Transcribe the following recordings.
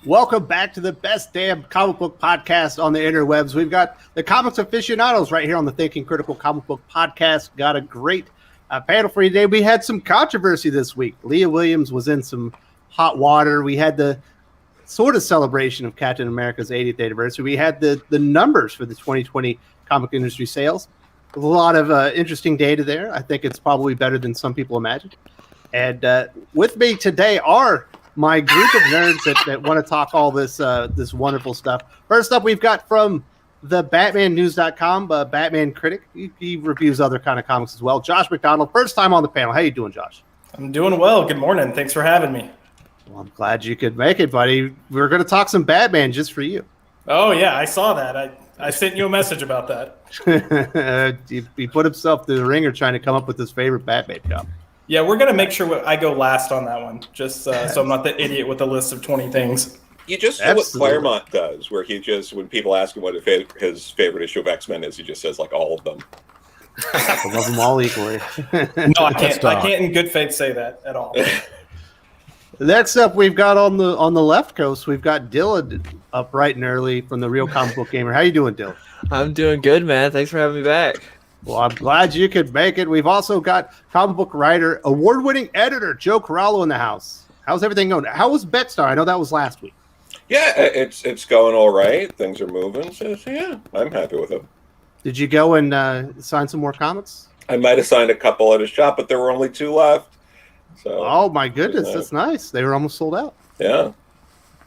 Welcome back to the best damn comic book podcast on the interwebs. We've got the Comics Aficionados right here on the Thinking Critical Comic Book Podcast. Got a great panel for you today. We had some controversy this week. Leah Williams was in some hot water. We had the sort of celebration of Captain America's 80th anniversary. We had the numbers for the 2020 comic industry sales. A lot of interesting data there. I think it's probably better than some people imagined. And with me today are my group of nerds that want to talk all this this wonderful stuff. First up, we've got from the BatmanNews.com, Batman critic. He reviews other kind of comics as well. Josh McDonald, first time on the panel. How you doing, Josh? I'm doing well. Good morning. Thanks for having me. Well, I'm glad you could make it, buddy. We're going to talk some Batman just for you. Oh, yeah, I saw that. I sent you a message about that. He put himself through the ringer trying to come up with his favorite Batman comic. Yeah, we're going to make sure I go last on that one, just so I'm not the idiot with a list of 20 things. You just do what Claremont does, where he just, when people ask him what his favorite issue of X-Men is, he just says, like, all of them. I love them all equally. No, I can't in good faith say that at all. Next up, we've got on the left coast, we've got Dylan up bright and early from the Real Comic Book Gamer. How you doing, Dylan? I'm doing good, man. Thanks for having me back. Well, I'm glad you could make it. We've also got comic book writer, award-winning editor Joe Corallo in the house. How's everything going? How was Betstar? I know that was last week. Yeah, it's going all right. Things are moving. So yeah, I'm happy with it. Did you go and sign some more comics? I might have signed a couple at his shop, but there were only 2 left. So, oh my goodness, that's nice. They were almost sold out. Yeah.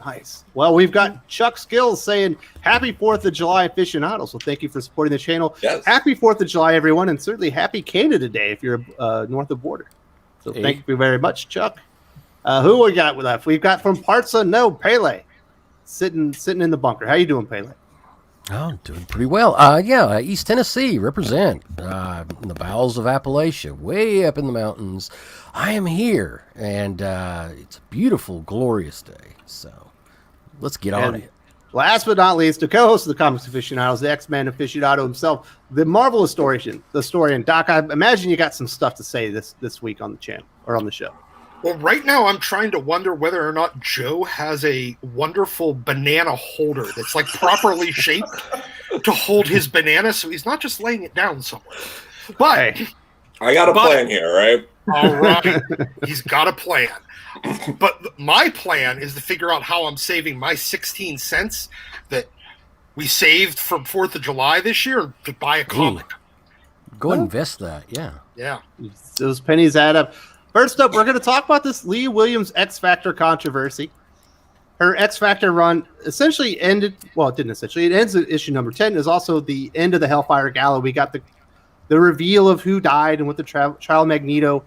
Nice. Well, we've got Chuck Skills saying happy 4th of July aficionados. So thank you for supporting the channel. Yes. Happy 4th of July, everyone, and certainly happy Canada Day if you're north of border. So thank you very much, Chuck. Who we got left? We've got from Parts Unknown, Pele, sitting in the bunker. How you doing, Pele? Oh, I'm doing pretty well. East Tennessee, represent in the bowels of Appalachia, way up in the mountains. I am here, and it's a beautiful, glorious day. So let's get on it. Last but not least, the co-host of the Comics Aficionados, the X-Men aficionado himself, the Marvel historian. Doc, I imagine you got some stuff to say this week on the channel or on the show. Well, right now I'm trying to wonder whether or not Joe has a wonderful banana holder that's like properly shaped to hold his banana, so he's not just laying it down somewhere. But I got a plan here, right? All right, he's got a plan. But my plan is to figure out how I'm saving my 16 cents that we saved from 4th of July this year to buy a comic. Go invest that, yeah. Yeah. Those pennies add up. First up, we're going to talk about this Leah Williams X Factor controversy. Her X Factor run essentially ended. Well, it didn't essentially. It ends at issue number 10. Is also the end of the HELLFIRE Gala. We got the reveal of who died and what the Child Magneto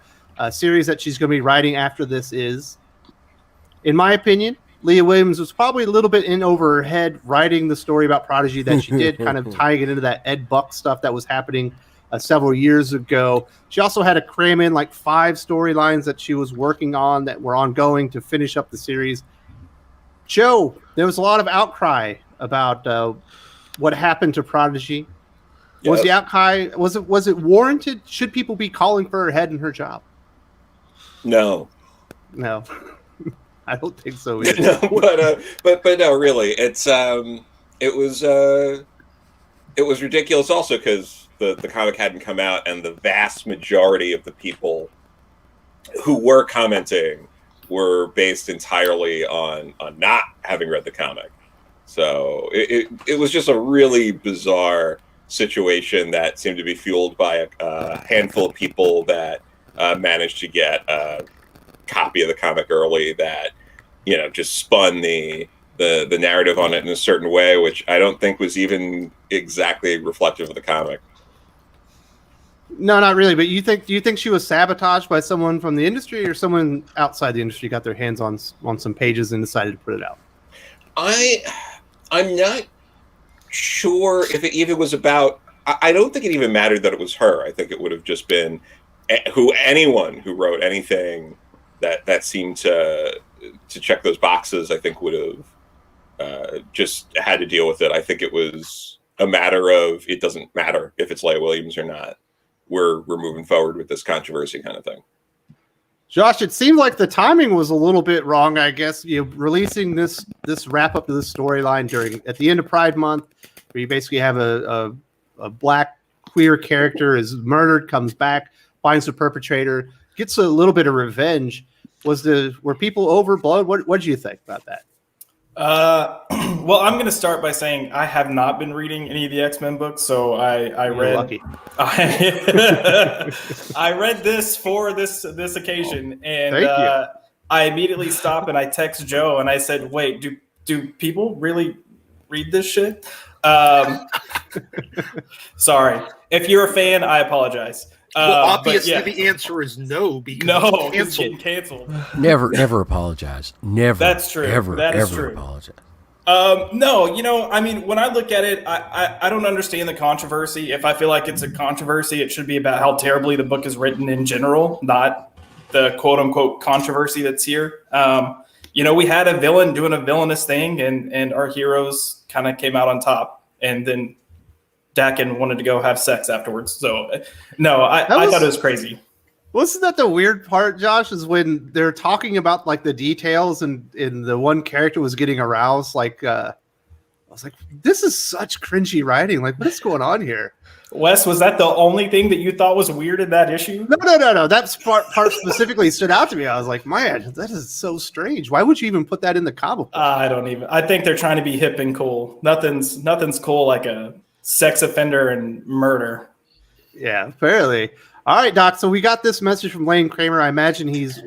series that she's going to be writing after this is. In my opinion, Leah Williams was probably a little bit in over her head writing the story about Prodigy that she did, kind of tying it into that Ed Buck stuff that was happening several years ago. She also had to cram in like 5 storylines that she was working on that were ongoing to finish up the series. Joe, there was a lot of outcry about what happened to Prodigy. Yes. Was the outcry, was it warranted? Should people be calling for her head and her job? No. I don't think so either. No, but no, really, it was ridiculous also because the comic hadn't come out, and the vast majority of the people who were commenting were based entirely on not having read the comic. So it was just a really bizarre situation that seemed to be fueled by a handful of people that managed to get a copy of the comic early that, just spun the narrative on it in a certain way, which I don't think was even exactly reflective of the comic. No, not really. But do you think she was sabotaged by someone from the industry, or someone outside the industry got their hands on some pages and decided to put it out? I'm not sure if it even was about. I don't think it even mattered that it was her. I think it would have just been anyone who wrote anything that seemed to check those boxes. I think would have just had to deal with it. I think it was a matter of it doesn't matter if it's Leah Williams or not. We're moving forward with this controversy kind of thing. Josh, it seemed like the timing was a little bit wrong. I guess releasing this wrap up to this storyline at the end of Pride Month, where you basically have a black queer character is murdered, comes back, finds the perpetrator, gets a little bit of revenge. Were people over blood? What did you think about that? Well, I'm going to start by saying I have not been reading any of the X-Men books, so I read. Lucky. I read this for this occasion, and I immediately stopped and I text Joe and I said, "Wait, do people really read this shit?" Sorry, if you're a fan, I apologize. Well, obviously the answer is no, because it's getting canceled. Never apologize. Never. That's true. Ever true. Apologize. No, I mean, when I look at it, I don't understand the controversy. If I feel like it's a controversy, it should be about how terribly the book is written in general, not the quote unquote controversy that's here. We had a villain doing a villainous thing, and our heroes kind of came out on top, and then Dakin wanted to go have sex afterwards. So, no, I thought it was crazy. Wasn't that the weird part, Josh, is when they're talking about like the details and the one character was getting aroused? Like, I was like, this is such cringy writing. Like, what is going on here? Wes, was that the only thing that you thought was weird in that issue? No. That part specifically stood out to me. I was like, man, that is so strange. Why would you even put that in the comic book? I think they're trying to be hip and cool. Nothing's cool like a sex offender and murder. Yeah, fairly. All right, Doc. So we got this message from Lane Kramer. I imagine he's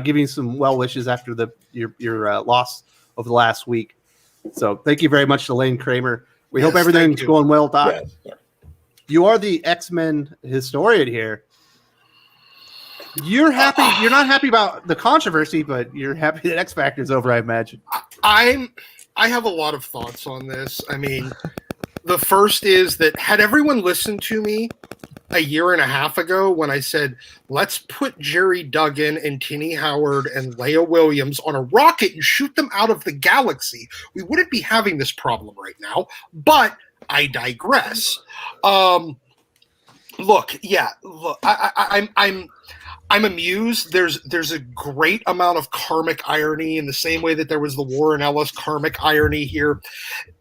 giving some well wishes after your loss over the last week. So thank you very much to Lane Kramer. We hope everything's going well, Doc. Yeah. You are the X-Men historian here. You're happy. You're not happy about the controversy, but you're happy that X Factor's over, I imagine. I have a lot of thoughts on this. I mean, the first is that had everyone listened to me a year and a half ago when I said, let's put Jerry Duggan and Tini Howard and Leah Williams on a rocket and shoot them out of the galaxy, we wouldn't be having this problem right now. But I digress. Look, I'm amused. There's a great amount of karmic irony in the same way that there was the Warren Ellis karmic irony here.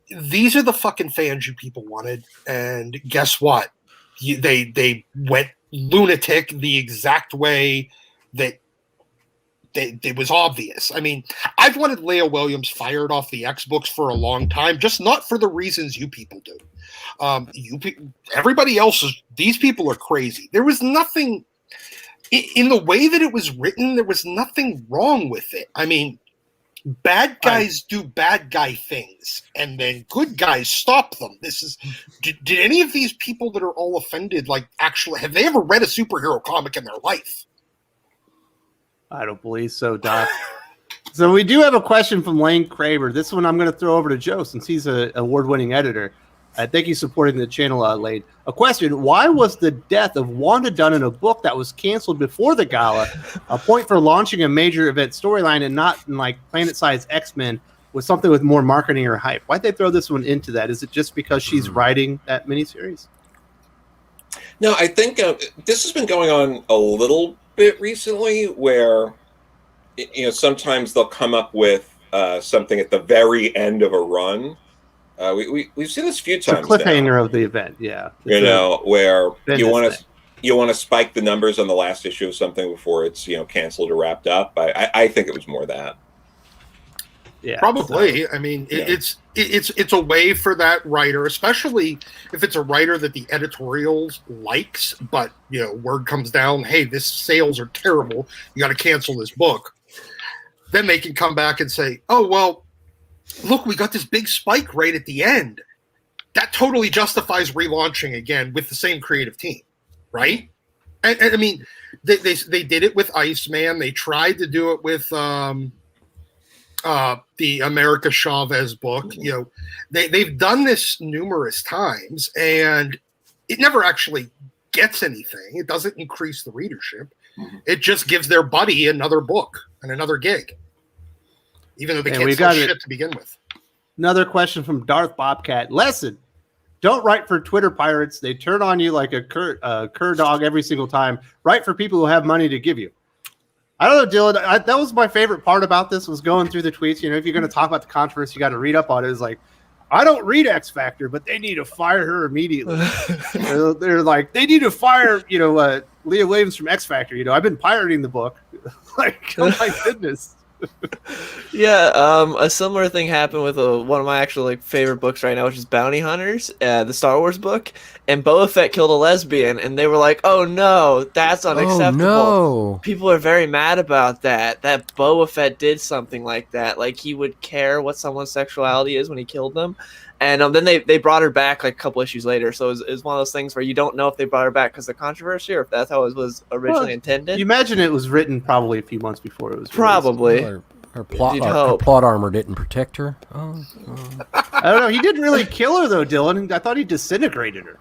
These are the fucking fans you people wanted, and guess what? They went lunatic the exact way that it was obvious. I mean, I've wanted Leah Williams fired off the X books for a long time, just not for the reasons you people do. Everybody else these people are crazy. There was nothing in the way that it was written. There was nothing wrong with it. I mean, bad guys do bad guy things, and then good guys stop them. Did any of these people that are all offended, actually, have they ever read a superhero comic in their life? I don't believe so, Doc. So we do have a question from Lane Kramer. This one I'm going to throw over to Joe since he's an award-winning editor. I think he's supporting the channel, Lane. A question: why was the death of Wanda done in a book that was canceled before the gala a point for launching a major event storyline and not in planet-sized X-Men with something with more marketing or hype? Why'd they throw this one into that? Is it just because she's writing that miniseries? No, I think this has been going on a little bit recently where, sometimes they'll come up with something at the very end of a run. We've seen this a few times. It's a cliffhanger of the event, yeah. Where you want to spike the numbers on the last issue of something before it's canceled or wrapped up. I think it was more that. Yeah, probably. I mean, it's a way for that writer, especially if it's a writer that the editorials likes, but word comes down, hey, this sales are terrible, you got to cancel this book. Then they can come back and say, oh well, look, we got this big spike right at the end. That totally justifies relaunching again with the same creative team, right? And I mean, they did it with Iceman. They tried to do it with the America Chavez book. They've done this numerous times, and it never actually gets anything. It doesn't increase the readership. Mm-hmm. It just gives their buddy another book and another gig, even though they can't sell shit to begin with. Another question from Darth Bobcat. Lesson: don't write for Twitter pirates. They turn on you like a cur dog every single time. Write for people who have money to give you. I don't know, Dylan. That was my favorite part about this was going through the tweets. If you're going to talk about the controversy, you got to read up on it. It's like, I don't read X Factor, but they need to fire her immediately. They're like, they need to fire, Leah Williams from X Factor. I've been pirating the book. Like, oh my goodness. Yeah, a similar thing happened with one of my actual favorite books right now, which is Bounty Hunters, the Star Wars book. And Boba Fett killed a lesbian, and they were like, "Oh no, that's unacceptable." Oh, no. People are very mad about that. That Boba Fett did something like that. Like he would care what someone's sexuality is when he killed them. And then they brought her back a couple issues later. So it was one of those things where you don't know if they brought her back because of controversy or if that's how it was originally intended. You imagine it was written probably a few months before it was probably. Her plot armor didn't protect her. Oh. I don't know. He didn't really kill her though, Dylan. I thought he disintegrated her.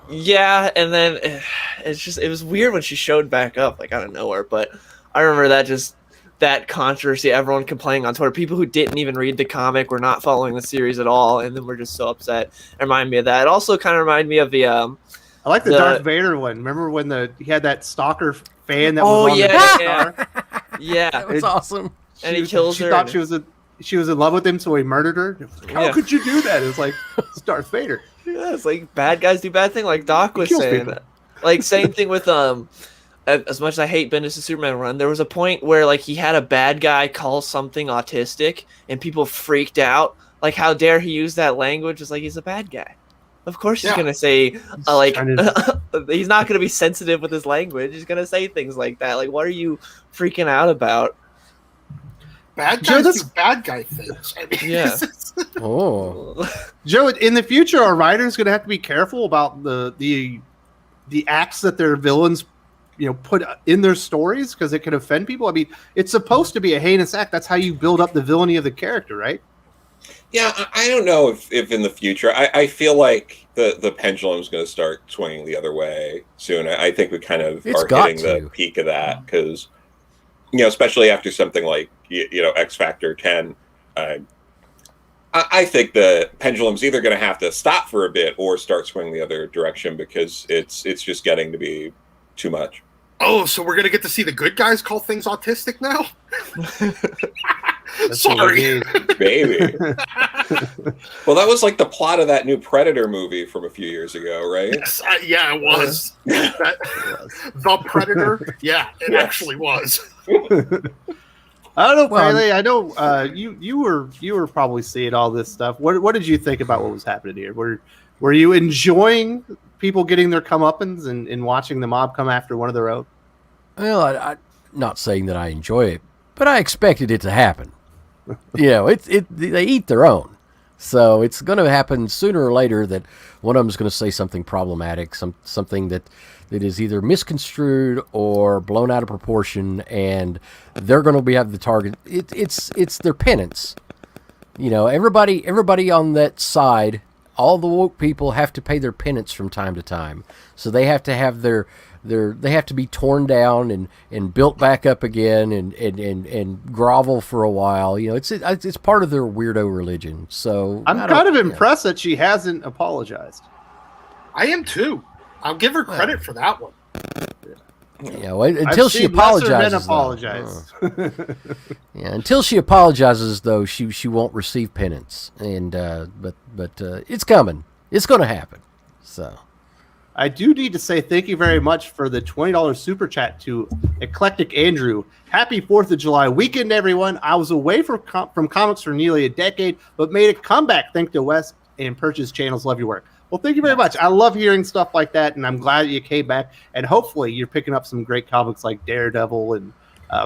Yeah, and then it was weird when she showed back up out of nowhere. But I remember that controversy, everyone complaining on Twitter, people who didn't even read the comic were not following the series at all, and then we're just so upset. It reminded me of that. It also kind of reminded me of the I like the Darth Vader one. Remember when he had that stalker fan that was on the car? Yeah, that was awesome. And he kills her. She thought she was in love with him, so he murdered her. How could you do that? It's like it's Darth Vader. Yeah, it's like bad guys do bad things, like Doc was saying. People. Same thing with as much as I hate Bendis' Superman run, there was a point where he had a bad guy call something autistic, and people freaked out. Like, how dare he use that language? It's like he's a bad guy. Of course he's gonna say he's not gonna be sensitive with his language. He's gonna say things like that. Like, what are you freaking out about? Bad guys do bad guy things. I mean, yeah. Joe, in the future, are writers going to have to be careful about the acts that their villains, put in their stories because it can offend people? I mean, it's supposed to be a heinous act. That's how you build up the villainy of the character, right? Yeah, I don't know if in the future. I feel like the pendulum is going to start swinging the other way soon. I think we kind of are hitting the peak of that because, especially after something like X Factor 10, I think the pendulum's either going to have to stop for a bit or start swinging the other direction because it's just getting to be too much. Oh, so we're going to get to see the good guys call things autistic now? Sorry. Maybe. Well, that was the plot of that new Predator movie from a few years ago, right? Yes, it was. The Predator? Yeah, it actually was. I don't know, Pele. I know you were probably seeing all this stuff. What did you think about what was happening here? Were you enjoying people getting their comeuppance and watching the mob come after one of their own? Well, I'm not saying that I enjoy it, but I expected it to happen. They eat their own, so it's going to happen sooner or later that one of them is going to say something problematic, something that is either misconstrued or blown out of proportion, and they're going to have the target. It's their penance. Everybody on that side, all the woke people have to pay their penance from time to time. So they have to have they have to be torn down and built back up again and grovel for a while. It's part of their weirdo religion. So I'm kind of impressed that she hasn't apologized. I am too. I'll give her credit for that one. Until she apologizes. Until she apologizes, though, she won't receive penance. And but it's coming. It's going to happen. So I do need to say thank you very much for the $20 super chat to Eclectic Andrew. Happy 4th of July weekend, everyone. I was away from comics for nearly a decade, but made a comeback thanks to Wes and Purchase Channels. Love your work. Well, thank you very much. I love hearing stuff like that, and I'm glad you came back. And hopefully you're picking up some great comics like Daredevil and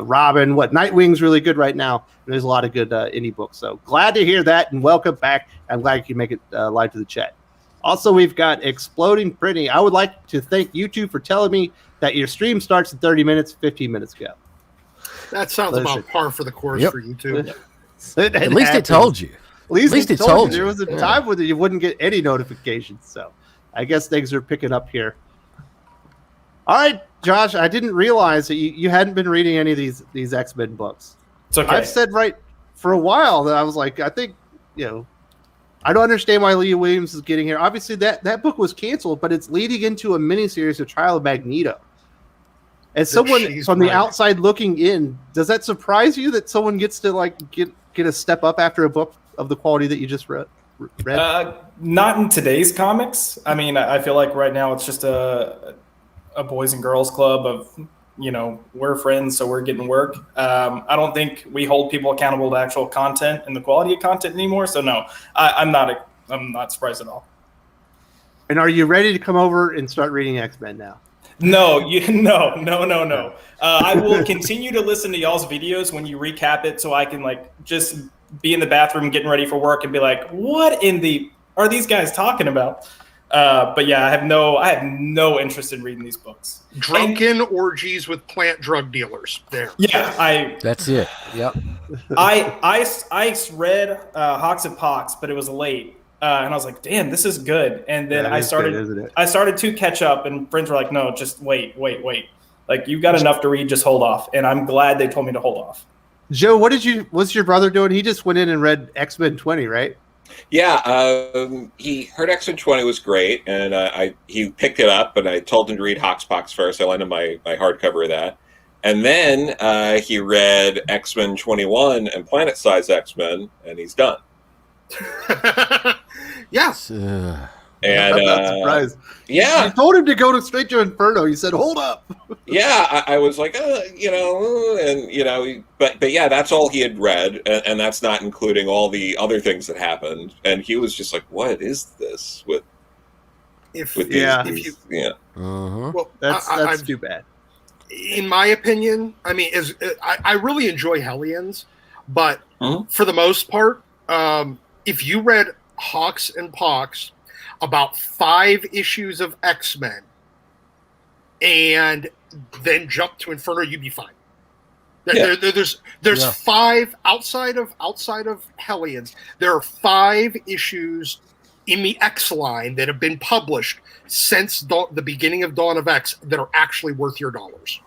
Robin. Nightwing's really good right now. There's a lot of good indie books. So glad to hear that, and welcome back. I'm glad you can make it live to the chat. Also, we've got Exploding Pretty. I would like to thank you two for telling me that your stream starts in 30 minutes, 15 minutes ago. That sounds about par for the course for you two. At least it told you. At least it told you. There was a time when you wouldn't get any notifications. So I guess things are picking up here. All right, Josh, I didn't realize that you hadn't been reading any of these X-Men books. It's okay. I've said for a while that I was like, I think, I don't understand why Leah Williams is getting here. Obviously, that book was canceled, but it's leading into a miniseries of Trial of Magneto. As someone she's from the mine. outside looking in, does that surprise you that someone gets to like get a step up after a book of the quality that you just read? Not in today's comics. I mean, I feel like right now it's just a boys and girls club of, you know, we're friends, so we're getting work. I don't think we hold people accountable to actual content and the quality of content anymore. So no, I'm not surprised at all. And are you ready to come over and start reading X-Men now? No. I will continue to listen to y'all's videos when you recap it, so I can like just be in the bathroom getting ready for work and be like, what in the are these guys talking about? But yeah, I have no interest in reading these books. Drunken orgies with plant drug dealers. There. Yeah, That's it. Yep. I read Hawks and Pox, but it was late. And I was like, damn, this is good. And then I started to catch up, and friends were like, no, just wait. Like, you've got enough to read, just hold off. And I'm glad they told me to hold off. Joe, what's your brother doing? He just went in and read X-Men 20, right? Yeah, he heard X-Men 20 was great, and he picked it up, and I told him to read Hoxpox first. I lent him my hardcover of that. And then he read X-Men 21 and Planet Size X-Men, and he's done. Yes. And I'm not surprised. Yeah, you told him to go straight to Inferno. You said, "Hold up." Yeah, I was like, but yeah, that's all he had read, and that's not including all the other things that happened. And he was just like, "What is this?" Well, That's too bad. In my opinion, I mean, I really enjoy Hellions, but for the most part, if you read Hawks and Pox, about 5 issues of X-Men, and then jump to Inferno, you'd be fine. Yeah. There's 5 outside of Hellions. There are 5 issues in the X line that have been published since the beginning of Dawn of X that are actually worth your dollars.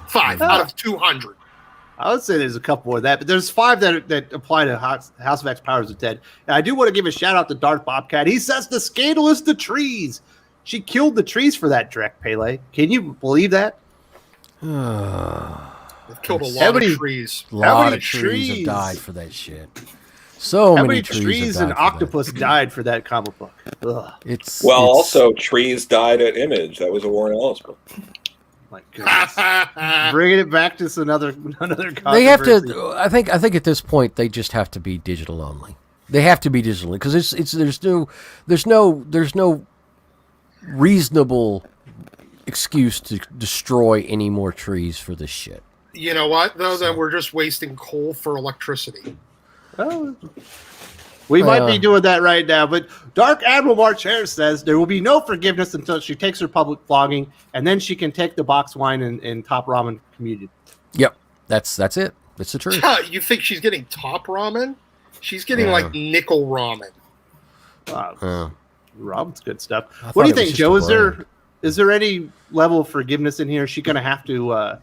5 out of 200. I would say there's a couple more of that, but there's 5 that apply to House of X Powers of 10. And I do want to give a shout out to Darth Bobcat. He says the scandal is the trees. She killed the trees for that direct, Pele. Can you believe that? They've killed a lot of trees. A lot of trees have died for that shit. So How many trees and octopus died for that comic book? Ugh. Also trees died at Image. That was a Warren Ellis book. My goodness. Bringing it back to another controversy. They have to. I think at this point they just have to be digital only. They have to be digital because there's no reasonable excuse to destroy any more trees for this shit. You know what? Though that we're just wasting coal for electricity. Oh. We might be doing that right now, but Dark Admiral Marcher says there will be no forgiveness until she takes her public flogging, and then she can take the box wine and top ramen communion. Yep, that's it. That's the truth. You think she's getting top ramen? She's getting like nickel ramen. Ramen's good stuff. What do you think, Joe? Is there any level of forgiveness in here? Is she going to have to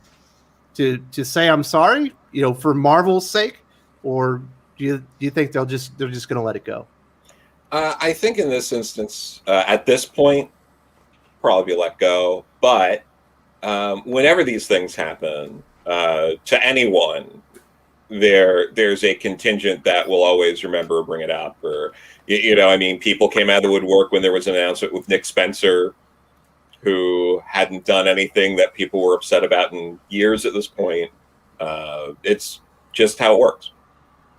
say I'm sorry, for Marvel's sake, or do you think they're just going to let it go? I think in this instance, at this point, probably let go. But whenever these things happen to anyone, there's a contingent that will always remember or bring it up. Or people came out of the woodwork when there was an announcement with Nick Spencer, who hadn't done anything that people were upset about in years at this point. It's just how it works.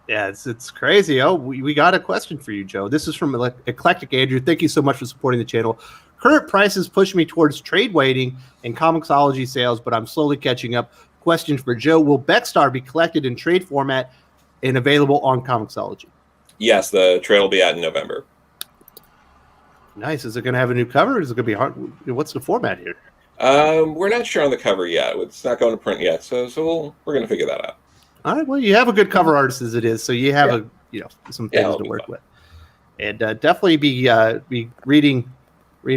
Yeah, it's crazy. Oh, we got a question for you, Joe. This is from Eclectic Andrew. Thank you so much for supporting the channel. Current prices push me towards trade waiting and Comixology sales, but I'm slowly catching up. Question for Joe: will Beckstar be collected in trade format and available on Comixology? Yes, the trade will be out in November. Nice. Is it going to have a new cover? Or is it going to be hard? What's the format here? We're not sure on the cover yet. It's not going to print yet, so we're going to figure that out. All right. Well, you have a good cover artist as it is, so you have some things to work with, and definitely be reading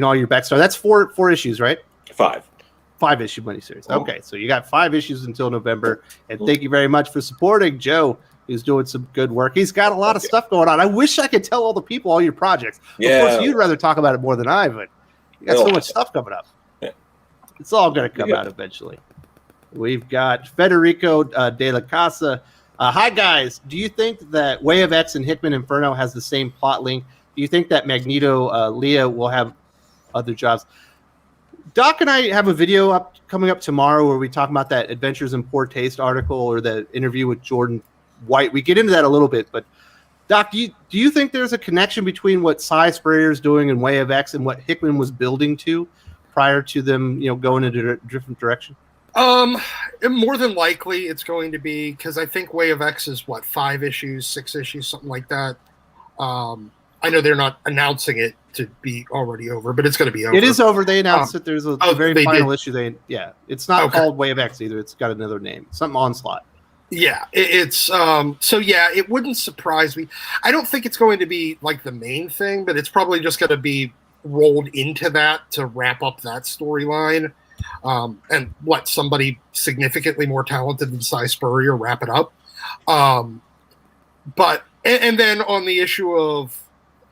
all your Beckstar. That's four issues, right? 5 issue miniseries. Okay, so you got 5 issues until November, and thank you very much for supporting Joe, who's doing some good work. He's got a lot of stuff going on. I wish I could tell all the people all your projects. Of course, you'd rather talk about it more than I, but you got so much stuff coming up. It's all going to come out eventually. We've got Federico de la Casa. Hi, guys. Do you think that Way of X and Hickman Inferno has the same plot link? Do you think that Magneto, Leah will have other jobs? Doc and I have a video coming up tomorrow where we talk about that Adventures in Poor Taste article or the interview with Jordan White. We get into that a little bit, but Doc, do you think there's a connection between what Cy Sprayer is doing in Way of X and what Hickman was building to prior to them, going in a different direction? More than likely it's going to be, because I think Way of X is 5 issues, 6 issues, something like that. I know they're not announcing it to be already over, but it's going to be over. It is over. They announced that there's a very final issue. It's not Okay. called Way of X either. It's got another name, something Onslaught. Yeah, it wouldn't surprise me. I don't think it's going to be like the main thing, but it's probably just going to be rolled into that to wrap up that storyline. And let somebody significantly more talented than Cy Spurrier wrap it up. But then on the issue of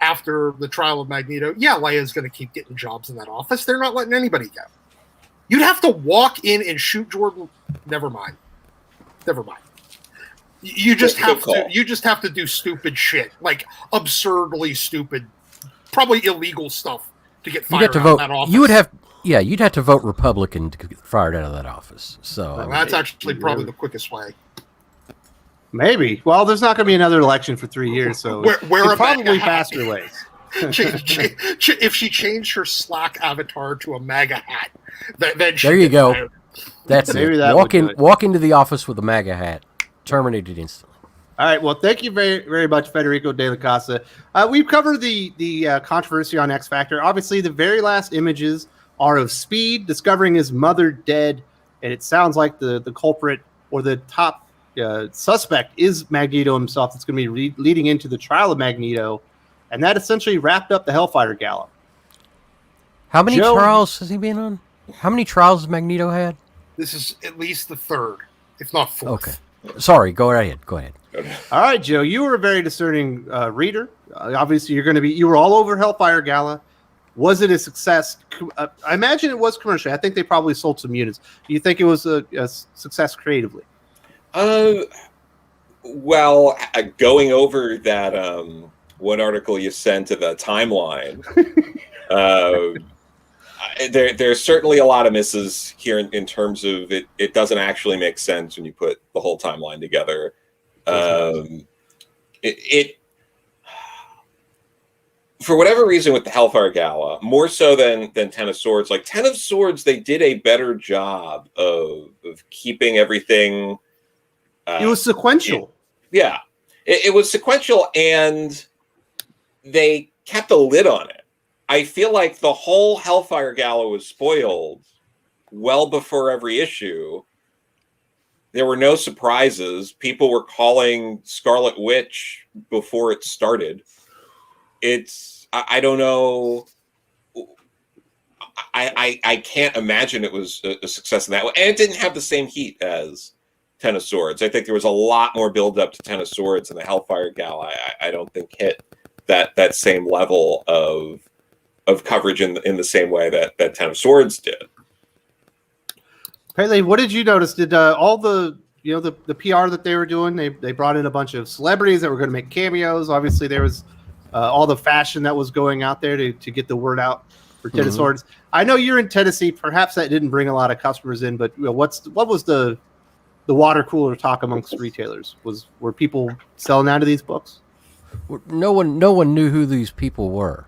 after the trial of Magneto, Leia's going to keep getting jobs in that office. They're not letting anybody go. You'd have to walk in and shoot Jordan. Never mind. You just have to do stupid shit, like absurdly stupid, probably illegal stuff to get fired out of that office. You'd have to vote Republican to get fired out of that office. So that's actually probably the quickest way. Maybe. Well, there's not going to be another election for 3 years, so where it's probably faster ways. If she changed her Slack avatar to a MAGA hat, then there you go. Fired. That's Maybe it. that Walk into the office with a MAGA hat. Terminated instantly. All right. Well, thank you very, very much, Federico de la Casa. We've covered the controversy on X Factor. Obviously, the very last images are of Speed discovering his mother dead, and it sounds like the culprit or the top suspect is Magneto himself. That's going to be leading into the trial of Magneto, and that essentially wrapped up the Hellfire Gala. How many trials has he been on? How many trials has Magneto had? This is at least the third, if not fourth. Okay. Sorry, go ahead. All right, Joe, you were a very discerning reader. Obviously, you were all over Hellfire Gala. Was it a success? I imagine it was commercially. I think they probably sold some units. Do you think it was a success creatively? Well, going over that one article you sent to the timeline, there's certainly a lot of misses here in terms of it. It doesn't actually make sense when you put the whole timeline together. It for whatever reason with the Hellfire Gala, more so than Ten of Swords, like Ten of Swords, they did a better job of keeping everything. It was sequential. It was sequential, and they kept a lid on it. I feel like the whole Hellfire Gala was spoiled well before every issue. There were no surprises. People were calling Scarlet Witch before it started. I don't know. I can't imagine it was a success in that way. And it didn't have the same heat as Ten of Swords. I think there was a lot more build up to Ten of Swords, and the Hellfire Gala I don't think hit that same level of coverage in the same way that Ten of Swords did. Pele, what did you notice? Did all the PR that they were doing? They brought in a bunch of celebrities that were going to make cameos. Obviously, there was all the fashion that was going out there to get the word out for Ten of Swords. I know you're in Tennessee. Perhaps that didn't bring a lot of customers in, but what was the water cooler talk amongst retailers? Were people selling out of these books? No one knew who these people were.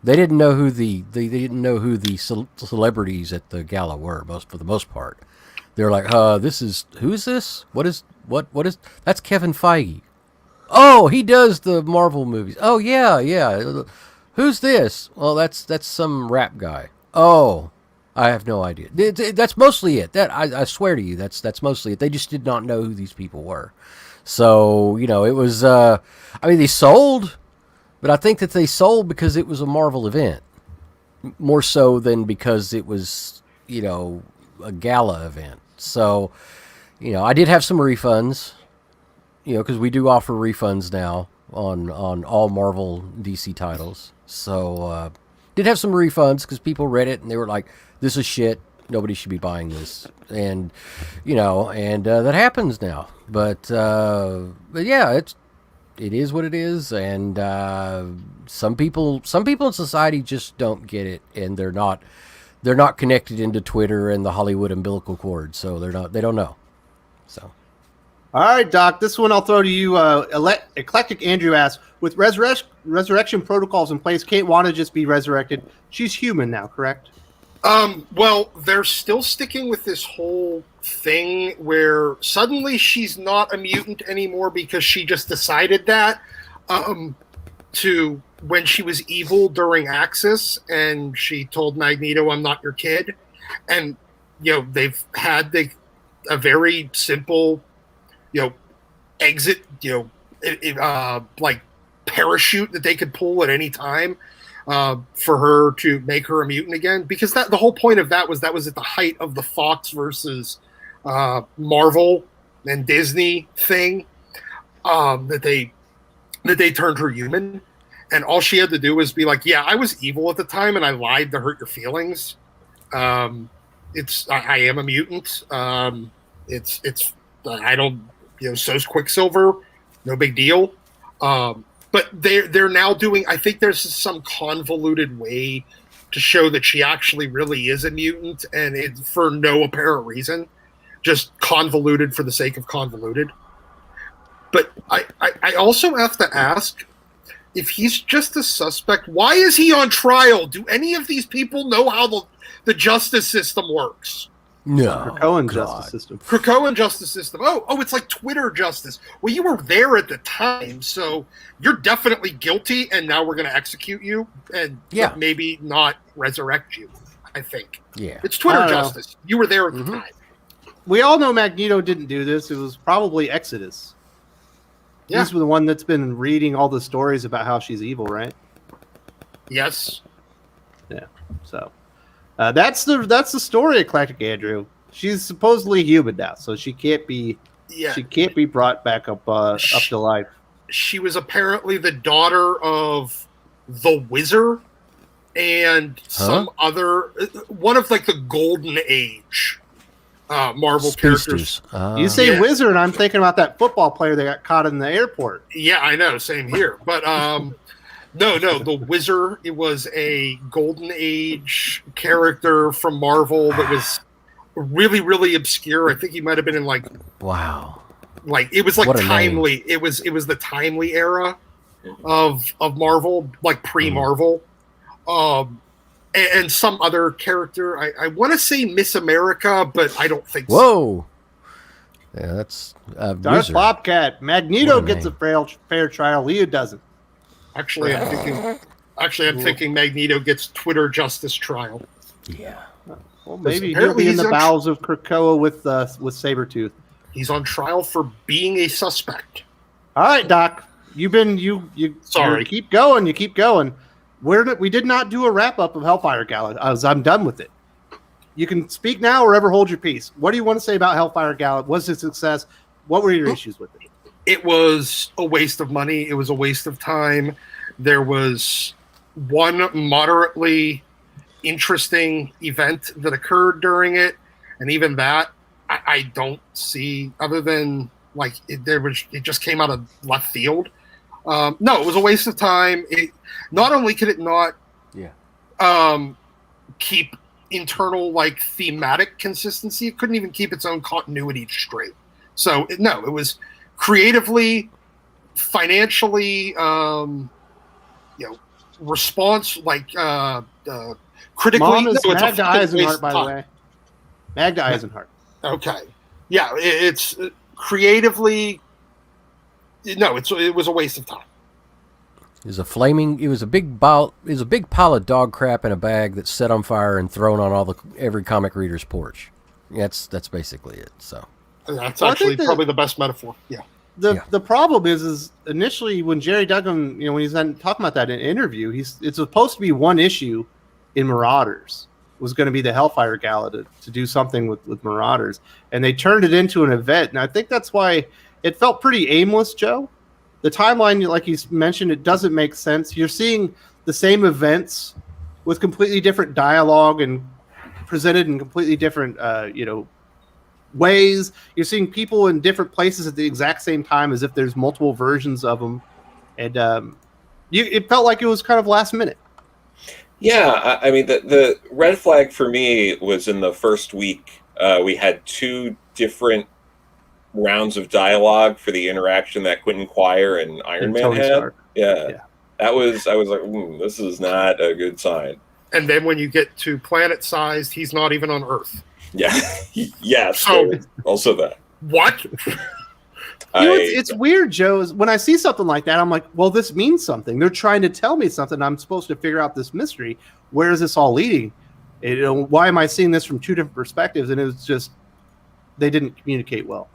They didn't know who the celebrities at the gala were. For the most part, they're like, who is this? What is that's Kevin Feige. Oh, he does the Marvel movies. Oh yeah. Who's this? Well, that's some rap guy. Oh, I have no idea. That's mostly it. I swear to you, that's mostly it. They just did not know who these people were. So it was. They sold, but I think that they sold because it was a Marvel event, more so than because it was a gala event. So, I did have some refunds. Because we do offer refunds now on all Marvel DC titles. So, did have some refunds because people read it and they were like, "This is shit. Nobody should be buying this, and that happens now. But yeah, it is what it is, and some people in society just don't get it, and they're not connected into Twitter and the Hollywood umbilical cord, so they don't know. So, all right, Doc, this one I'll throw to you. Eclectic Andrew asks, with resurrection protocols in place, Kate Wanda just be resurrected. She's human now, correct? Well, they're still sticking with this whole thing where suddenly she's not a mutant anymore because she just decided that to when she was evil during Axis, and she told Magneto, "I'm not your kid," and they've had a very simple exit like parachute that they could pull at any time. For her to make her a mutant again, because the whole point of that was at the height of the Fox versus Marvel and Disney thing, that they turned her human, and all she had to do was be like, "Yeah, I was evil at the time, and I lied to hurt your feelings. I am a mutant. It's I don't so's Quicksilver, no big deal." But they're now doing. I think there's some convoluted way to show that she actually really is a mutant, and it's for no apparent reason, just convoluted for the sake of convoluted. But I also have to ask, if he's just a suspect, why is he on trial? Do any of these people know how the justice system works? No. Krakoan justice system. Krakoan justice system. Oh, it's like Twitter justice. Well, you were there at the time, so you're definitely guilty, and now we're going to execute you and maybe not resurrect you, I think. Yeah. It's Twitter justice. You were there at the time. We all know Magneto didn't do this. It was probably Exodus. Yeah. He's the one that's been reading all the stories about how she's evil, right? Yes. Yeah. So that's the story of Eclectic Andrew. She's supposedly human now, so she can't be brought back up to life. She was apparently the daughter of the Wizard and some other one of like the Golden Age Marvel characters. You say Wizard, I'm thinking about that football player that got caught in the airport. Yeah, I know. Same here. But no, the Wizard. It was a Golden Age character from Marvel that was really, really obscure. I think he might have been in like it was like timely. It was the timely era of Marvel, like pre-Marvel. And some other character. I want to say Miss America, but I don't think so. Whoa. Yeah, that's Darth Bobcat. Magneto gets a fair trial. Leah doesn't. Actually, I'm thinking Magneto gets Twitter justice trial. Yeah. Well, maybe he'll be in the bowels of Krakoa with Sabretooth. He's on trial for being a suspect. All right, Doc. Sorry. You keep going. We did not do a wrap up of Hellfire Gala. I'm done with it. You can speak now or ever hold your peace. What do you want to say about Hellfire Gala? Was it a success? What were your issues with it? It was a waste of money. It was a waste of time. There was one moderately interesting event that occurred during it, and even that I don't see, other than like it just came out of left field. No, it was a waste of time. Not only could it not keep internal like thematic consistency, it couldn't even keep its own continuity straight. So it was creatively, financially, response like critically. Mom is Magda Eisenhart, by the way. Magda Eisenhart. Okay, yeah, it's creatively. No, it was a waste of time. It was a big pile of dog crap in a bag that's set on fire and thrown on every comic reader's porch. That's basically it. So that's actually probably the best metaphor. Yeah. The problem is initially when Jerry Duggan, when he's talking about that in an interview, it's supposed to be one issue in Marauders. It was going to be the Hellfire Gala to do something with Marauders, and they turned it into an event. And I think that's why it felt pretty aimless, Joe. The timeline, like you mentioned, it doesn't make sense. You're seeing the same events with completely different dialogue and presented in completely different, ways. You're seeing people in different places at the exact same time, as if there's multiple versions of them, and it felt like it was kind of last minute. Yeah, I mean, the red flag for me was in the first week. We had 2 different rounds of dialogue for the interaction that Quentin Quire and Iron Man Tony had. Stark. Yeah. I was like, this is not a good sign. And then when you get to planet sized, he's not even on Earth. Yeah. Yes. So- Also that. What? It's weird, Joe. Is when I see something like that, I'm like, well, this means something. They're trying to tell me something. I'm supposed to figure out this mystery. Where is this all leading? Why am I seeing this from 2 different perspectives? And it was just, they didn't communicate well.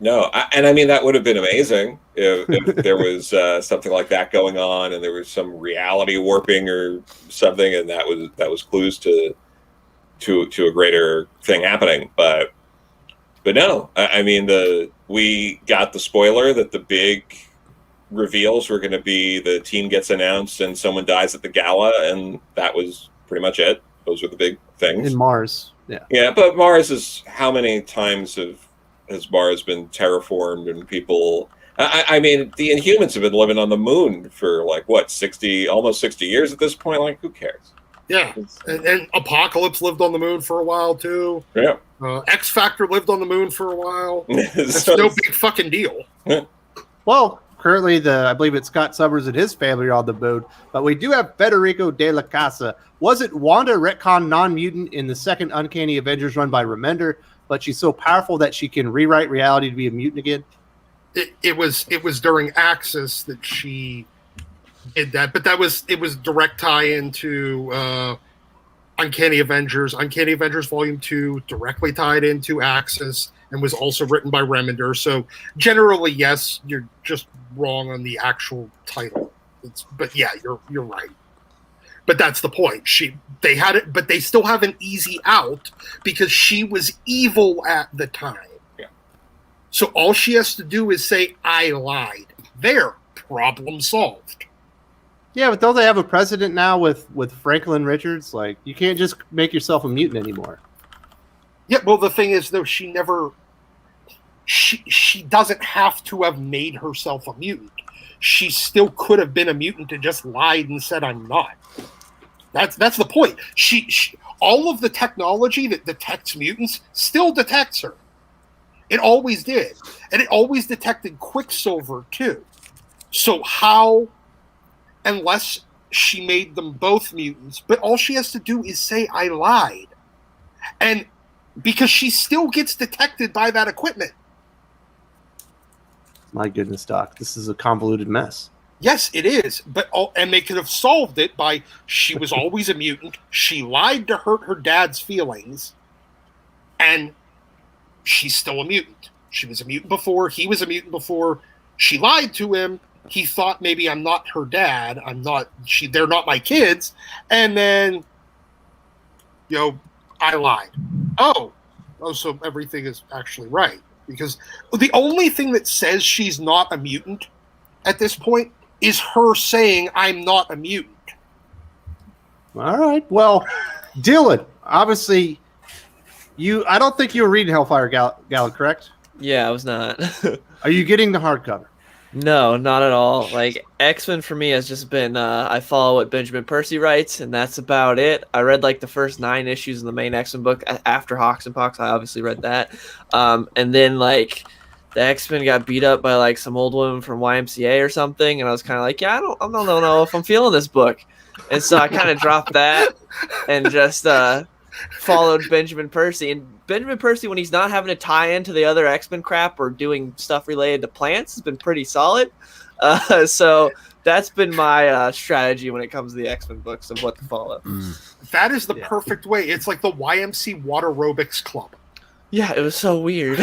No, and I mean, that would have been amazing if there was something like that going on, and there was some reality warping or something, and that was clues to a greater thing happening. But no, I mean, we got the spoiler that the big reveals were going to be the team gets announced and someone dies at the gala, and that was pretty much it. Those were the big things. In Mars, yeah. Yeah, but Mars is, how many times has Mars been terraformed and people... I mean, the Inhumans have been living on the moon for like, what, almost 60 years at this point? Like, who cares? Yeah, and Apocalypse lived on the moon for a while, too. Yeah. X Factor lived on the moon for a while. It's So- no big fucking deal. Well, currently, I believe it's Scott Summers and his family are on the moon, but we do have Federico de la Casa. Was it Wanda retcon non-mutant in the second Uncanny Avengers run by Remender, but she's so powerful that she can rewrite reality to be a mutant again? It was during Axis that she did that, but it was direct tie into Uncanny Avengers. Uncanny Avengers Volume 2 directly tied into Axis and was also written by Remender. So generally, yes, you're just wrong on the actual title. But yeah, you're right. But that's the point. They had it, but they still have an easy out because she was evil at the time. Yeah. So all she has to do is say, "I lied." There, problem solved. Yeah, but don't they have a precedent now with Franklin Richards? Like, you can't just make yourself a mutant anymore. Yeah, well, the thing is, though, she doesn't have to have made herself a mutant. She still could have been a mutant and just lied and said, "I'm not." That's the point. She all of the technology that detects mutants still detects her. It always did, and it always detected Quicksilver too. So how, unless she made them both mutants, but all she has to do is say, "I lied," and because she still gets detected by that equipment. My goodness, Doc, this is a convoluted mess. Yes, it is, and they could have solved it by she was always a mutant. She lied to hurt her dad's feelings, and she's still a mutant. She was a mutant before. He was a mutant before. She lied to him. He thought maybe I'm not her dad. They're not my kids. And then, I lied. Oh, so everything is actually right. Because the only thing that says she's not a mutant at this point is her saying, "I'm not a mutant." All right. Well, Dylan, obviously, I don't think you were reading Hellfire Gala, correct? Yeah, I was not. Are you getting the hardcover? No, not at all. Like, X-Men for me has just been, I follow what Benjamin Percy writes, and that's about it. I read, like, the first 9 issues in the main X-Men book after Hawks and Pox. I obviously read that. And then, like, the X-Men got beat up by, like, some old woman from YMCA or something, and I was kind of like, yeah, I don't know if I'm feeling this book. And so I kind of dropped that and just followed Benjamin Percy. And Benjamin Percy, when he's not having to tie into the other X-Men crap or doing stuff related to plants, has been pretty solid. So that's been my strategy when it comes to the X-Men books of what to follow. That is the perfect way. It's like the YMC Water Aerobics Club. Yeah, it was so weird.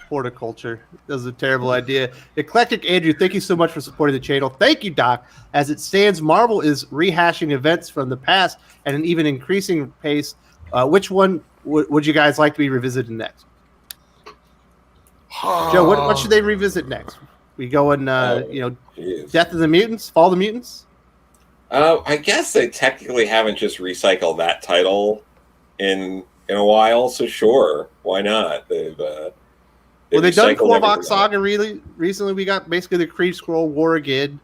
Horticulture. That was a terrible idea. Eclectic Andrew, thank you so much for supporting the channel. Thank you, Doc. As it stands, Marvel is rehashing events from the past at an even increasing pace. Which one would you guys like to be revisited next? Joe, what should they revisit next? We go in, Death of the Mutants, Fall of the Mutants? I guess they technically haven't just recycled that title in a while, so sure, why not? They've Well, they've done recycled Korvac everything. Saga really recently. We got basically the Kree Scroll War again.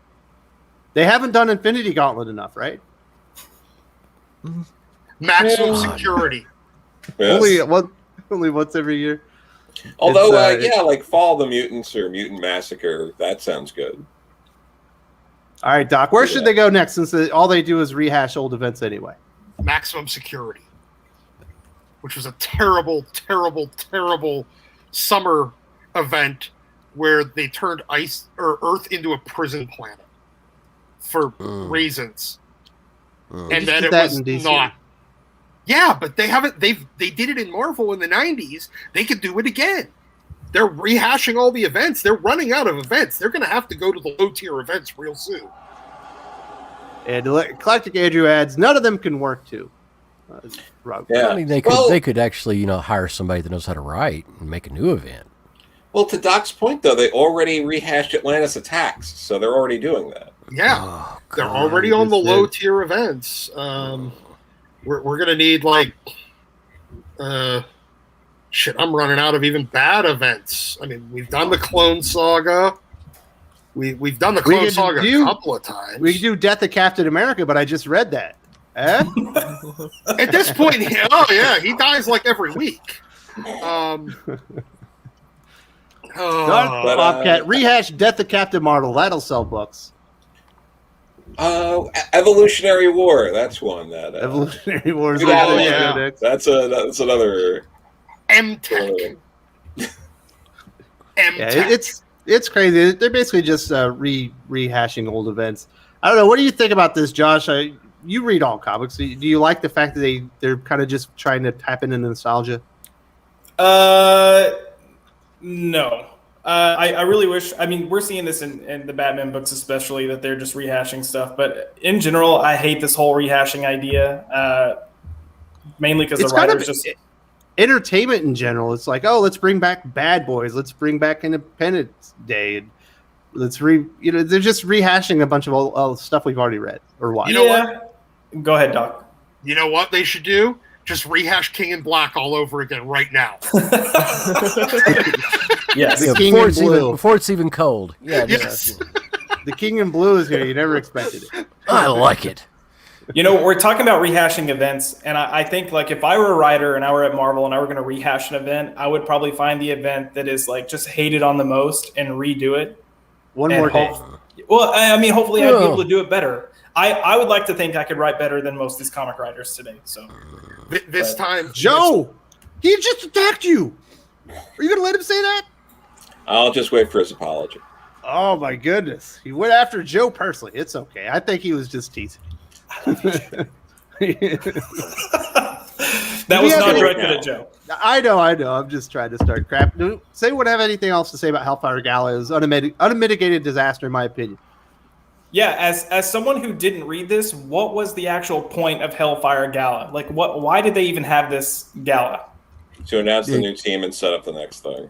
They haven't done Infinity Gauntlet enough, right? Maximum security. Yes. Only once every year. Although, It's, like Fall of the Mutants or Mutant Massacre, that sounds good. All right, Doc. Where should they go next? Since all they do is rehash old events anyway. Maximum security, which was a terrible, terrible, terrible summer event where they turned Earth into a prison planet for reasons, and then it was not. Yeah, but they haven't. They did it in Marvel in the 90s. They could do it again. They're rehashing all the events. They're running out of events. They're going to have to go to the low tier events real soon. And Eclectic Andrew adds, none of them can work too. Yeah. I mean, they could actually, hire somebody that knows how to write and make a new event. Well, to Doc's point, though, they already rehashed Atlantis Attacks, so they're already doing that. Yeah, they're already on the low tier events. We're gonna need shit. I'm running out of even bad events. I mean, we've done the Clone Saga. We've done the Clone Saga a couple of times. We could do Death of Captain America, but I just read that. Eh? At this point, he dies like every week. Bobcat, rehash Death of Captain Marvel. That'll sell books. Evolutionary War. That's one that Evolutionary War is that's another M-Tech. Yeah, it's crazy. They're basically just rehashing old events. I don't know. What do you think about this, Josh? You read all comics. Do you like the fact that they're kind of just trying to tap into nostalgia? No. I really wish. I mean, we're seeing this in the Batman books, especially, that they're just rehashing stuff. But in general, I hate this whole rehashing idea. Mainly because the writers just entertainment in general. It's like, oh, let's bring back Bad Boys. Let's bring back Independence Day. And they're just rehashing a bunch of old stuff we've already read or watched. You know what? Go ahead, Doc. You know what they should do? Just rehash King in Black all over again right now. Yes. Before it's even cold. Yeah. Yes. The King in Blue is here. You never expected it. I like it. We're talking about rehashing events, and I think if I were a writer and I were at Marvel and I were going to rehash an event, I would probably find the event that is just hated on the most and redo it. One more day. Well, I mean, hopefully I'd be able to do it better. I would like to think I could write better than most of these comic writers today. So this time, Joe, he just attacked you. Are you going to let him say that? I'll just wait for his apology. Oh my goodness, he went after Joe personally. It's okay. I think he was just teasing. That was not directed at Joe. I know. I'm just trying to start crap. Does anyone have anything else to say about HELLFIRE Gala? It was unmitigated disaster, in my opinion. Yeah, as someone who didn't read this, what was the actual point of HELLFIRE Gala? Why did they even have this gala? To announce the new team and set up the next thing.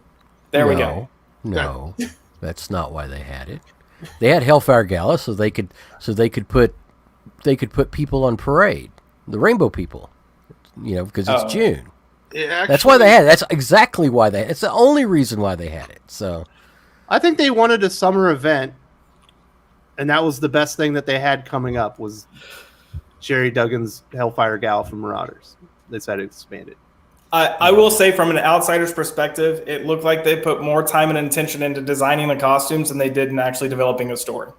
There we go. No, that's not why they had it. They had HELLFIRE Gala so they could put people on parade, the rainbow people, because it's June. That's why they had it. That's exactly why it's the only reason why they had it. So I think they wanted a summer event, and that was the best thing that they had coming up was Jerry Duggan's HELLFIRE Gala from Marauders. They decided to expand it. I will say, from an outsider's perspective, it looked like they put more time and attention into designing the costumes than they did in actually developing a story.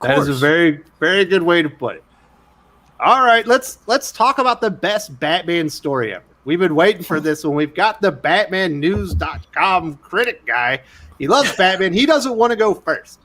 That is a very, very good way to put it. All right, let's talk about the best Batman story ever. We've been waiting for this one. We've got the BatmanNews.com critic guy. He loves Batman. He doesn't want to go first.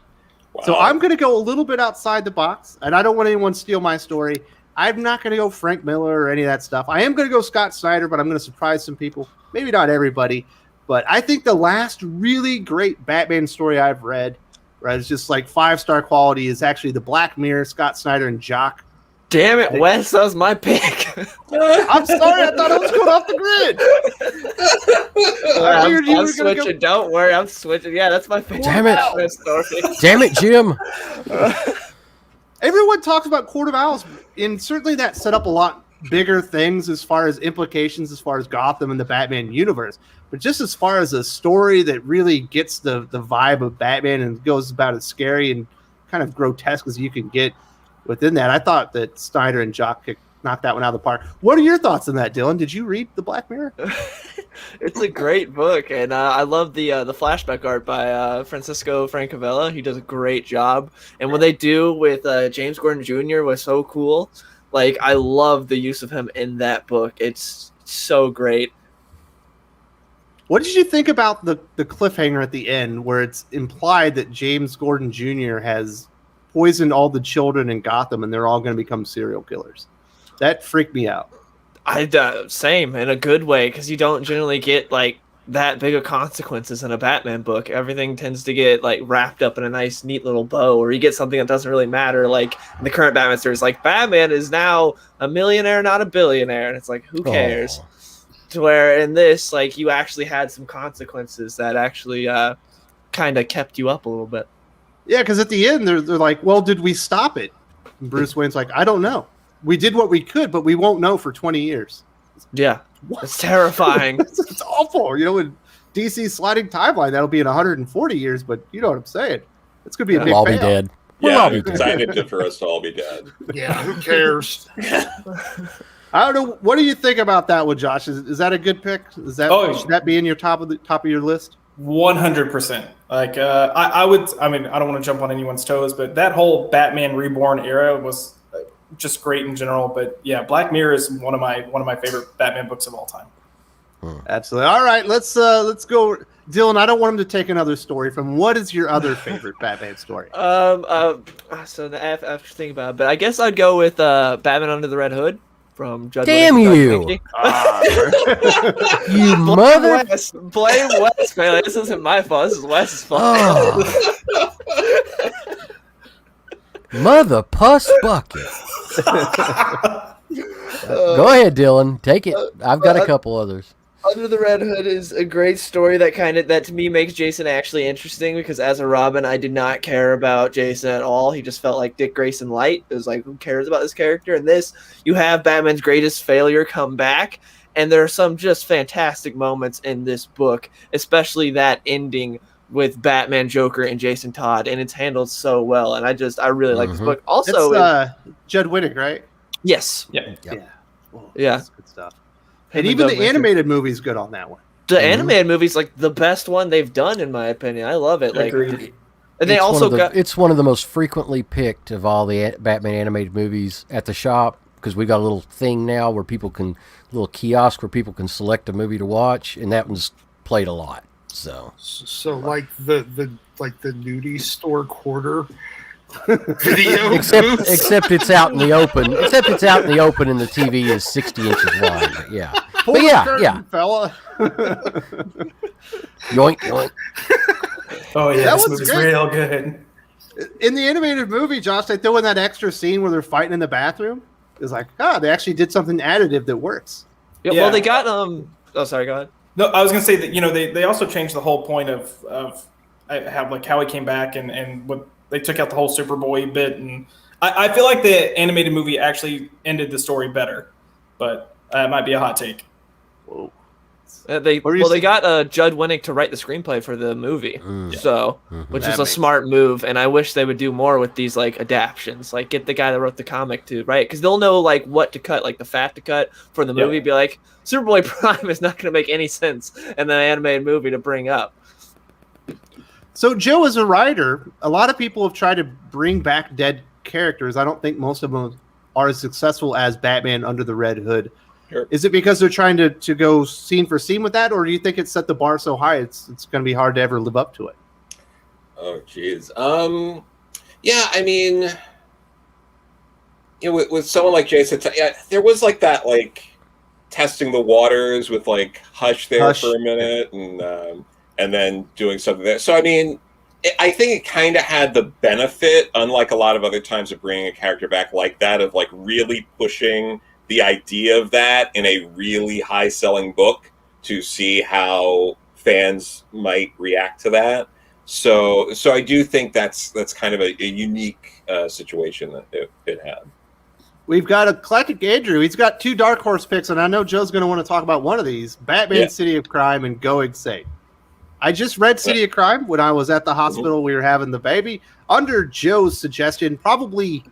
Wow. So I'm going to go a little bit outside the box, and I don't want anyone to steal my story. I'm not going to go Frank Miller or any of that stuff. I am going to go Scott Snyder, but I'm going to surprise some people. Maybe not everybody, but I think the last really great Batman story I've read, right, it's just 5-star quality, is actually the Black Mirror, Scott Snyder and Jock. Damn it, Wes, that was my pick. I'm sorry, I thought I was going off the grid. I'm switching. Don't worry, I'm switching. Yeah, that's my favorite. Damn it. Story. Damn it, Jim. Everyone talks about Court of Owls, and certainly that set up a lot bigger things as far as implications, as far as Gotham and the Batman universe. But just as far as a story that really gets the vibe of Batman and goes about as scary and kind of grotesque as you can get within that, I thought that Snyder and Jock could knock that one out of the park. What are your thoughts on that, Dylan? Did you read The Black Mirror? It's a great book, and I love the flashback art by Francisco Francavilla. He does a great job, and what they do with James Gordon Jr. was so cool. Like, I love the use of him in that book. It's so great. What did you think about the cliffhanger at the end where it's implied that James Gordon Jr. has poisoned all the children in Gotham and they're all going to become serial killers? That freaked me out. Same, in a good way, because you don't generally get like that big of consequences in a Batman book. Everything tends to get like wrapped up in a nice, neat little bow, or you get something that doesn't really matter. Like in the current Batman series, like Batman is now a millionaire, not a billionaire, and it's like, who cares? Oh. To where in this, like, you actually had some consequences that actually kind of kept you up a little bit. Yeah, because at the end they're like, well, did we stop it? And Bruce Wayne's like, I don't know. We did what we could, but we won't know for 20 years. Yeah, What? it's terrifying. It's awful. You know, in DC's sliding timeline, that'll be in 140 years, but you know what I'm saying. It's going to be a big We'll all be payoff. dead. We'll Yeah, all be I'm dead. excited for us to all be dead. Yeah, who cares? I don't know. What do you think about that one, Josh? Is that a good pick? Is that should that be in your top of your list? 100%. Like I would. I mean, I don't want to jump on anyone's toes, but that whole Batman Reborn era was just great in general. But yeah, Black Mirror is one of my favorite Batman books of all time. Absolutely. All right, let's go, Dylan. I don't want him to take another story from. What is your other favorite Batman story? So after thinking about it, but I guess I'd go with Batman Under the Red Hood from Judd. Damn Winnick and you! Doug You Mankey. mother! Blame Wes, man. This isn't my fault. This is Wes's fault. Oh. Mother puss bucket. Go ahead, Dylan. Take it. I've got a couple others. Under the Red Hood is a great story that to me makes Jason actually interesting, because as a Robin, I did not care about Jason at all. He just felt like Dick Grayson light. It was like, who cares about this character? And this, you have Batman's greatest failure come back, and there are some just fantastic moments in this book, especially that ending with Batman, Joker, and Jason Todd, and it's handled so well. And I really like this book. Also, it's Judd Winnick, right? yes, Yeah. Yeah. Well, Yeah. that's good stuff. And even the animated movie's good on that one. the animated movie's like the best one they've done, in my opinion. I love it. Like, Agreed. and they It's also one of it's one of the most frequently picked of all the Batman animated movies at the shop, because we got a little thing now where little kiosk where people can select a movie to watch, and that one's played a lot. So like the nudie store quarter video. except it's out in the open. Except it's out in the open, and the TV is 60 inches wide. Yeah, but yeah, Fella. yoink yoink. Oh yeah, That this was movie's great. real good. In the animated movie, Josh, they throw in that extra scene where they're fighting in the bathroom. It's like, they actually did something additive that works. Yeah, Yeah. well, they got Oh, sorry. Go ahead. No, I was gonna say that they also changed the whole point of how he came back and what they took out the whole Superboy bit, and I feel like the animated movie actually ended the story better, but it might be a hot take. Whoa. They got Judd Winnick to write the screenplay for the movie, which That is a makes smart move. And I wish they would do more with these like adaptions. Like, get the guy that wrote the comic to write, because they'll know like what to cut, like the fat to cut for the movie. Be like, Superboy Prime is not going to make any sense, and then an animated movie to bring up. So, Joe, as a writer, a lot of people have tried to bring back dead characters. I don't think most of them are as successful as Batman Under the Red Hood. Sure. Is it because they're trying to go scene for scene with that, or do you think it's set the bar so high it's going to be hard to ever live up to it? Oh, geez. Yeah, I mean, with someone like Jason, there was like that, like testing the waters with like Hush there for a minute, and then doing something there. So, I mean, I think it kind of had the benefit, unlike a lot of other times of bringing a character back like that, of like really pushing the idea of that in a really high-selling book to see how fans might react to that. So I do think that's kind of a unique situation that it had. we've got Eclectic Andrew. He's got 2 Dark Horse picks, and I know Joe's going to want to talk about one of these: Batman City of Crime and Going Insane. I just read City of Crime when I was at the hospital. We were having the baby. Under Joe's suggestion, probably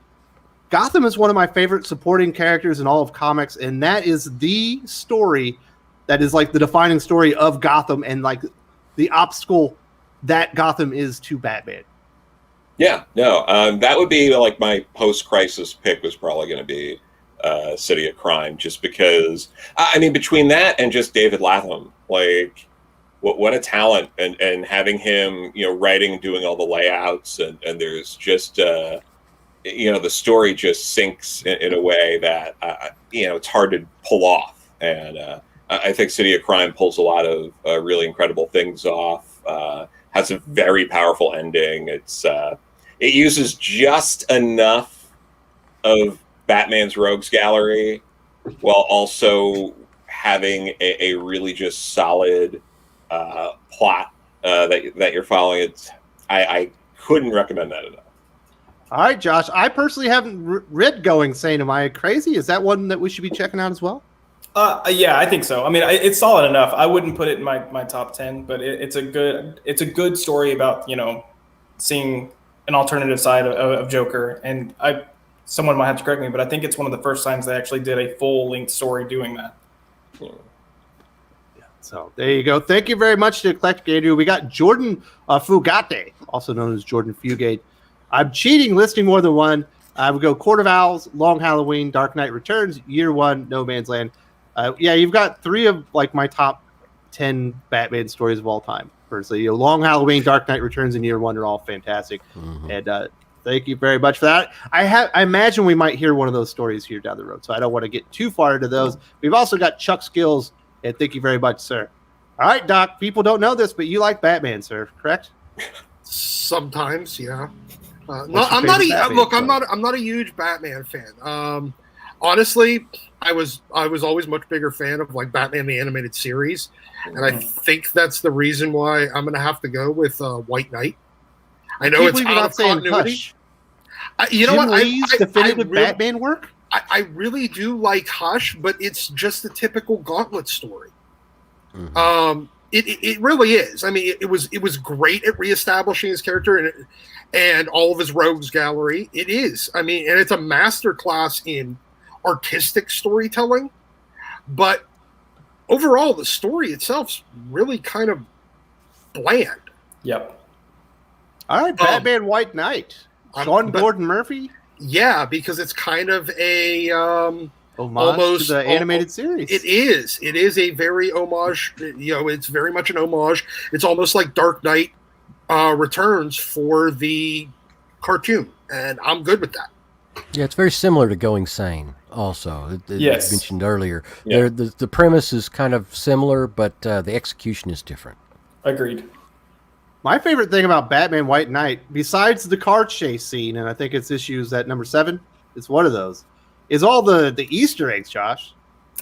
Gotham is one of my favorite supporting characters in all of comics, and that is the story that is like the defining story of Gotham and like the obstacle that Gotham is to Batman. Yeah, no, that would be like my post-crisis pick was probably going to be City of Crime, just because, I mean, between that and just David Latham, like, what a talent, and having him, you know, writing and doing all the layouts, and there's just, you know, the story just sinks in a way that, you know, it's hard to pull off. And I think City of Crime pulls a lot of really incredible things off, has a very powerful ending. It uses just enough of Batman's rogues gallery while also having a really just solid plot that you're following. I couldn't recommend that enough. All right, Josh. I personally haven't read Going Insane. Am I crazy? Is that one that we should be checking out as well? Yeah, I think so. I mean, it's solid enough. I wouldn't put it in my top 10, but it's a good story about, you know, seeing an alternative side of Joker. And someone might have to correct me, but I think it's one of the first times they actually did a full-length story doing that. Yeah. So there you go. Thank you very much to Eclectic Andrew. We got Jordan Fugate, also known as Jordan Fugate. I'm cheating, listing more than one. I would go Court of Owls, Long Halloween, Dark Knight Returns, Year One, No Man's Land. Yeah, you've got 3 of like my top 10 Batman stories of all time. Personally, you know, Long Halloween, Dark Knight Returns, and Year One are all fantastic. Mm-hmm. And thank you very much for that. I imagine we might hear one of those stories here down the road, so I don't want to get too far into those. We've also got Chuck Skills, and thank you very much, sir. All right, Doc. People don't know this, but you like Batman, sir, correct? Sometimes, yeah. I'm not a huge Batman fan. Honestly, I was always much bigger fan of like Batman the Animated Series, and I think that's the reason why I'm going to have to go with White Knight. I know it's out of continuity. You know what? Lee's definitive Batman work. I really do like Hush, but it's just a typical Gauntlet story. Mm-hmm. It really is. I mean, it was great at reestablishing his character and all of his rogues gallery. It is. I mean, and it's a masterclass in artistic storytelling. But overall, the story itself's really kind of bland. Yep. All right, Batman White Knight. Sean Gordon Murphy. Yeah, because it's kind of a homage almost to the animated series. It is. It is a very homage. You know, it's very much an homage. It's almost like Dark Knight Returns for the cartoon, and I'm good with that. Yeah, it's very similar to Going Sane. Also, yes, you mentioned earlier. Yeah. The premise is kind of similar, but the execution is different. Agreed. My favorite thing about Batman White Knight, besides the car chase scene, and I think it's issues at number 7, it's one of those, is all the Easter eggs, Josh.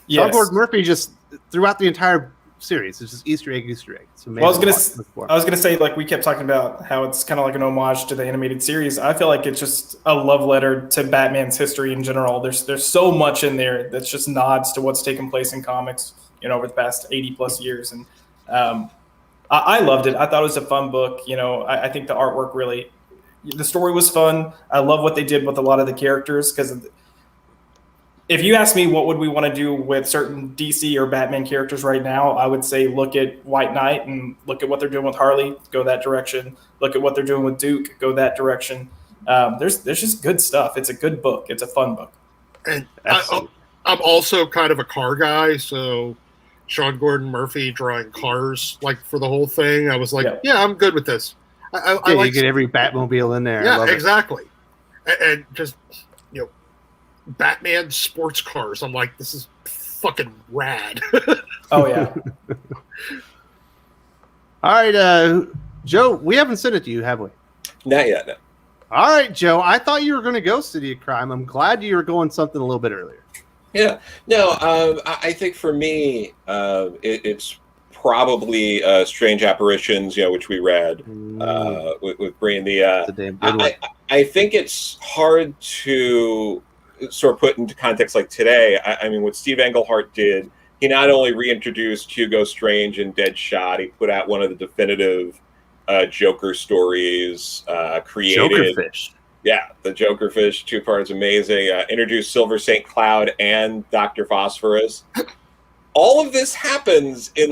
Yes. Sean Gordon Murphy just throughout the entire series, it's just Easter egg. It's amazing. Well, I was gonna say, like, we kept talking about how it's kind of like an homage to the animated series. I feel like it's just a love letter to Batman's history in general. There's so much in there that's just nods to what's taken place in comics, you know, over the past 80 plus years. And I loved it. I thought it was a fun book. You know, I think the artwork the story was fun. I love what they did with a lot of the characters, because if you ask me what would we want to do with certain DC or Batman characters right now, I would say look at White Knight and look at what they're doing with Harley, go that direction. Look at what they're doing with Duke, go that direction. There's just good stuff. It's a good book. It's a fun book. And I'm also kind of a car guy, so Sean Gordon Murphy drawing cars like for the whole thing, I was like, yeah I'm good with this. I like, you get every Batmobile in there. Yeah, exactly. And just, you know, Batman sports cars. I'm like, this is fucking rad. Oh yeah. All right, Joe, we haven't sent it to you, have we? Not yet. No. All right, Joe. I thought you were going to go City of Crime. I'm glad you were going something a little bit earlier. Yeah. No, I think for me, it's probably Strange Apparitions, you know, which we read with Breen. That's a damn good one. I think it's hard to sort of put into context, like today, I mean, what Steve Englehart did, he not only reintroduced Hugo Strange and Deadshot, he put out one of the definitive Joker stories, created Jokerfish. Yeah, the Jokerfish 2-part is amazing. Introduced Silver St. Cloud and Dr. Phosphorus. All of this happens in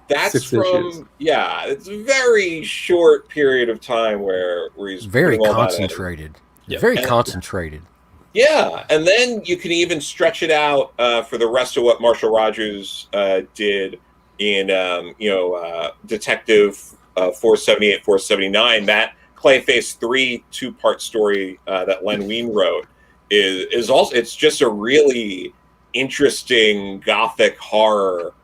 that's 6 issues. Yeah, it's a very short period of time where he's very putting all that in. concentrated. Yeah. Very And- concentrated. Yeah, and then you can even stretch it out for the rest of what Marshall Rogers did in Detective 478, 479. That Clayface 3 2-part story that Len Wein wrote is also, it's just a really interesting gothic horror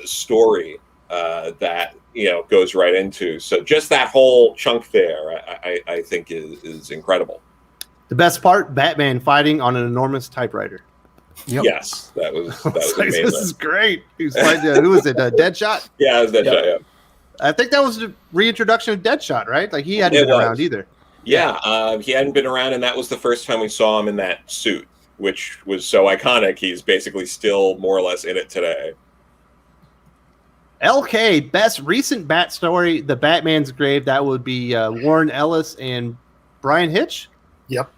story that goes right into. So just that whole chunk there, I think is incredible. The best part: Batman fighting on an enormous typewriter. Yep. Yes, that was Like, amazing. this is great. Who's fighting? Who was it? Deadshot. Yeah, it was Deadshot. Yeah. I think that was the reintroduction of Deadshot, right? Like he hadn't It been was. around either. Yeah, he hadn't been around, and that was the first time we saw him in that suit, which was so iconic. He's basically still more or less in it today. LK, best recent Bat story, The Batman's Grave. That would be Warren Ellis and Brian Hitch. Yep.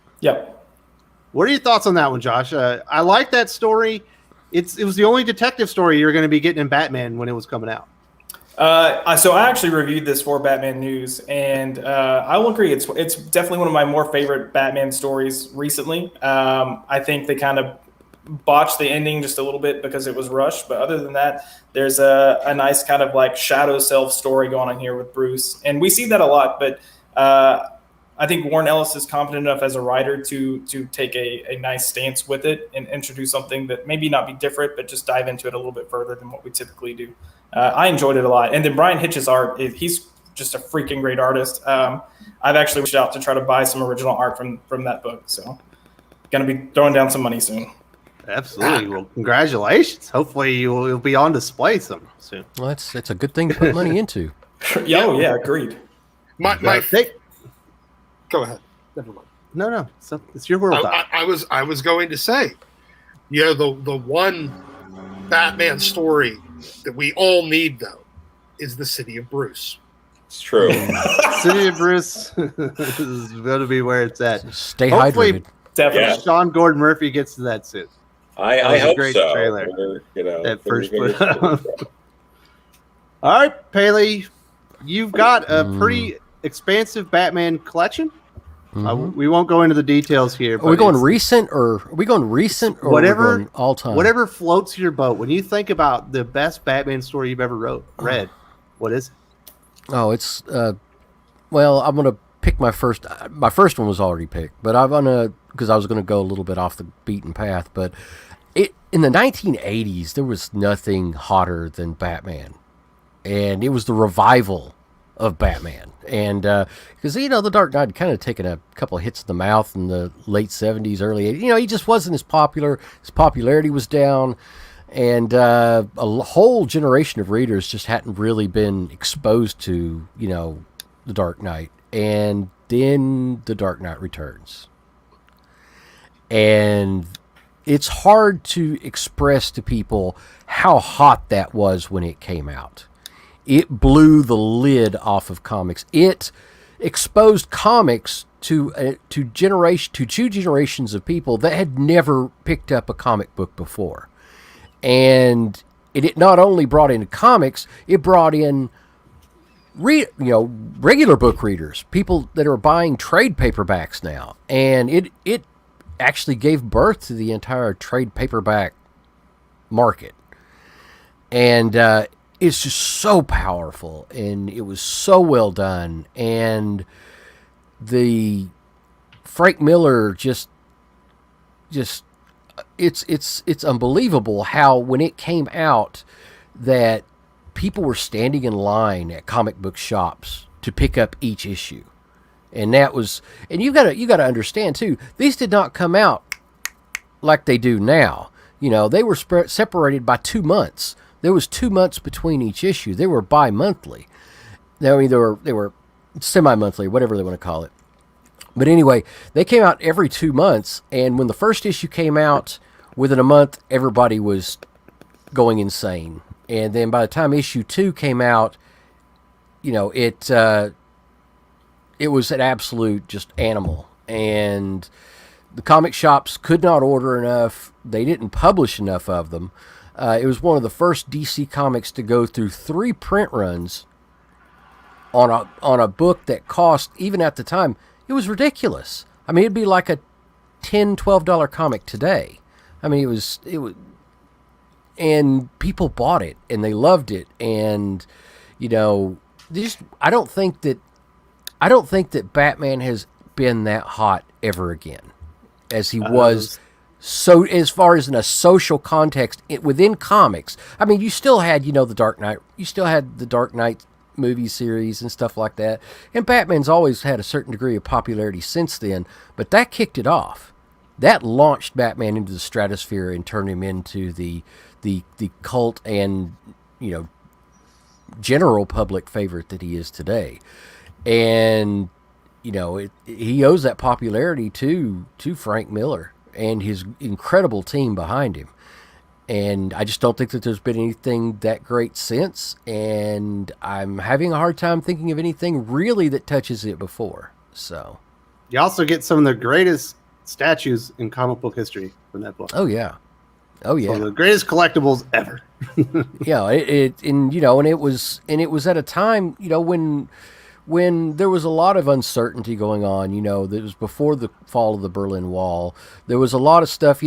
What are your thoughts on that one, Josh? I like that story. It was the only detective story you were going to be getting in Batman when it was coming out. So I actually reviewed this for Batman News, and I will agree. It's definitely one of my more favorite Batman stories recently. I think they kind of botched the ending just a little bit because it was rushed, but other than that, there's a nice kind of like shadow self story going on here with Bruce, and we see that a lot. But I think Warren Ellis is competent enough as a writer to take a nice stance with it and introduce something that maybe not be different, but just dive into it a little bit further than what we typically do. I enjoyed it a lot. And then Brian Hitch's art, he's just a freaking great artist. I've actually reached out to try to buy some original art from that book. So going to be throwing down some money soon. Absolutely. Well, congratulations. Hopefully you'll be on display soon. Well, it's a good thing to put money into. Yeah, agreed. My go ahead. Never mind. No. So it's your world. I was going to say, the one Batman story that we all need though is the City of Bruce. It's true. City of Bruce is going to be where it's at. Stay Hopefully- hydrated. Definitely. Yeah. Sean Gordon Murphy gets to that soon. I was a hope great so. trailer. That fingers first crossed. All right, Pele, you've got a pretty expansive Batman collection. We won't go into the details here. Are we but going it's- recent or Whatever- are we going all time? Whatever floats your boat. When you think about the best Batman story you've ever read, what is it? Oh, it's well, I'm gonna pick my first. My first one was already picked, but I'm gonna because I was gonna go a little bit off the beaten path. But in the 1980s, there was nothing hotter than Batman, and it was the revival of Batman. And because the Dark Knight had kind of taken a couple of hits in the mouth in the late 70s, early 80s. He just wasn't as popular. His popularity was down. And a whole generation of readers just hadn't really been exposed to, The Dark Knight. And then The Dark Knight Returns. And it's hard to express to people how hot that was when it came out. It blew the lid off of comics. It exposed comics to two generations of people that had never picked up a comic book before. And it not only brought in comics, it brought in regular book readers, people that are buying trade paperbacks now. And it actually gave birth to the entire trade paperback market. And it's just so powerful, and it was so well done. And the Frank Miller just it's unbelievable how when it came out that people were standing in line at comic book shops to pick up each issue. And that was, and you got to understand too, these did not come out like they do now. They were separated by 2 months. There was 2 months between each issue. They were bi-monthly. They were semi-monthly, whatever they want to call it. But anyway, they came out every 2 months, and when the first issue came out, within a month, everybody was going insane. And then by the time issue 2 came out, it was an absolute just animal. And the comic shops could not order enough. They didn't publish enough of them. It was one of the first DC Comics to go through 3 print runs on a book that cost, even at the time, it was ridiculous. I mean, it'd be like a $10, $12 comic today. I mean, it was, and people bought it and they loved it. And, I don't think that Batman has been that hot ever again as he was. So as far as in a social context within comics, I mean, you still had, the Dark Knight, you still had the Dark Knight movie series and stuff like that. And Batman's always had a certain degree of popularity since then, but that kicked it off. That launched Batman into the stratosphere and turned him into the cult and, general public favorite that he is today. And, he owes that popularity to Frank Miller and his incredible team behind him. And I just don't think that there's been anything that great since. And I'm having a hard time thinking of anything really that touches it before. So you also get some of the greatest statues in comic book history from that book. Oh yeah. Oh yeah. Some of the greatest collectibles ever. Yeah. And it was at a time, when there was a lot of uncertainty going on, that was before the fall of the Berlin Wall. There was a lot of stuff,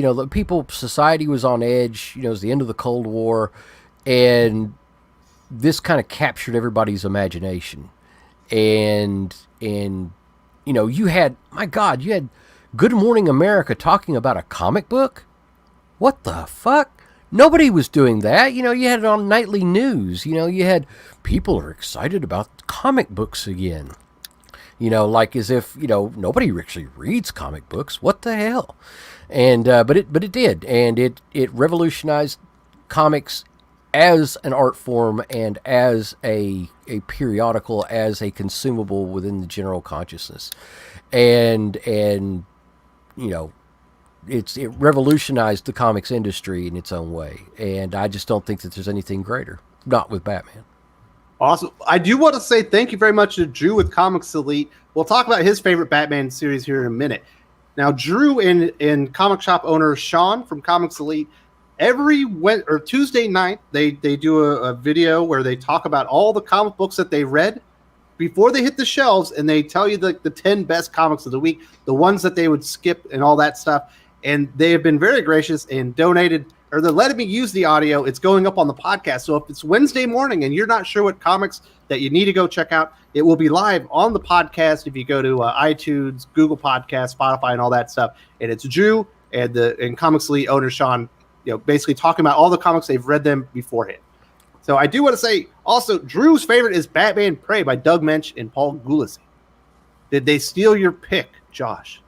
society was on edge, it was the end of the Cold War, and this kind of captured everybody's imagination. And you had Good Morning America talking about a comic book? What the fuck? Nobody was doing that. You had it on nightly news. You had people are excited about comic books again. Like as if, nobody actually reads comic books. What the hell? And but it did. And it revolutionized comics as an art form and as a periodical, as a consumable within the general consciousness. And it revolutionized the comics industry in its own way. And I just don't think that there's anything greater. Not with Batman. Awesome. I do want to say thank you very much to Drew with Comics Elite. We'll talk about his favorite Batman series here in a minute. Now, Drew and comic shop owner Sean from Comics Elite, every Tuesday night, they do a video where they talk about all the comic books that they read before they hit the shelves, and they tell you the 10 best comics of the week, the ones that they would skip and all that stuff. And they have been very gracious and donated, or they're letting me use the audio. It's going up on the podcast. So if it's Wednesday morning and you're not sure what comics that you need to go check out, it will be live on the podcast if you go to iTunes, Google Podcasts, Spotify, and all that stuff. And it's Drew and Comics Elite owner Sean, basically talking about all the comics they've read them beforehand. So I do want to say also, Drew's favorite is Batman Prey by Doug Mensch and Paul Gulacy. Did they steal your pick, Josh?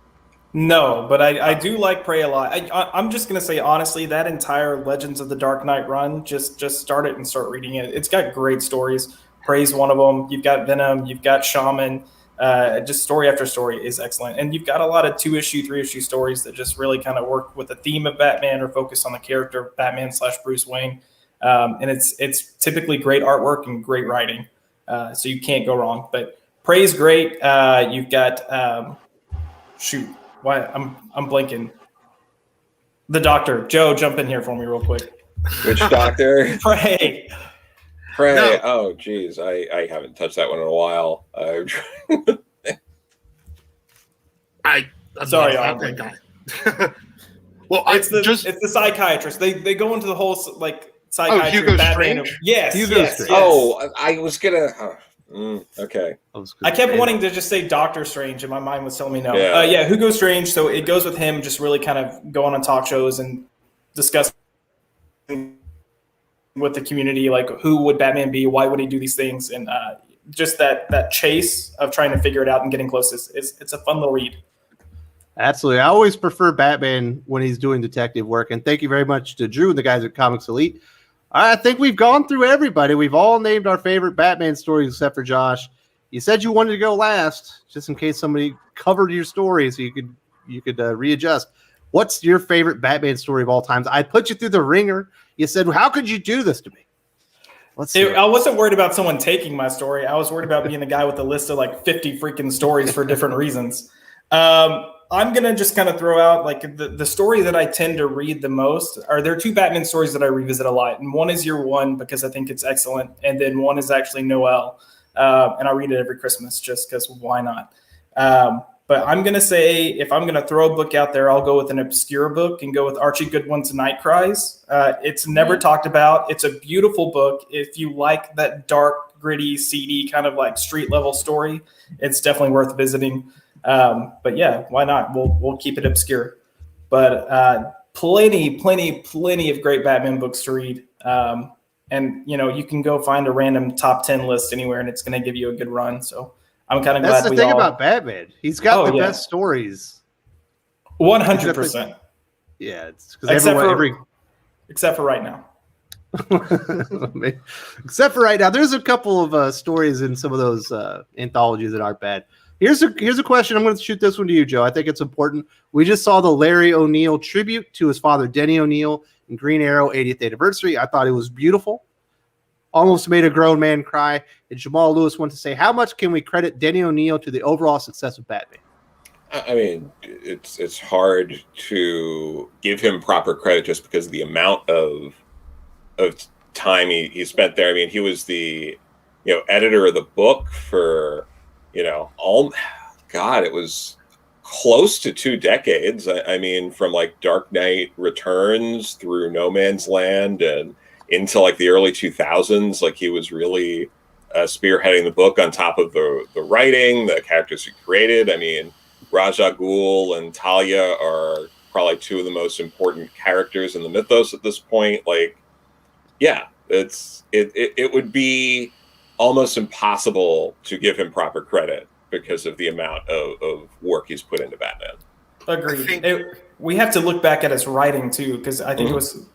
No, but I do like Prey a lot. I'm just going to say, honestly, that entire Legends of the Dark Knight run, just start it and start reading it. It's got great stories. Prey's one of them. You've got Venom. You've got Shaman. Just story after story is excellent. And you've got a lot of 2-issue, 3-issue stories that just really kind of work with the theme of Batman or focus on the character of Batman / Bruce Wayne. And it's typically great artwork and great writing. So you can't go wrong. But Prey's great. You've got why I'm blanking. The Doctor. Joe, jump in here for me real quick. Which Doctor? Prey. No. Oh, geez. I haven't touched that one in a while. I'm sorry, not that guy. Well, it's the psychiatrist. They go into the whole psychiatry. Hugo Batman. Strange? Yes. Strange. Oh, I was gonna. Okay. I kept wanting to just say Doctor Strange, and my mind was telling me no. Yeah. Hugo Strange. So it goes with him just really kind of going on talk shows and discussing with the community, like who would Batman be? Why would he do these things? And just that chase of trying to figure it out and getting close it's a fun little read. Absolutely. I always prefer Batman when he's doing detective work. And thank you very much to Drew and the guys at Comics Elite. I think we've gone through everybody. We've all named our favorite Batman stories except for Josh. You said you wanted to go last, just in case somebody covered your story, so you could readjust. What's your favorite Batman story of all times? I put you through the ringer. You said, "How could you do this to me?" Let's see. I wasn't worried about someone taking my story. I was worried about being the guy with a list of like 50 freaking stories for different reasons. I'm going to just kind of throw out like the story that I tend to read the most there are two Batman stories that I revisit a lot. And one is Year One because I think it's excellent. And then one is actually Noel. And I read it every Christmas just because why not? But I'm going to say if I'm going to throw a book out there, I'll go with an obscure book and go with Archie Goodwin's Night Cries. It's never talked about. It's a beautiful book. If you like that dark, gritty, seedy kind of like street level story, it's definitely worth visiting. But yeah, why not? We'll keep it obscure. But plenty of great Batman books to read. And you can go find a random top 10 list anywhere, and it's going to give you a good run. So I'm kind of glad. That's the thing about Batman. He's got the best stories. 100%. Yeah, it's because except for right now. Except for right now, there's a couple of stories in some of those anthologies that aren't bad. Here's a question. I'm going to shoot this one to you, Joe. I think it's important. We just saw the Larry O'Neill tribute to his father, Denny O'Neill, in Green Arrow 80th anniversary. I thought it was beautiful. Almost made a grown man cry. And Jamal Lewis wants to say, how much can we credit Denny O'Neill to the overall success of Batman? I mean, it's hard to give him proper credit just because of the amount of time he spent there. I mean, he was the editor of the book for it was close to 2 decades. I mean, from like Dark Knight Returns through No Man's Land and into like the early 2000s. Like he was really spearheading the book on top of the writing, the characters he created. I mean, Ra's al Ghul and Talia are probably 2 of the most important characters in the mythos at this point. Like, yeah, it would be almost impossible to give him proper credit because of the amount of work he's put into Batman. Agreed. We have to look back at his writing too, because I think it was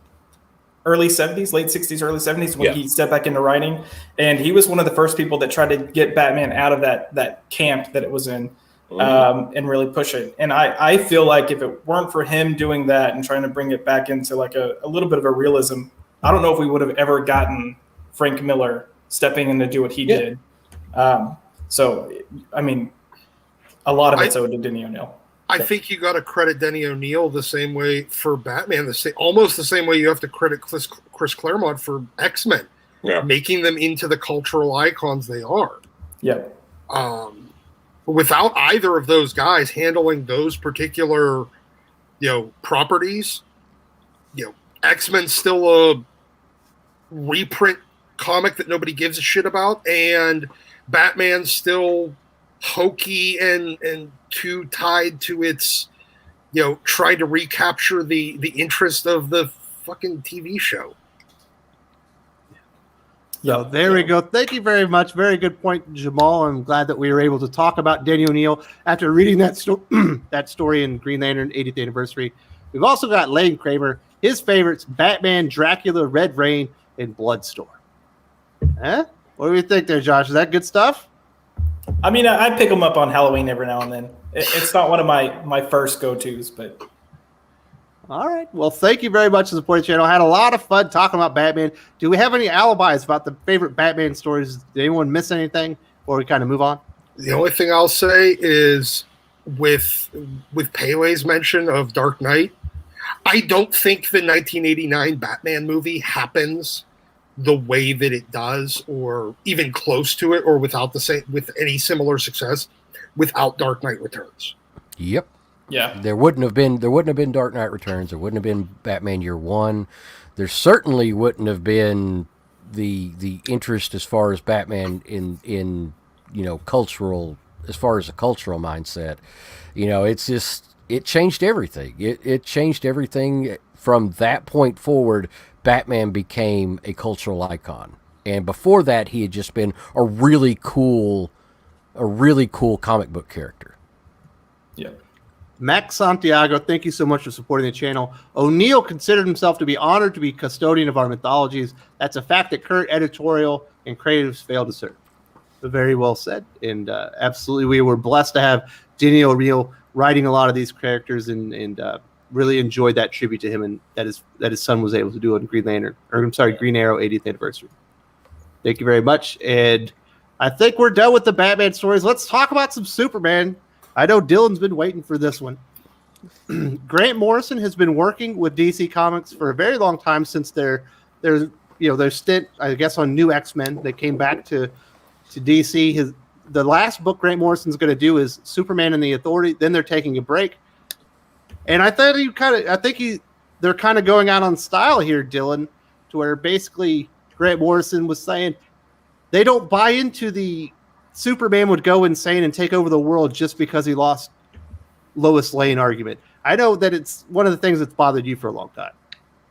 early 70s, late 60s, early 70s when he stepped back into writing. And he was one of the first people that tried to get Batman out of that camp that it was in and really push it. And I feel like if it weren't for him doing that and trying to bring it back into like a little bit of a realism, I don't know if we would have ever gotten Frank Miller stepping in to do what he did. So, I mean, a lot of it's owed to Denny O'Neill. I think you got to credit Denny O'Neill the same way for Batman, almost the same way you have to credit Chris Claremont for X-Men, making them into the cultural icons they are. Yeah. Without either of those guys handling those particular, properties, X-Men's still a reprint comic that nobody gives a shit about, and Batman's still hokey and too tied to its trying to recapture the interest of the fucking TV show. So there we go. Thank you very much. Very good point, Jamal. I'm glad that we were able to talk about Denny O'Neill after reading that story in Green Lantern 80th anniversary. We've also got Lane Kramer, his favorites, Batman, Dracula, Red Rain, and Bloodstorm. What do you think there, Josh? Is that good stuff? I mean, I pick them up on Halloween every now and then. It's not one of my first go-tos, but... All right. Well, thank you very much for supporting the channel. I had a lot of fun talking about Batman. Do we have any alibis about the favorite Batman stories? Did anyone miss anything before we kind of move on? The only thing I'll say is with Pele's mention of Dark Knight, I don't think the 1989 Batman movie happens the way that it does, or even close to it, or with any similar success without Dark Knight Returns. Yep. Yeah. There wouldn't have been Dark Knight Returns. There wouldn't have been Batman Year One. There certainly wouldn't have been the interest as far as Batman in cultural, as far as a cultural mindset. It's just, it changed everything. It changed everything from that point forward. Batman became a cultural icon, and before that, he had just been a really cool comic book character. Yeah. Max Santiago, thank you so much for supporting the channel. O'Neill considered himself to be honored to be custodian of our mythologies. That's a fact that current editorial and creatives fail to serve. Very well said. And absolutely, we were blessed to have Danny O'Reilly writing a lot of these characters, and really enjoyed that tribute to him, and that his son was able to do on Green Arrow 80th anniversary. Thank you very much. And I think we're done with the Batman stories. Let's talk about some Superman. I know Dylan's been waiting for this one. Grant Morrison has been working with DC Comics for a very long time, since their stint, I guess, on New X-Men. They came back to DC. The last book Grant Morrison's going to do is Superman and the Authority. Then they're taking a break. And I thought they're kind of going out on style here, Dylan, to where basically Grant Morrison was saying they don't buy into the Superman would go insane and take over the world just because he lost Lois Lane argument. I know that it's one of the things that's bothered you for a long time.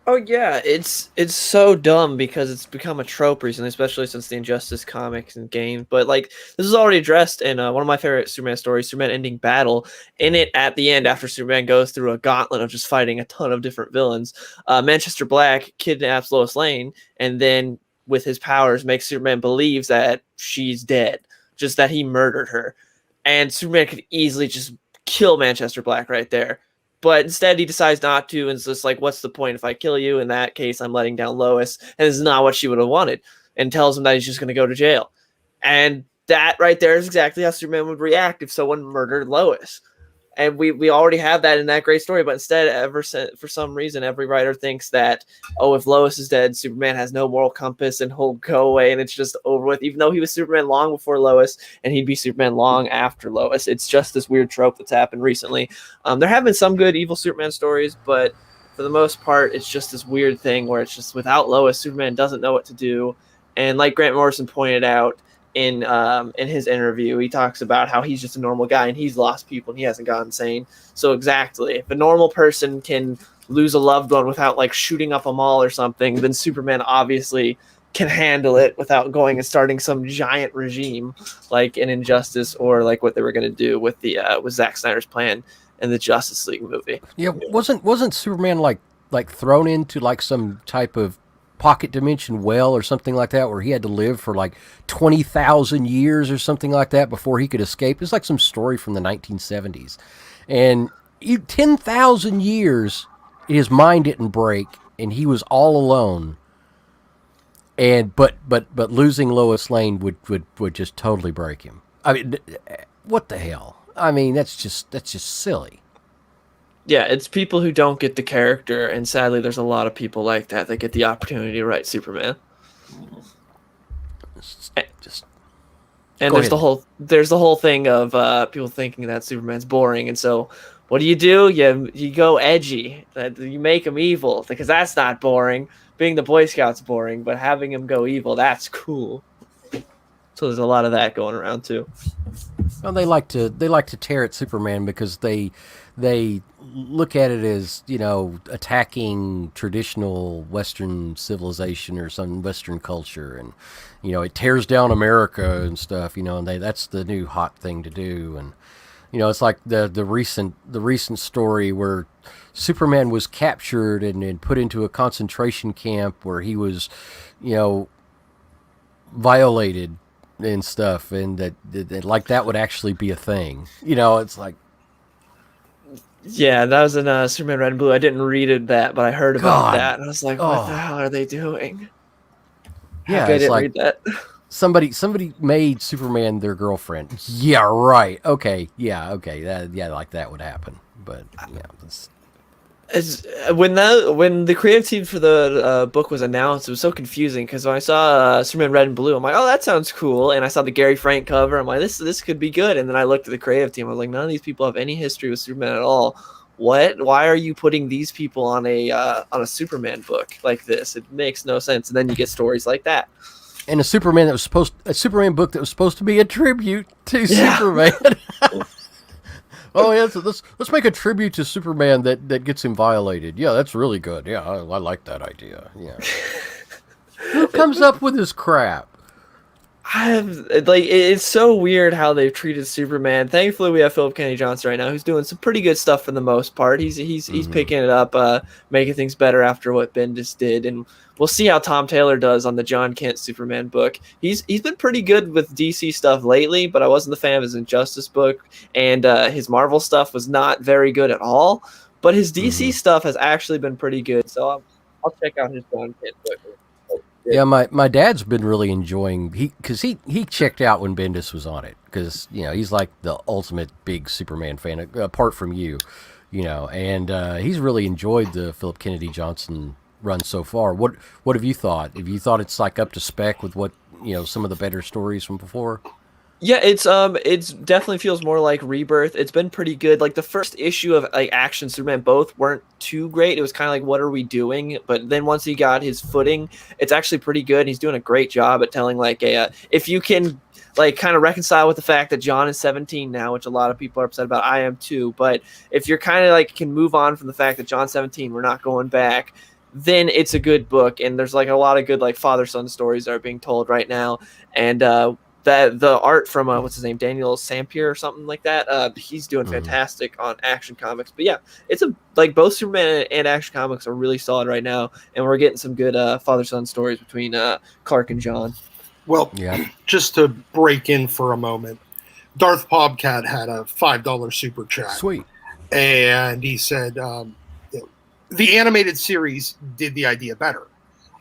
Oh yeah, it's so dumb because it's become a trope recently, especially since the Injustice comics and games. But like, this is already addressed in one of my favorite Superman stories, Superman Ending Battle. In it, at the end, after Superman goes through a gauntlet of just fighting a ton of different villains, Manchester Black kidnaps Lois Lane, and then with his powers makes Superman believes that she's dead, just that he murdered her, and Superman could easily just kill Manchester Black right there. But instead, he decides not to, and it's just like, what's the point if I kill you? In that case, I'm letting down Lois, and this is not what she would have wanted, and tells him that he's just going to go to jail. And that right there is exactly how Superman would react if someone murdered Lois. And we already have that in that great story, but instead, for some reason, every writer thinks that, oh, if Lois is dead, Superman has no moral compass and he'll go away and it's just over with, even though he was Superman long before Lois and he'd be Superman long after Lois. It's just this weird trope that's happened recently. There have been some good evil Superman stories, but for the most part, it's just this weird thing where it's just without Lois, Superman doesn't know what to do. And like Grant Morrison pointed out, in his interview, he talks about how he's just a normal guy and he's lost people and he hasn't gone insane. So exactly, if a normal person can lose a loved one without like shooting up a mall or something, then Superman obviously can handle it without going and starting some giant regime like in Injustice, or like what they were going to do with the with Zack Snyder's plan in the Justice League movie. Yeah, wasn't Superman like thrown into like some type of pocket dimension well or something like that, where he had to live for like 20,000 years or something like that before he could escape? It's like some story from the 1970s. And 10,000 years, his mind didn't break and he was all alone. And but losing Lois Lane would just totally break him. I mean, what the hell? I mean, that's just silly. Yeah, it's people who don't get the character, and sadly, there's a lot of people like that get the opportunity to write Superman. And there's the whole thing of people thinking that Superman's boring, and so what do? You go edgy, you make him evil, because that's not boring. Being the Boy Scout's boring, but having him go evil, that's cool. So there's a lot of that going around too. Well, they like to tear at Superman because they look at it as, attacking traditional Western civilization or some Western culture, and it tears down America and stuff. And that's the new hot thing to do. And it's like the recent story where Superman was captured and put into a concentration camp where he was, violated and stuff, and that like that would actually be a thing. It's like. Yeah, that was in Superman Red and Blue. I didn't read that, but I heard about that, and I was like, "What the hell are they doing?" Yeah, I didn't read that. Somebody made Superman their girlfriend. Yeah, right. Okay, like that would happen. But when the creative team for the book was announced, it was so confusing because when I saw Superman Red and Blue, I'm like, oh, that sounds cool, and I saw the Gary Frank cover, I'm like, this could be good, and then I looked at the creative team, I was like, none of these people have any history with Superman at all. What? Why are you putting these people on a Superman book like this? It makes no sense. And then you get stories like that. And a Superman book that was supposed to be a tribute to Superman. Oh yeah, so let's make a tribute to Superman that gets him violated. Yeah, that's really good. Yeah, I like that idea. Yeah. Who comes up with this crap? It's so weird how they've treated Superman. Thankfully, we have Philip Kennedy Johnson right now, who's doing some pretty good stuff for the most part. He's picking it up, making things better after what Bendis did, and we'll see how Tom Taylor does on the John Kent Superman book. He's been pretty good with DC stuff lately, but I wasn't a fan of his Injustice book, and his Marvel stuff was not very good at all. But his DC stuff has actually been pretty good, so I'll check out his John Kent book. Yeah, my dad's been really enjoying because he checked out when Bendis was on it because he's like the ultimate big Superman fan apart from you, and he's really enjoyed the Philip Kennedy Johnson run so far. What have you thought? Have you thought it's like up to spec with what some of the better stories from before? Yeah, it's definitely feels more like Rebirth. It's been pretty good. Like the first issue of like Action Superman both weren't too great. It was kind of like, what are we doing? But then once he got his footing, it's actually pretty good. He's doing a great job at telling like if you can like kind of reconcile with the fact that John is 17 now, which a lot of people are upset about. I am too. But if you're kind of like can move on from the fact that John's 17, we're not going back, then it's a good book. And there's like a lot of good like father-son stories that are being told right now. And that the art from what's his name, Daniel Sampier or something like that. He's doing fantastic on Action Comics. But yeah, it's like both Superman and Action Comics are really solid right now, and we're getting some good father-son stories between Clark and John. Well, just to break in for a moment, Darth Pobcat had a $5 super chat. Sweet. And he said the animated series did the idea better.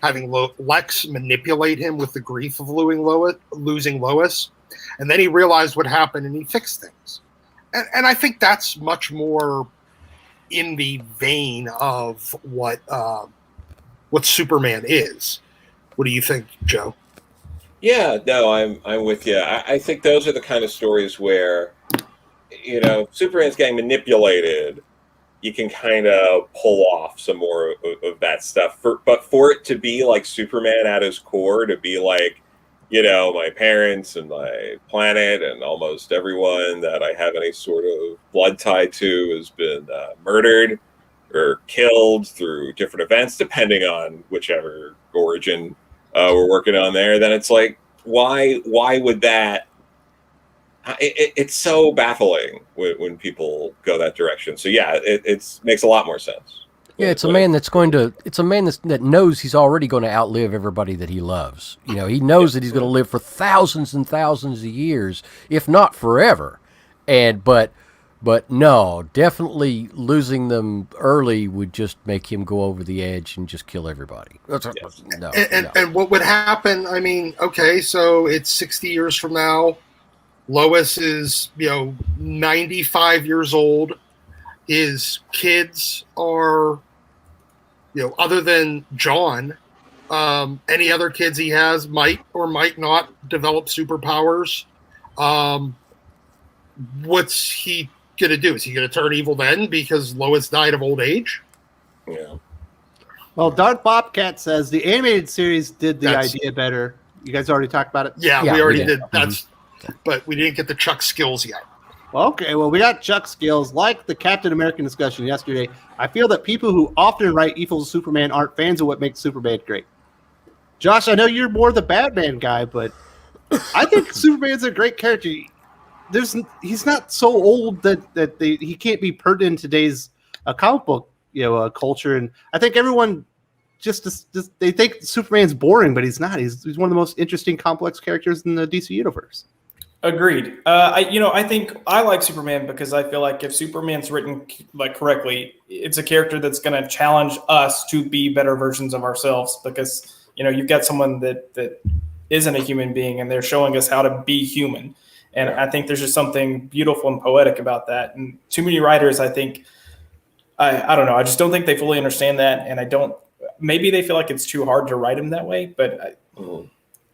Having Lex manipulate him with the grief of losing Lois, and then he realized what happened and he fixed things. And I think that's much more in the vein of what Superman is. What do you think, Joe? Yeah, no, I'm with you. I think those are the kind of stories where Superman's getting manipulated. You can kind of pull off some more of that stuff. But for it to be like Superman at his core, to be like, my parents and my planet and almost everyone that I have any sort of blood tie to has been murdered or killed through different events, depending on whichever origin we're working on there, then it's like, why would that? It's so baffling when people go that direction. So yeah, it makes a lot more sense. Yeah, it's a man that knows he's already going to outlive everybody that he loves. He knows that he's going to live for thousands and thousands of years, if not forever. But no, definitely losing them early would just make him go over the edge and just kill everybody. No. And what would happen? I mean, okay, so it's 60 years from now. Lois is, 95 years old. His kids are, other than John, any other kids he has might or might not develop superpowers. What's he going to do? Is he going to turn evil then because Lois died of old age? Yeah. Well, Darth Bobcat says the animated series did the idea better. You guys already talked about it? Yeah, we already did. But we didn't get the Chuck skills yet. Okay, well, we got Chuck skills. Like the Captain American discussion yesterday, I feel that people who often write evil Superman aren't fans of what makes Superman great. Josh, I know you're more the Batman guy, but I think Superman's a great character. He's not so old that he can't be pertinent in today's comic book culture, and I think everyone just they think Superman's boring, but he's not. He's one of the most interesting, complex characters in the DC universe. Agreed. I think I like Superman because I feel like if Superman's written like correctly, it's a character that's going to challenge us to be better versions of ourselves. Because you've got someone that isn't a human being, and they're showing us how to be human. And I think there's just something beautiful and poetic about that. And too many writers, I think, I don't know. I just don't think they fully understand that, and maybe they feel like it's too hard to write him that way, but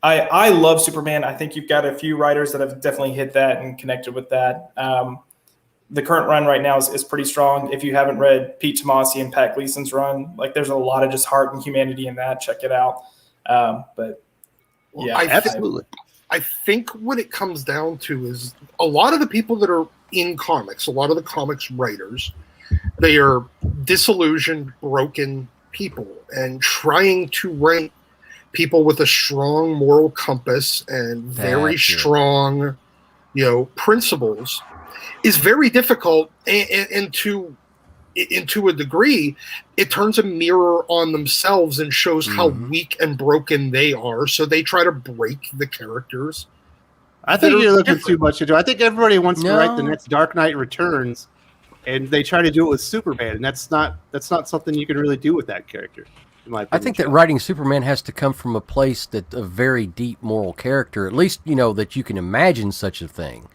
I love Superman. I think you've got a few writers that have definitely hit that and connected with that. The current run right now is pretty strong. If you haven't read Pete Tomasi and Pat Gleason's run, like there's a lot of just heart and humanity in that. Check it out. Absolutely. I think what it comes down to is a lot of the people that are in comics, a lot of the comics writers, they are disillusioned, broken people, and trying to write people with a strong moral compass and very That's it. strong, principles is very difficult, and to a degree, it turns a mirror on themselves and shows how weak and broken they are. So they try to break the characters. I think you're looking too much into it. I think everybody wants to write the next Dark Knight Returns, and they try to do it with Superman, and that's not something you can really do with that character. In my opinion. I think that writing Superman has to come from a place that a very deep moral character, at least that you can imagine such a thing.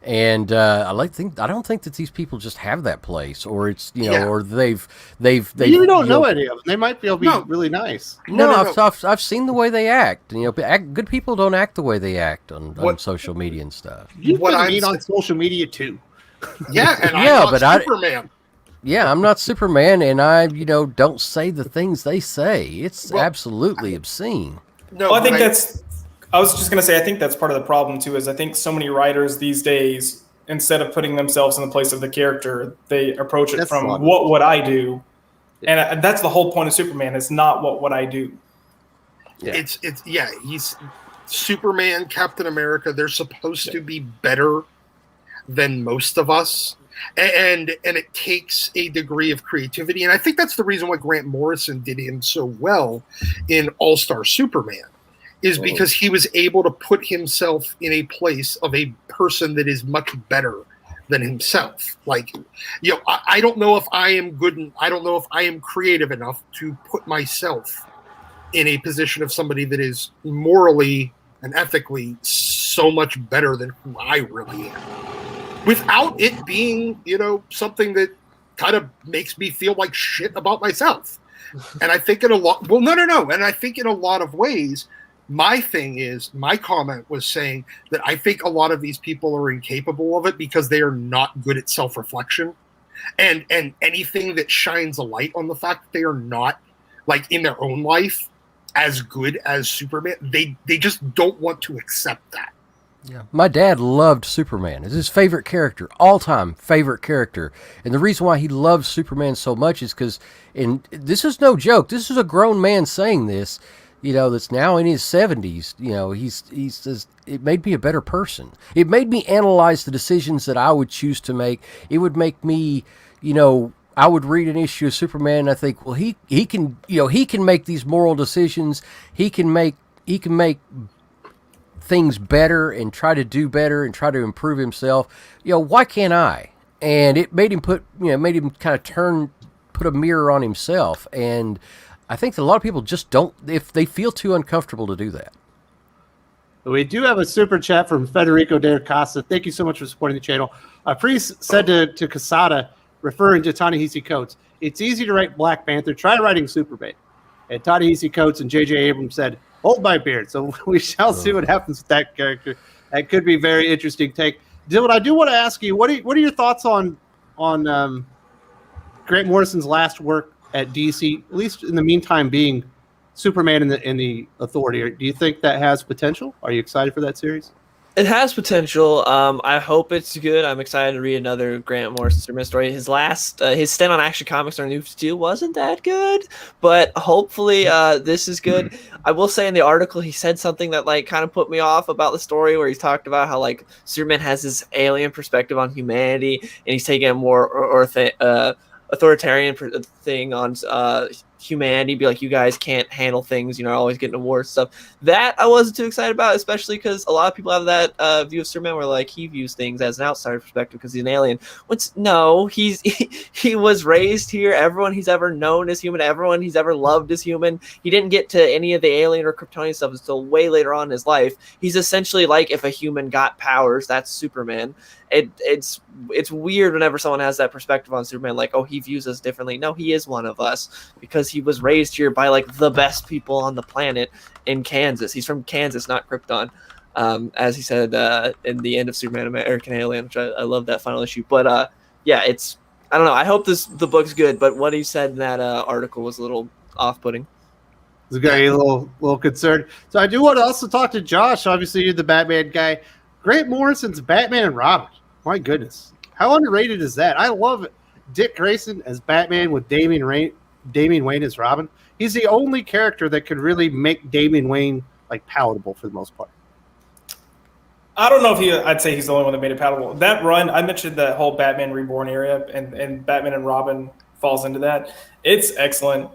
And I don't think that these people just have that place, or it's or they've you don't know any of them. They might be able to be really nice. No. I've seen the way they act. Good people don't act the way they act on social media and stuff. You've been mean on social media too. Yeah, and I'm not Superman. I'm not Superman, and I don't say the things they say. It's absolutely obscene. No, I think I was just going to say, I think that's part of the problem, too, is I think so many writers these days, instead of putting themselves in the place of the character, they approach it from what would I do? And that's the whole point of Superman. It's not what would I do. Yeah. He's Superman, Captain America. They're supposed to be better than most of us. And it takes a degree of creativity. And I think that's the reason why Grant Morrison did him so well in All-Star Superman. Is because he was able to put himself in a place of a person that is much better than himself. Like, I don't know if I am good, and I don't know if I am creative enough to put myself in a position of somebody that is morally and ethically so much better than who I really am. Without it being, something that kind of makes me feel like shit about myself. And I think in a lot, and I think in a lot of ways, my comment was saying that I think a lot of these people are incapable of it because they are not good at self-reflection, and anything that shines a light on the fact that they are not, like, in their own life as good as Superman, they just don't want to accept that. Yeah, my dad loved Superman. It's his favorite character, all-time favorite character. And the reason why he loves Superman so much is because, and this is no joke, this is a grown man saying this, that's now in his 70s, he says, it made me a better person. It made me analyze the decisions that I would choose to make. It would make me, I would read an issue of Superman and I think, well, he can make these moral decisions. He can make things better and try to do better and try to improve himself. Why can't I? And it made him put a mirror on himself. And I think that a lot of people just don't, if they feel too uncomfortable to do that. We do have a super chat from Federico De Costa. Thank you so much for supporting the channel. Priest said to Quesada, referring to Ta-Nehisi Coates, it's easy to write Black Panther. Try writing Superman. And Ta-Nehisi Coates and J.J. Abrams said, hold my beard. So we shall see what happens with that character. That could be a very interesting take. Dylan, I do want to ask you, what are your thoughts on Grant Morrison's last work at DC, at least in the meantime, being Superman in the Authority? Do you think that has potential? Are you excited for that series? It has potential. I hope it's good. I'm excited to read another Grant Morrison Superman story. His last, his stint on Action Comics or New 52 wasn't that good, but hopefully this is good. I will say in the article he said something that kind of put me off about the story, where he talked about how Superman has this alien perspective on humanity, and he's taking a more authoritarian thing on humanity, be like, you guys can't handle things, always getting awards stuff. That I wasn't too excited about, especially because a lot of people have that view of Superman where he views things as an outsider perspective because he's an alien. No, he was raised here. Everyone he's ever known is human. Everyone he's ever loved is human. He didn't get to any of the alien or Kryptonian stuff until way later on in his life. He's essentially if a human got powers, that's Superman. It's weird whenever someone has that perspective on Superman, he views us differently. No, he is one of us because he was raised here by the best people on the planet in Kansas. He's from Kansas, not Krypton, as he said in the end of Superman American Alien, which I love that final issue. But I don't know. I hope the book's good, but what he said in that article was a little off-putting. It's got a little concerned. So I do want to also talk to Josh. Obviously, you're the Batman guy. Grant Morrison's Batman and Robin. My goodness. How underrated is that? I love Dick Grayson as Batman with Damian Damian Wayne as Robin. He's the only character that could really make Damian Wayne like palatable for the most part. I don't know if I'd say he's the only one that made it palatable. That run, I mentioned the whole Batman Reborn area, and Batman and Robin falls into that. It's excellent.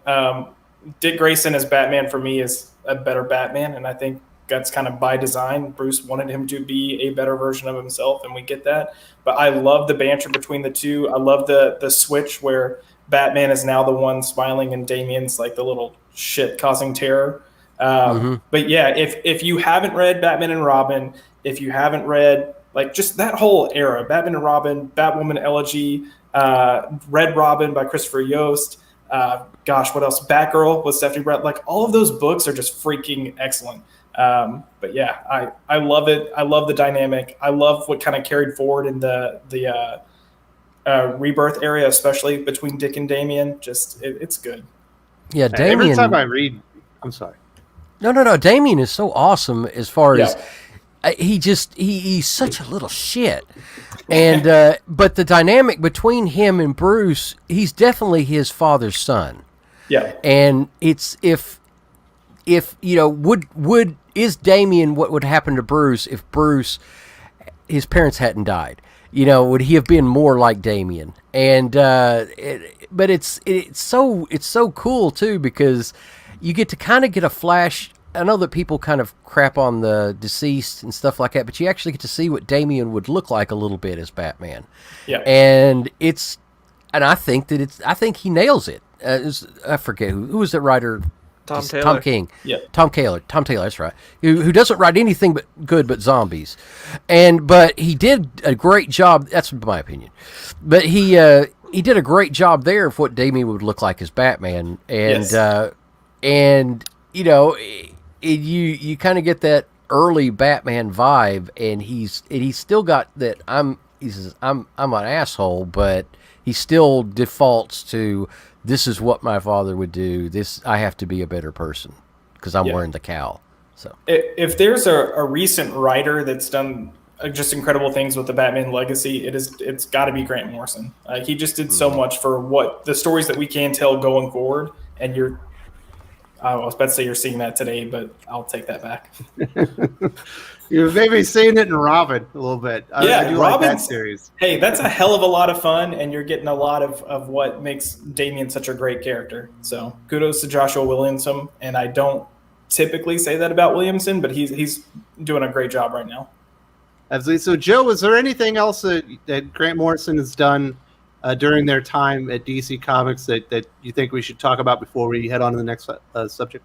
Dick Grayson as Batman for me is a better Batman, and I think that's kind of by design. Bruce wanted him to be a better version of himself, and we get that. But I love the banter between the two. I love the switch where Batman is now the one smiling and Damian's like the little shit causing terror. But yeah, if you haven't read Batman and Robin, if you haven't read like just that whole era, Batman and Robin, Batwoman Elegy, Red Robin by Christopher Yost, gosh, what else? Batgirl with Stephanie Brett. Like all of those books are just freaking excellent. But yeah, I love it. I love the dynamic. I love what kind of carried forward in the Rebirth area, especially between Dick and Damian. Just it's good. Yeah, Damian. Every time I read, I'm sorry. No. Damian is so awesome as far as he's such a little shit. And but the dynamic between him and Bruce, he's definitely his father's son. Yeah. And it's if you know, is Damian what would happen to Bruce if his parents hadn't died? You know, would he have been more like Damian? And but it's so cool too, because you get to kind of get a flash. I know that people kind of crap on the deceased and stuff like that, but you actually get to see what Damian would look like a little bit as Batman. Yeah. And I think he nails it. I forget who was the writer. Tom Taylor. Tom King. Yeah. Tom Taylor, that's right. Who doesn't write anything but good but zombies. But he did a great job, that's my opinion. But he did a great job there of what Damian would look like as Batman. And Yes. And you know, you kind of get that early Batman vibe, and he's still got that I'm an asshole, but he still defaults to, this is what my father would do. I have to be a better person because I'm wearing the cowl. So if there's a recent writer that's done just incredible things with the Batman legacy, it's got to be Grant Morrison. He just did so much for what the stories that we can tell going forward. And I was about to say you're seeing that today, but I'll take that back. You're maybe seeing it in Robin a little bit. I do like that series. Hey, that's a hell of a lot of fun, and you're getting a lot of what makes Damian such a great character. So kudos to Joshua Williamson, and I don't typically say that about Williamson, but he's doing a great job right now. Absolutely. So, Joe, is there anything else that Grant Morrison has done during their time at DC Comics that you think we should talk about before we head on to the next subject?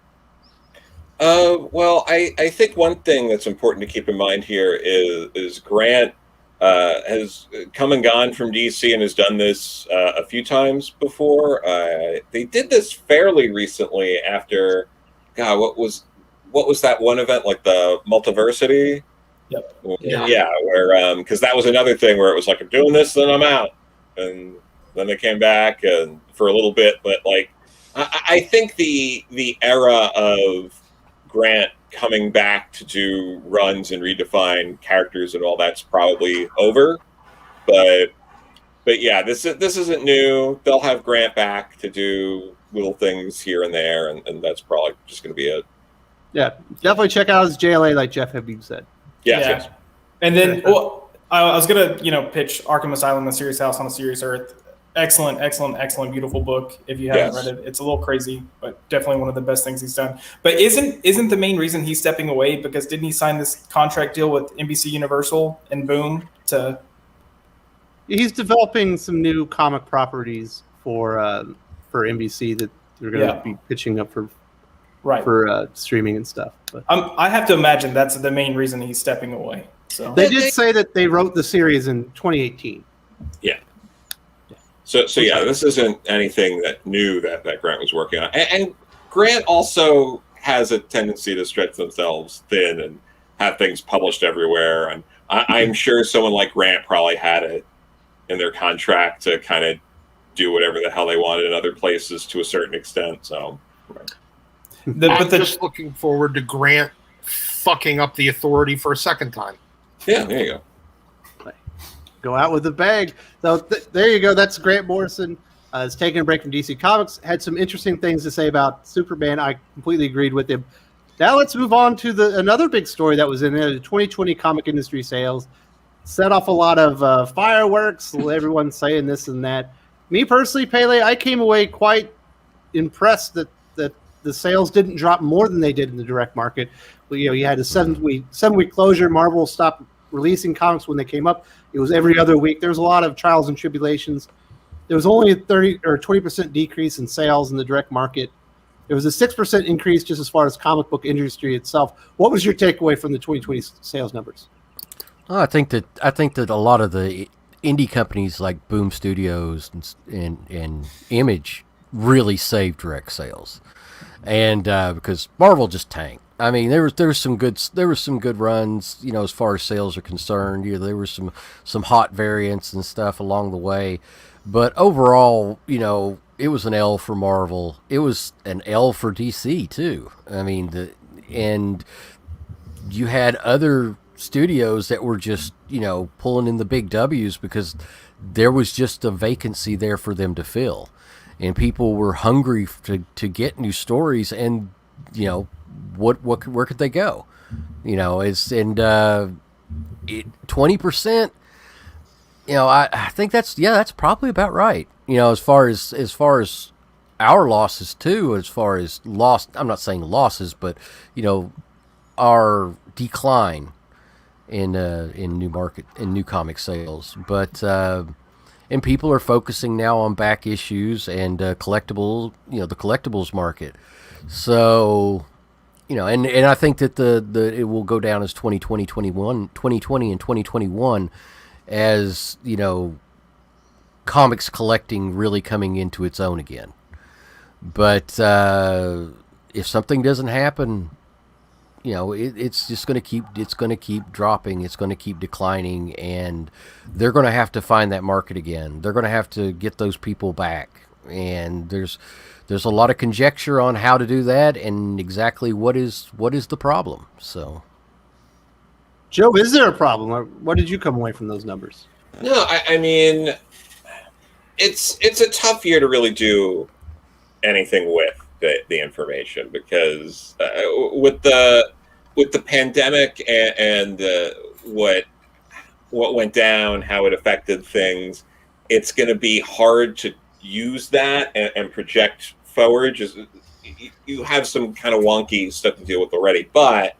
Well, I think one thing that's important to keep in mind here is Grant has come and gone from DC and has done this a few times before. They did this fairly recently after, God, what was that one event, like the Multiversity? Yep. Yeah, where because that was another thing where it was like, I'm doing this, then I'm out, and then they came back and for a little bit, but like I think the era of Grant coming back to do runs and redefine characters and all that's probably over, but yeah, this isn't new. They'll have Grant back to do little things here and there, and that's probably just going to be it. Yeah, definitely check out his JLA, like Jeff Habib said. Yes. And then I was gonna pitch Arkham Asylum: The Serious House on a Serious Earth. Excellent, beautiful book. If you haven't read it, it's a little crazy, but definitely one of the best things he's done. But isn't the main reason he's stepping away because didn't he sign this contract deal with NBC Universal and Boom to? He's developing some new comic properties for NBC that they're going to be pitching up for streaming and stuff. But I have to imagine that's the main reason he's stepping away. So they did say that they wrote the series in 2018. Yeah. So yeah, this isn't anything that new that Grant was working on. And Grant also has a tendency to stretch themselves thin and have things published everywhere. And I'm sure someone like Grant probably had it in their contract to kind of do whatever the hell they wanted in other places to a certain extent. So I'm just looking forward to Grant fucking up the Authority for a second time. Yeah, there you go. Go out with a bang. So there you go. That's Grant Morrison. is taking a break from DC Comics. Had some interesting things to say about Superman. I completely agreed with him. Now let's move on to another big story that was in there, the 2020 comic industry sales. Set off a lot of fireworks, everyone's saying this and that. Me personally, Pele, I came away quite impressed that the sales didn't drop more than they did in the direct market. But, you had a 7-week closure. Marvel stopped releasing comics when they came up. It was every other week. There was a lot of trials and tribulations. There was only a 30 or 20% decrease in sales in the direct market. There was a 6% increase just as far as comic book industry itself. What was your takeaway from the 2020 sales numbers? I think that a lot of the indie companies like Boom Studios and Image really saved direct sales, and because Marvel just tanked. I mean, there was some good runs, as far as sales are concerned. There were some hot variants and stuff along the way, but overall, it was an L for Marvel. It was an L for DC too. I mean, and you had other studios that were just pulling in the big W's because there was just a vacancy there for them to fill, and people were hungry to get new stories. And where could they go? 20%. I think that's probably about right. As far as our losses too, as far as lost, I'm not saying losses, but our decline in new comic sales. But and people are focusing now on back issues and collectible, the collectibles market. So and I think that it will go down as 2020 and 2021 as comics collecting really coming into its own again. But if something doesn't happen, it's just going to keep dropping. It's going to keep declining, and they're going to have to find that market again. They're going to have to get those people back, and there's a lot of conjecture on how to do that and exactly what is the problem. So, Joe, is there a problem? Or what did you come away from those numbers? No, I mean, it's a tough year to really do anything with the information because with the pandemic and what went down, how it affected things, it's going to be hard to use that and project forward. Just you have some kind of wonky stuff to deal with already, but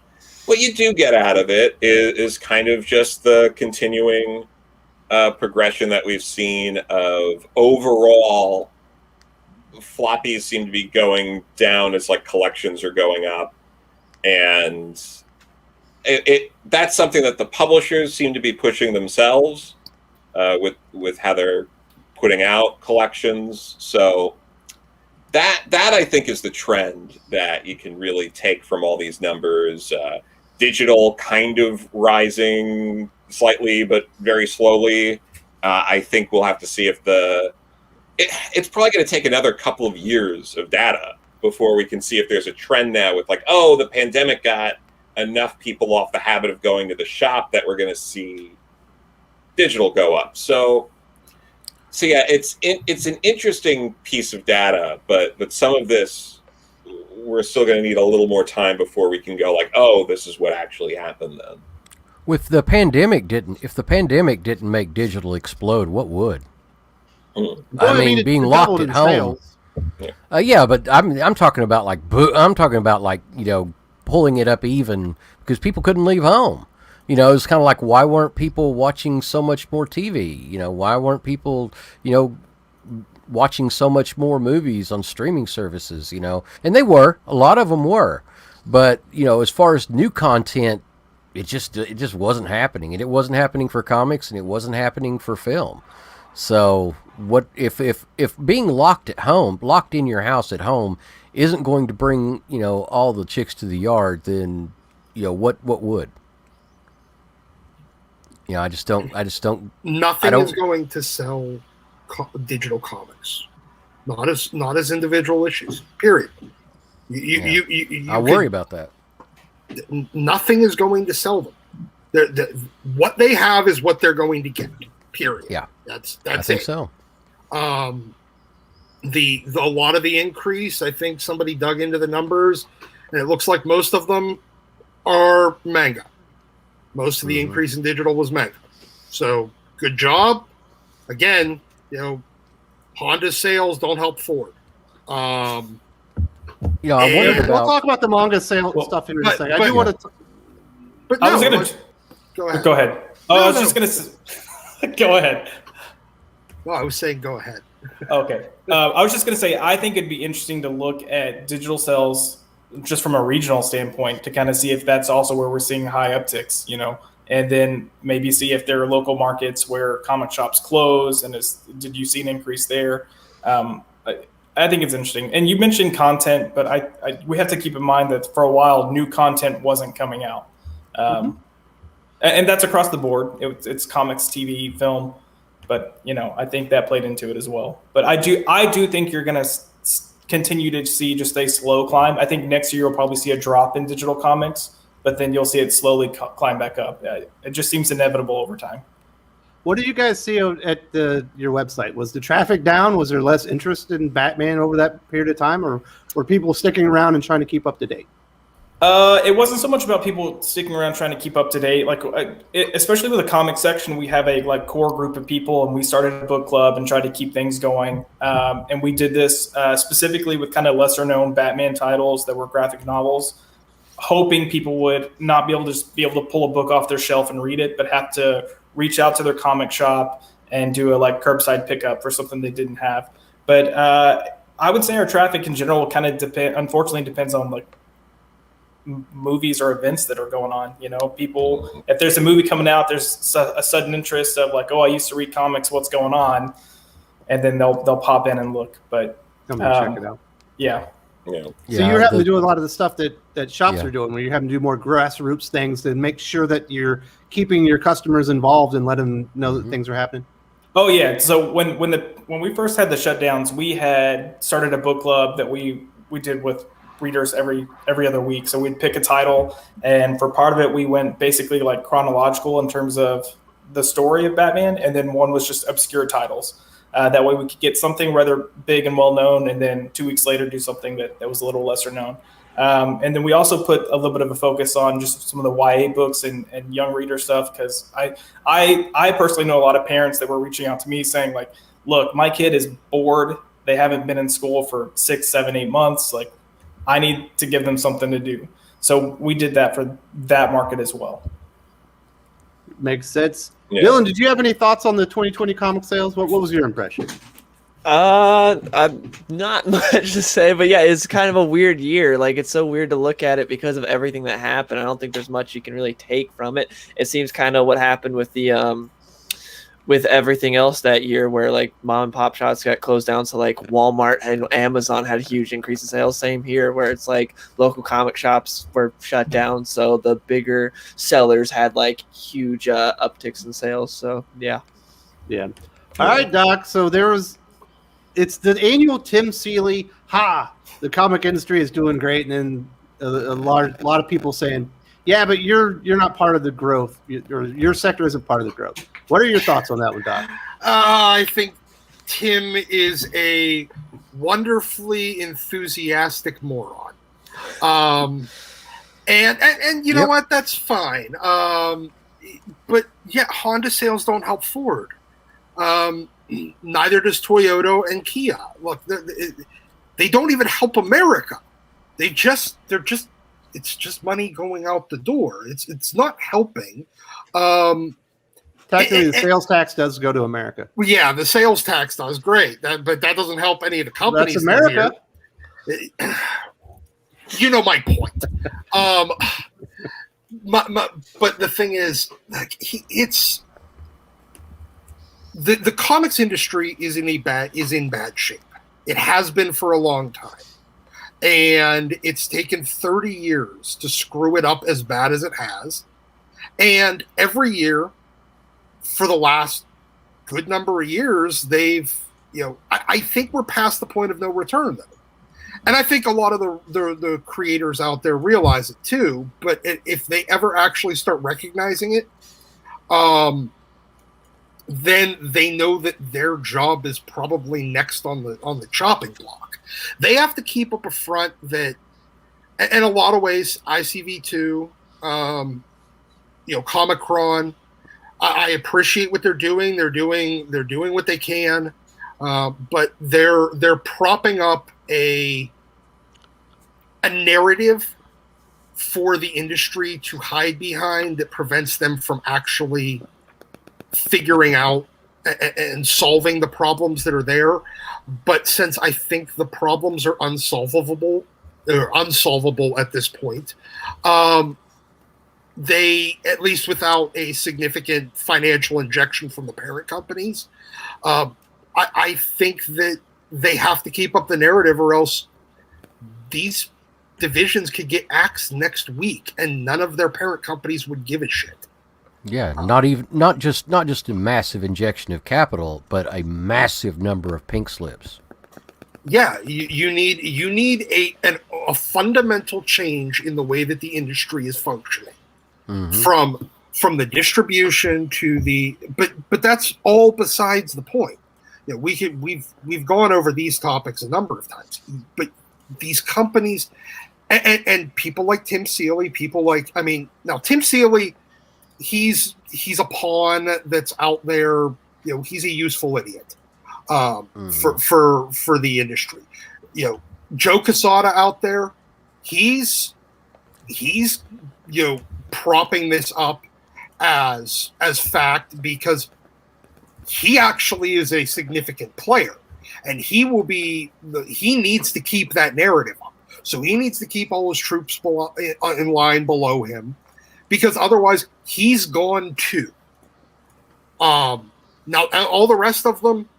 what you do get out of it is kind of just the continuing progression that we've seen of overall floppies seem to be going down as like collections are going up, and that's something that the publishers seem to be pushing themselves with how they're putting out collections. So that I think is the trend that you can really take from all these numbers. Digital kind of rising slightly but very slowly. I think we'll have to see if it's probably going to take another couple of years of data before we can see if there's a trend now with like, oh, the pandemic got enough people off the habit of going to the shop that we're going to see digital go up. So yeah, it's an interesting piece of data, but some of this we're still going to need a little more time before we can go like, oh, this is what actually happened then. If the pandemic didn't make digital explode, what would? Well, I mean, being locked at home. Yeah, but I'm talking about pulling it up even because people couldn't leave home. It's kind of like, why weren't people watching so much more TV? Why weren't people watching so much more movies on streaming services? And they were, a lot of them were, but as far as new content, it just wasn't happening, and it wasn't happening for comics, and it wasn't happening for film. So what if being locked in your house at home isn't going to bring all the chicks to the yard, then what would? I just don't. Nothing is going to sell digital comics, not as individual issues. Period. I worry about that. Nothing is going to sell them. What they have is what they're going to get. Period. Yeah, that's I think so. a lot of the increase, I think somebody dug into the numbers, and it looks like most of them are manga. Most of the increase in digital was manga. So good job. Again, Honda's sales don't help Ford. I wondered We'll about. talk about the manga sale stuff in a second. I do want to. But I was no, gonna go ahead. go ahead. No, I was no. just gonna go ahead. Well, I was saying go ahead. Okay. I was just going to say, I think it'd be interesting to look at digital sales just from a regional standpoint to kind of see if that's also where we're seeing high upticks, and then maybe see if there are local markets where comic shops close and did you see an increase there? I think it's interesting. And you mentioned content, but we have to keep in mind that for a while, new content wasn't coming out. And that's across the board. It's comics, TV, film. But I think that played into it as well. But I do think you're going to continue to see just a slow climb. I think next year you'll probably see a drop in digital comics, but then you'll see it slowly climb back up. It just seems inevitable over time. What did you guys see at your website? Was the traffic down? Was there less interest in Batman over that period of time, or were people sticking around and trying to keep up to date? It wasn't so much about people sticking around trying to keep up to date. Especially with the comic section, we have a core group of people, and we started a book club and tried to keep things going. And we did this specifically with kind of lesser known Batman titles that were graphic novels, hoping people would not be able to pull a book off their shelf and read it, but have to reach out to their comic shop and do a curbside pickup for something they didn't have. But I would say our traffic in general kind of unfortunately depends on movies or events that are going on. People, if there's a movie coming out, there's a sudden interest of I used to read comics, what's going on, and then they'll pop in and look. But Come and check it out. Yeah. So you're having to do a lot of the stuff that shops are doing, where you're having to do more grassroots things to make sure that you're keeping your customers involved and let them know that things are happening. Oh yeah. So when we first had the shutdowns, we had started a book club that we did with readers every other week. So we'd pick a title, and for part of it, we went basically chronological in terms of the story of Batman, and then one was just obscure titles. That way we could get something rather big and well known, and then 2 weeks later do something that was a little lesser known. And then we also put a little bit of a focus on just some of the YA books and young reader stuff, because I personally know a lot of parents that were reaching out to me saying look, my kid is bored. They haven't been in school for 6, 7, 8 months. I need to give them something to do. So we did that for that market as well. Makes sense. Yeah. Dylan, did you have any thoughts on the 2020 comic sales? What was your impression? I'm not much to say, but yeah, it's kind of a weird year. It's so weird to look at it because of everything that happened. I don't think there's much you can really take from it. It seems kind of what happened with the with everything else that year, where mom and pop shops got closed down, so Walmart and Amazon had a huge increase in sales. Same here, where it's local comic shops were shut down, so the bigger sellers had huge upticks in sales. So yeah. All right, Doc. So it's the annual Tim Seeley. The comic industry is doing great, and then a lot of people saying, yeah, but you're not part of the growth. Your sector isn't part of the growth. What are your thoughts on that one, Doc? I think Tim is a wonderfully enthusiastic moron. And you know what? That's fine. But yeah, Honda sales don't help Ford. Neither does Toyota and Kia. Look, they don't even help America. It's just money going out the door. It's not helping. Technically, the sales tax does go to America. Well, yeah, the sales tax does great, but that doesn't help any of the companies. That's America. You know my point. But the thing is, it's the comics industry is in bad shape. It has been for a long time, and it's taken 30 years to screw it up as bad as it has. And every year, for the last good number of years, they've, I think we're past the point of no return, though. And I think a lot of the creators out there realize it too. But if they ever actually start recognizing it, then they know that their job is probably next on the chopping block. They have to keep up a front that, in a lot of ways, ICV2, Comicron, I appreciate what they're doing. They're doing what they can, but they're propping up a narrative for the industry to hide behind that prevents them from actually figuring out and solving the problems that are there. But since I think the problems are unsolvable at this point, they, at least without a significant financial injection from the parent companies, I think that they have to keep up the narrative, or else these divisions could get axed next week and none of their parent companies would give a shit. Yeah, not just a massive injection of capital, but a massive number of pink slips. Yeah, you need a fundamental change in the way that the industry is functioning. Mm-hmm. From the distribution to the but that's all besides the point. We've gone over these topics a number of times, but these companies and people like Tim Seeley, Tim Seeley, he's a pawn that's out there. He's a useful idiot for the industry. Joe Quesada out there, he's propping this up as fact because he actually is a significant player, and he needs to keep that narrative up. So he needs to keep all his troops in line below him, because otherwise he's gone too. Now all the rest of them,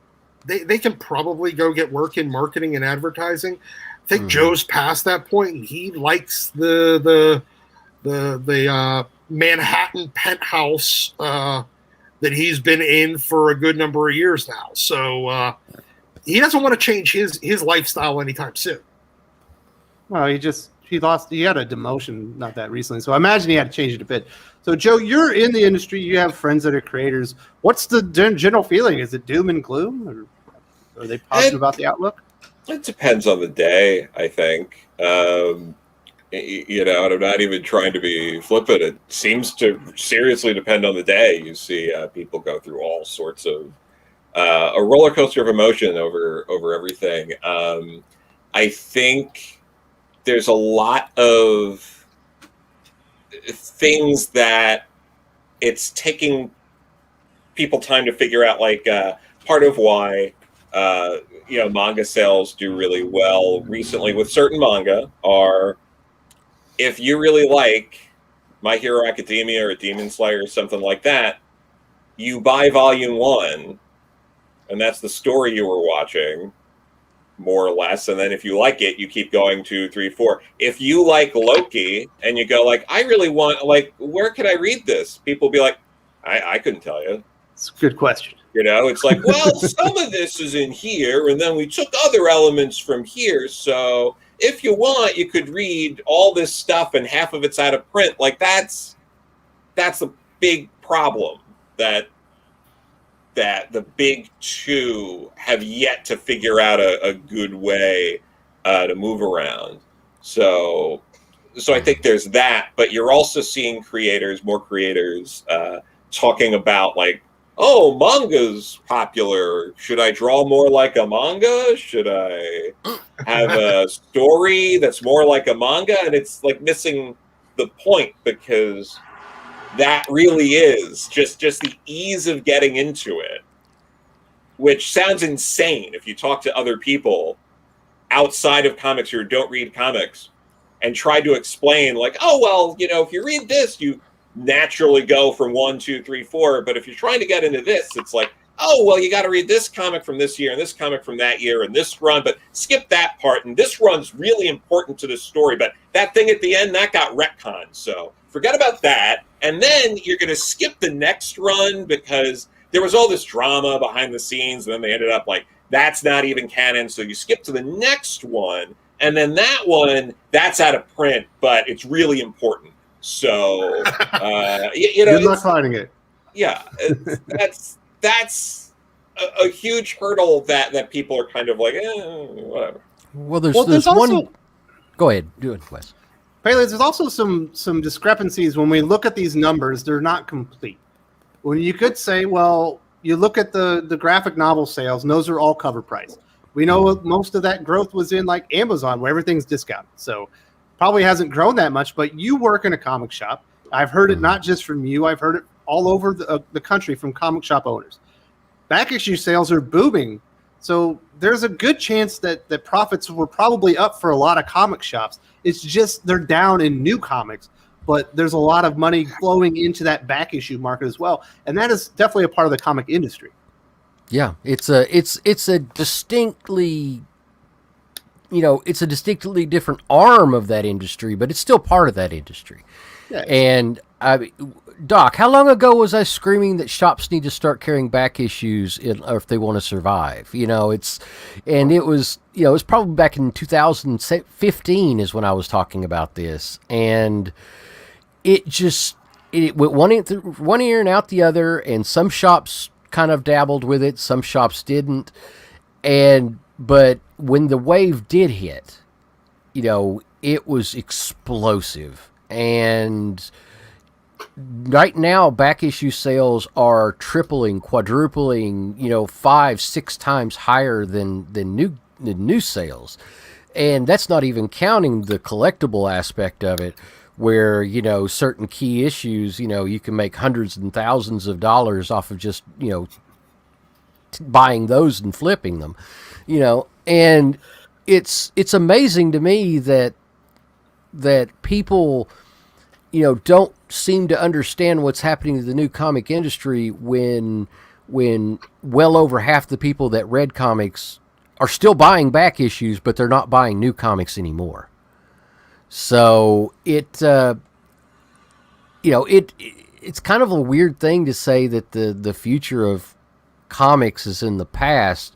they can probably go get work in marketing and advertising. I think Joe's past that point, and he likes the Manhattan penthouse that he's been in for a good number of years now. So he doesn't want to change his lifestyle anytime soon. Well, he had a demotion not that recently, so I imagine he had to change it a bit. So, Joe, you're in the industry. You have friends that are creators. What's the general feeling? Is it doom and gloom, or are they positive about the outlook? It depends on the day, I think. And I'm not even trying to be flippant. It seems to seriously depend on the day. You see people go through all sorts of a roller coaster of emotion over everything. I think there's a lot of things that it's taking people time to figure out, like part of why manga sales do really well recently with certain manga are, if you really like My Hero Academia or Demon Slayer or something like that, you buy volume 1 and that's the story you were watching, more or less. And then if you like it, you keep going 2, 3, 4. If you like Loki and you go like, I really want, like, where can I read this? People will be like, I couldn't tell you. It's a good question. It's like, well, some of this is in here, and then we took other elements from here. So if you want, you could read all this stuff, and half of it's out of print. Like that's a big problem that the big two have yet to figure out a good way to move around. So I think there's that, but you're also seeing more creators talking about, like, oh, manga's popular. Should I draw more like a manga? Should I have a story that's more like a manga? And it's like missing the point, because that really is just the ease of getting into it, which sounds insane if you talk to other people outside of comics who don't read comics and try to explain, like, oh, well, if you read this, you naturally go from 1, 2, 3, 4. But if you're trying to get into this, it's like, oh, well, you got to read this comic from this year and this comic from that year and this run, but skip that part. And this run's really important to the story, but that thing at the end, that got retconned. So forget about that. And then you're going to skip the next run because there was all this drama behind the scenes. And then they ended up like, that's not even canon. So you skip to the next one. And then that one, that's out of print, but it's really important. So, Good luck finding it. Yeah, that's a huge hurdle that people are kind of like, whatever. Well, there's also, one. Go ahead, do it, Wes. Pele, there's also some discrepancies when we look at these numbers. They're not complete. When you could say, well, you look at the graphic novel sales, and those are all cover price. We know most of that growth was in like Amazon, where everything's discounted. So probably hasn't grown that much. But you work in a comic shop. I've heard it not just from you. I've heard it all over the country from comic shop owners. Back issue sales are booming. So there's a good chance that profits were probably up for a lot of comic shops. It's just they're down in new comics, but there's a lot of money flowing into that back issue market as well. And that is definitely a part of the comic industry. Yeah, it's a distinctly, it's a distinctly different arm of that industry, but it's still part of that industry. Yeah. And Doc, how long ago was I screaming that shops need to start carrying back issues if they want to survive? It was probably back in 2015 is when I was talking about this, and it went one ear and out the other, and some shops kind of dabbled with it, some shops didn't, but when the wave did hit, it was explosive. And right now, back issue sales are tripling, quadrupling, 5-6 times higher than new sales. And that's not even counting the collectible aspect of it, where, certain key issues, you can make hundreds and thousands of dollars off of just, buying those and flipping them, and it's amazing to me that people, don't seem to understand what's happening to the new comic industry when well over half the people that read comics are still buying back issues, but they're not buying new comics anymore. So it's kind of a weird thing to say that the future of comics is in the past,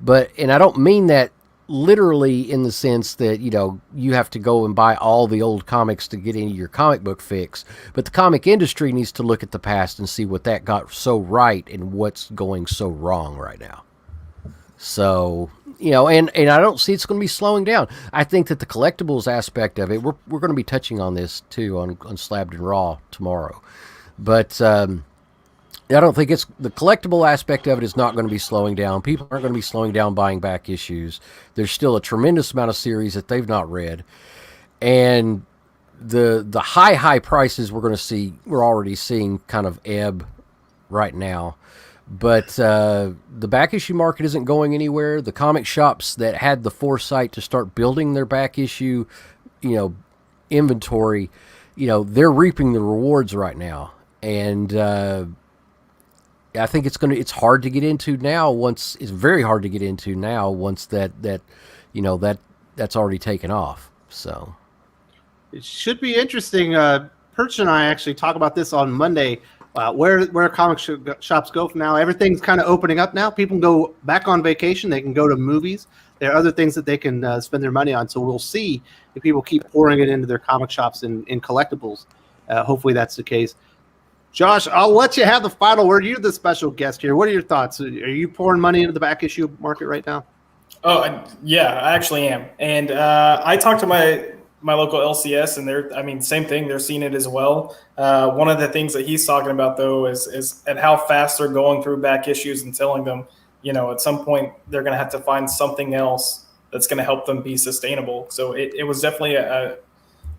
and I don't mean that literally in the sense that, you have to go and buy all the old comics to get into your comic book fix. But the comic industry needs to look at the past and see what that got so right and what's going so wrong right now. So, and I don't see it's going to be slowing down. I think that the collectibles aspect of it, we're going to be touching on this too on Slabbed and Raw tomorrow. But I don't think the collectible aspect of it is not going to be slowing down. People aren't going to be slowing down buying back issues. There's still a tremendous amount of series that they've not read. And the high prices we're already seeing kind of ebb right now. But the back issue market isn't going anywhere. The comic shops that had the foresight to start building their back issue, inventory, they're reaping the rewards right now. And I think it's hard to get into now it's very hard to get into now once that's already taken off. So it should be interesting. Perch and I actually talk about this on Monday. Where comic shops go from now. Everything's kind of opening up now. People can go back on vacation. They can go to movies. There are other things that they can spend their money on. So we'll see if people keep pouring it into their comic shops in collectibles. Hopefully that's the case. Josh, I'll let you have the final word. You're the special guest here. What are your thoughts? Are you pouring money into the back issue market right now? Oh, yeah, I actually am. And I talked to my local LCS, and same thing. They're seeing it as well. One of the things that he's talking about, though, is at how fast they're going through back issues and telling them, at some point they're going to have to find something else that's going to help them be sustainable. So it was definitely a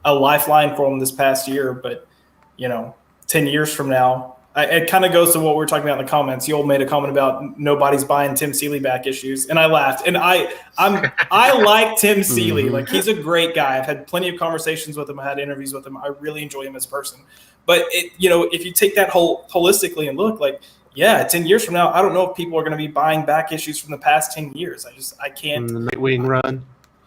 lifeline for them this past year. But, 10 years from now, it kind of goes to what we were talking about in the comments. You all made a comment about nobody's buying Tim Seeley back issues, and I laughed. And I like Tim Seeley. Mm-hmm. Like, he's a great guy. I've had plenty of conversations with him. I had interviews with him. I really enjoy him as a person. But if you take that holistically and look, 10 years from now, I don't know if people are going to be buying back issues from the past 10 years. I can't. The Nightwing run.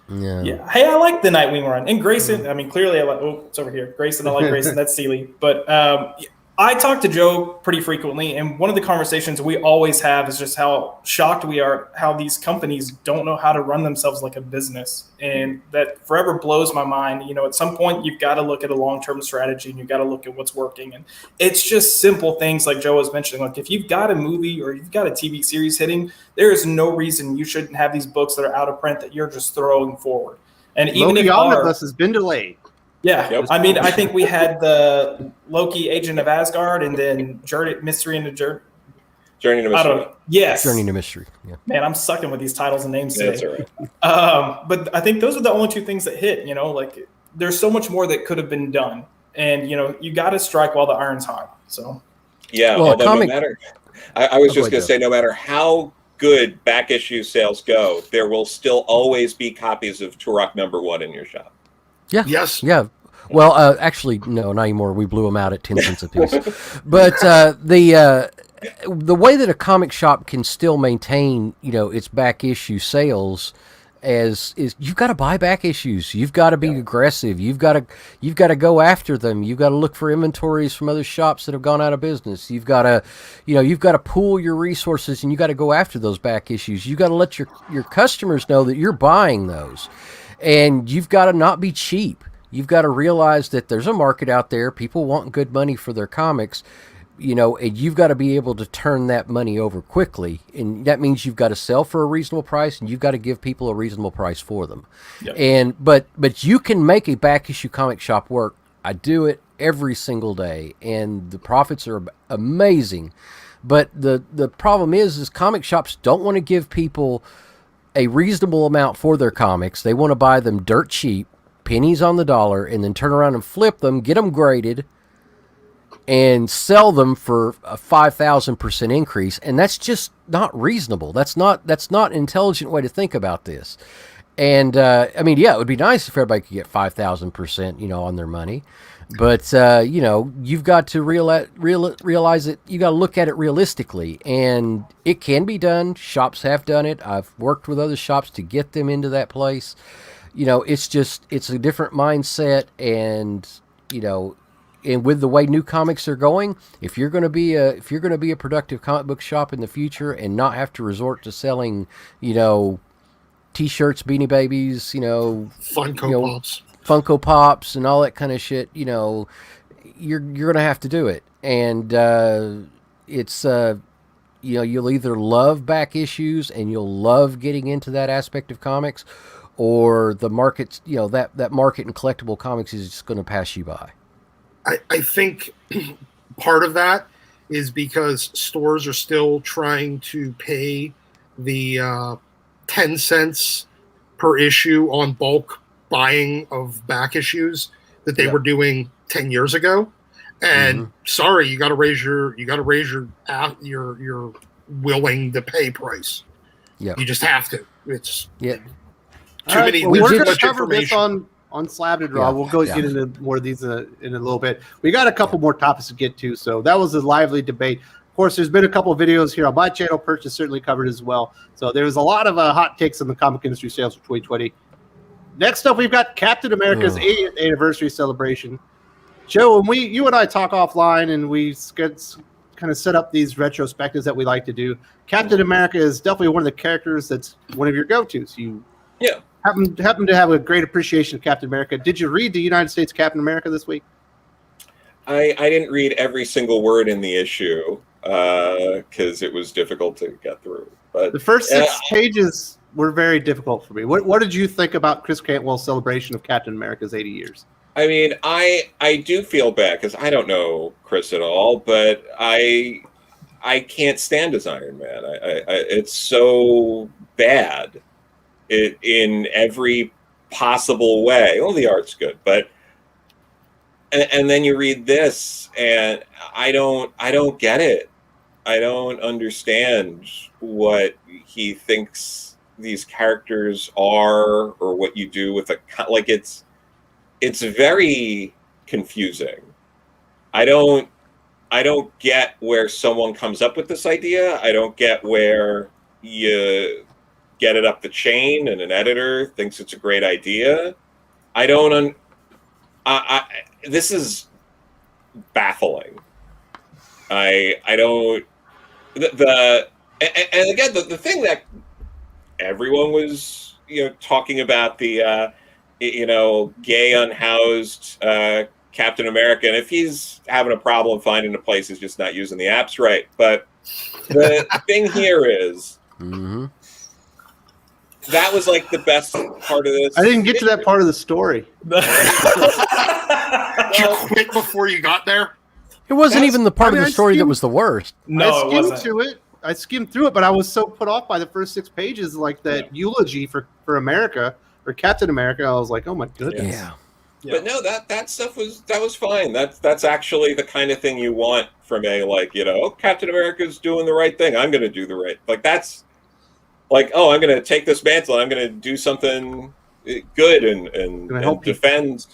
Yeah. Hey, I like the Nightwing run. And Grayson, clearly I like, it's over here. Grayson, I like Grayson. That's Seeley. But I talk to Joe pretty frequently, and one of the conversations we always have is just how shocked we are how these companies don't know how to run themselves like a business. And that forever blows my mind. You know, at some point, you've got to look at a long-term strategy, and you've got to look at what's working. And it's just simple things like Joe was mentioning. Like if you've got a movie or you've got a TV series hitting, there is no reason you shouldn't have these books that are out of print that you're just throwing forward. And even Loki if Omnibus has been delayed. Yeah, Yep. I mean, I think we had the Loki Agent of Asgard and then Mystery into Journey to I Mystery. don't know. Yes. Journey to Mystery. Yeah. Man, I'm sucking with these titles and names Yeah, today. that's all right. But I think those are the only two things that hit, you know, like there's so much more that could have been done. And, you know, you got to strike while the iron's hot. So, Yeah, Well, although comic- no matter, I was just ahead, going to Joe. say, no matter how good back issue sales go, there will still always be copies of Turok #1 in your shop. Yeah. Yes. Yeah. Well, actually, no, not anymore. We blew them out at 10 cents a piece. But the way that a comic shop can still maintain, you know, its back issue sales is you've got to buy back issues. You've got to be aggressive. You've got to go after them. You've got to look for inventories from other shops that have gone out of business. You've got to pool your resources, and you got to go after those back issues. You've got to let your customers know that you're buying those, and you've got to not be cheap. You've got to realize that there's a market out there. People want good money for their comics, you know, and you've got to be able to turn that money over quickly. And that means you've got to sell for a reasonable price, and you've got to give people a reasonable price for them. Yep. But you can make a back issue comic shop work. I do it every single day, and the profits are amazing. But the problem is comic shops don't want to give people a reasonable amount for their comics. They want to buy them dirt cheap, pennies on the dollar, and then turn around and flip them, get them graded, and sell them for a 5,000% increase. And that's just not reasonable. That's not an intelligent way to think about this. And I mean, yeah, it would be nice if everybody could get 5,000%, you know, on their money. But you know, you've got to realize that you got to look at it realistically, and it can be done. Shops have done it. I've worked with other shops to get them into that place. You know, it's a different mindset, and you know, and with the way new comics are going, if you're going to be a productive comic book shop in the future and not have to resort to selling, you know, T-shirts, Beanie Babies, you know, Funko Pops, and all that kind of shit, you know, you're going to have to do it, and it's you know, you'll either love back issues and you'll love getting into that aspect of comics, or the market's, you know, that market in collectible comics is just going to pass you by. I think part of that is because stores are still trying to pay the 10 cents per issue on bulk buying of back issues that they were doing 10 years ago. And sorry, you got to raise your willing to pay price. Yeah, you just have to. It's too many. We're going to cover this on Slab to Draw. We'll get into more of these in a little bit. We got a couple more topics to get to, so that was a lively debate. Of course, there's been a couple of videos here on my channel. Perch is certainly covered as well. So there was a lot of hot takes on the comic industry sales for 2020. Next up, we've got Captain America's 80th anniversary celebration. Joe, when you and I talk offline and we kind of set up these retrospectives that we like to do, Captain America is definitely one of the characters that's one of your go-tos. You happen to have a great appreciation of Captain America. Did you read the United States Captain America this week? I didn't read every single word in the issue because it was difficult to get through. But the first 6 pages were very difficult for me. What did you think about Chris Cantwell's celebration of Captain America's 80 years? I mean, I do feel bad because I don't know Chris at all, but I can't stand his Iron Man. It's so bad in every possible way. Well, the art's good, but and then you read this, and I don't get it. I don't understand what he thinks these characters are, or what you do with it's very confusing. I don't get where someone comes up with this idea. I don't get where you get it up the chain and an editor thinks it's a great idea. This is baffling. I don't and again the thing that everyone was talking about the gay unhoused Captain America, and if he's having a problem finding a place, he's just not using the apps right. But the thing here is that was like the best part of this. I didn't get to that part of the story. Did you quit before you got there? It wasn't even the part of the story that was the worst. No, I skimmed through it, but I was so put off by the first 6 pages, like that eulogy for America or Captain America. I was like, oh my goodness. Yeah. But no, that stuff was fine. That's actually the kind of thing you want from Captain America's doing the right thing. I'm going to do the right. Like that's like, I'm going to take this mantle. I'm going to do something good and defend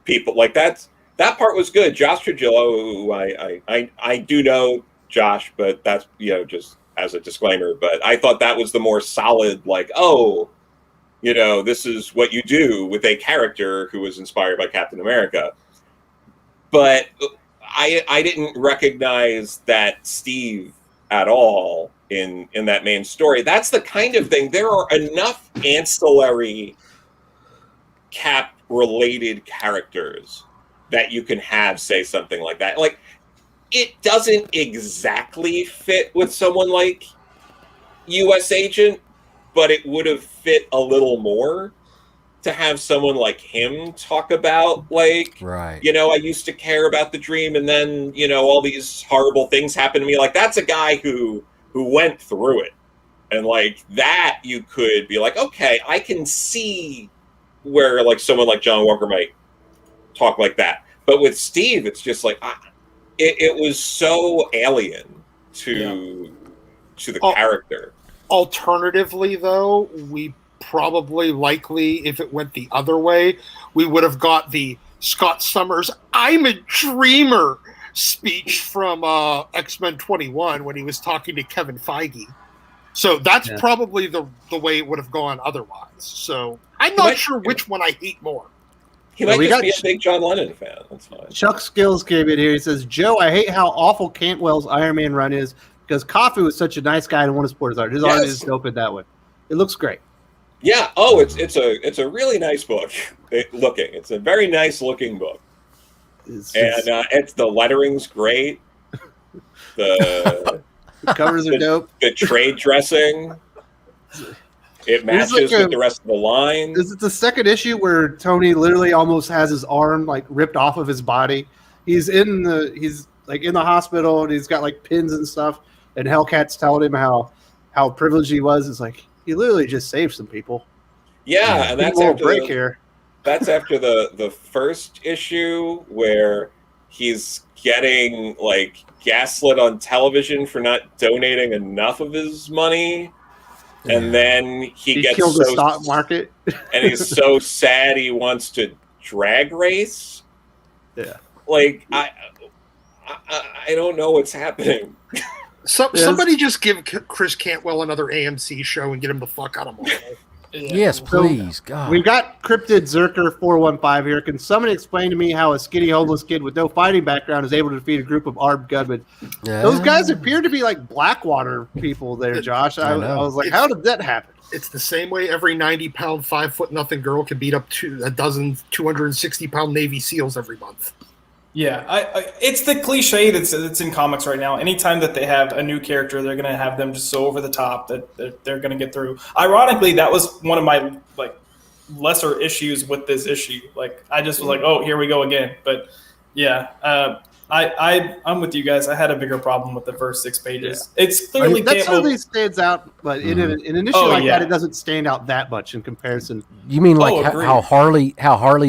people. Like that part was good. Josh Trujillo, who I do know Josh, but that's just as a disclaimer. But I thought that was the more solid. Like, this is what you do with a character who was inspired by Captain America. But I didn't recognize that Steve at all in that main story. That's the kind of thing. There are enough ancillary Cap-related characters that you can have say something like that. Like, it doesn't exactly fit with someone like U.S. Agent, but it would have fit a little more to have someone like him talk about, like, right. I used to care about the dream, and then, all these horrible things happened to me. Like, that's a guy who went through it. And, like, that you could be like, okay, I can see where, like, someone like John Walker might talk like that. But with Steve, it's just like, it was so alien to the character. Alternatively, though, we probably likely, if it went the other way, we would have got the Scott Summers "I'm a dreamer" speech from X-Men 21 when he was talking to Kevin Feige. So that's probably the way it would have gone otherwise. So I'm not sure which one I hate more. He might just be a big John Lennon fan. That's fine. Chuck Skills came in here. He says, Joe, I hate how awful Cantwell's Iron Man run is because Coffey was such a nice guy and want to support his art. His art is dope in that way. It looks great. Yeah. Oh, it's a really nice book. It's a very nice looking book. It's the lettering's great. The covers are dope. The trade dressing. It matches with the rest of the line. Is it the second issue where Tony literally almost has his arm like ripped off of his body? He's in the hospital and he's got like pins and stuff, and Hellcat's telling him how privileged he was. It's like he literally just saved some people. Yeah, and that's after here. That's after the first issue where he's getting like gaslit on television for not donating enough of his money. And then he gets killed the stock market, and he's so sad he wants to drag race. Yeah, like I don't know what's happening. Somebody just give Chris Cantwell another AMC show and get him the fuck out of Marvel. Yes, please. God. We've got Cryptid Zerker 415 here. Can someone explain to me how a skinny homeless kid with no fighting background is able to defeat a group of armed gunmen? Those guys appear to be like Blackwater people there, Josh. I was like, how did that happen? It's the same way every 90-pound, 5'0" girl can beat up a dozen 260-pound Navy SEALs every month. Yeah, it's the cliche that's in comics right now. Anytime that they have a new character, they're going to have them just so over the top that they're going to get through. Ironically, that was one of my lesser issues with this issue. Like, I just was like, oh, here we go again. But yeah, I'm with you guys. I had a bigger problem with the first 6 pages. Yeah. It's clearly that certainly stands out, but in an issue that, it doesn't stand out that much in comparison. You mean like how Harley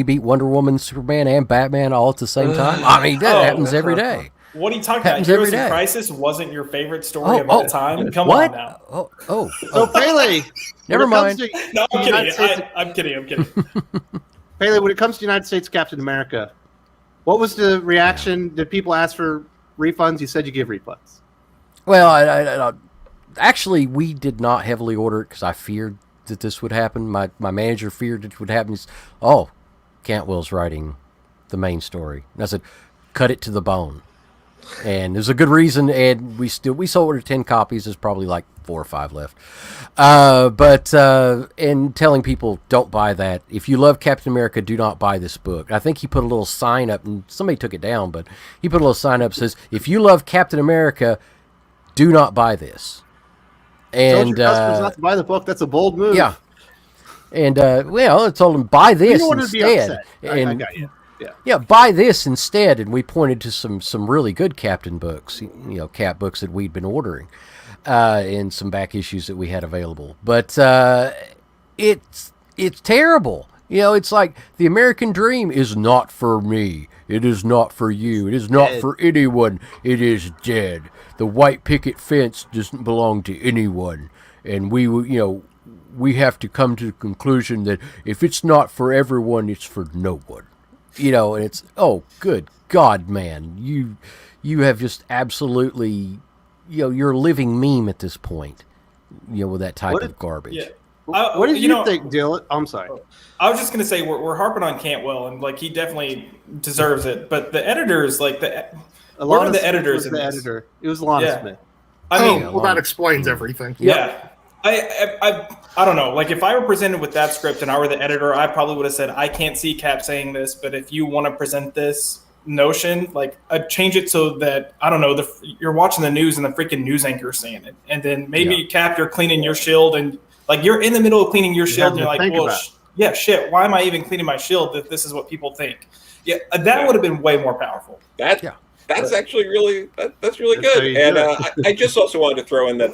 beat Wonder Woman, Superman, and Batman all at the same time? I mean, that happens every day. What are you talking about? Heroes in Crisis wasn't your favorite story of all time? Come on now. So Pele. Never mind. No, I'm kidding. I'm kidding. Pele, when it comes to United States Captain America, what was the reaction? Did people ask for refunds? You said you give refunds. Well, I actually, we did not heavily order it because I feared that this would happen. My manager feared it would happen. He's, Cantwell's writing the main story. And I said, cut it to the bone. And there's a good reason, and we sold 10 copies. There's probably like 4 or 5 left. But in telling people, don't buy that. If you love Captain America, do not buy this book. I think he put a little sign up, and somebody took it down, but he put a little sign up that says, if you love Captain America, do not buy this. And your customers not to buy the book. That's a bold move. Yeah. And I told him, buy this instead. I got you. Yeah, buy this instead. And we pointed to some really good Captain books, Cap books that we'd been ordering, and some back issues that we had available. But it's terrible. It's like the American dream is not for me. It is not for you. It is not for anyone. It is dead. The white picket fence doesn't belong to anyone. And we have to come to the conclusion that if it's not for everyone, it's for no one. And it's, oh, good God, man. You have just absolutely, you're a living meme at this point, with that type of garbage. Yeah. What did you think, Dylan? I'm sorry. I was just going to say, we're harping on Cantwell, and he definitely deserves it. But the editors, where were the editors in this? Editor. It was Lana Smith. That explains everything. Yeah. I don't know. If I were presented with that script and I were the editor, I probably would have said, I can't see Cap saying this, but if you want to present this notion, I'd change it so that, I don't know, you're watching the news and the freaking news anchor's saying it. And then maybe Cap, you're cleaning your shield, and you're in the middle of cleaning your shield, and you're like, well, shit, why am I even cleaning my shield if this is what people think? Yeah, that would have been way more powerful. That's actually really, that's really good. And I just also wanted to throw in that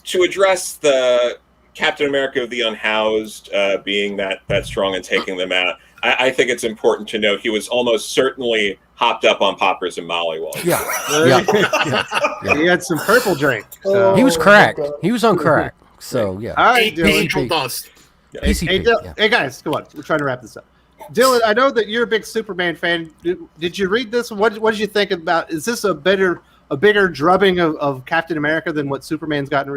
to address the Captain America of the Unhoused being that strong and taking them out, I think it's important to note he was almost certainly hopped up on poppers and Molly while yeah. He had some purple drink. So. He was cracked. He was on crack. So, yeah. All right, Angel dust. Hey, guys, come on. We're trying to wrap this up. Dylan, I know that you're a big Superman fan. Did you read this? What did you think about? Is this a bigger drubbing of Captain America than what Superman's gotten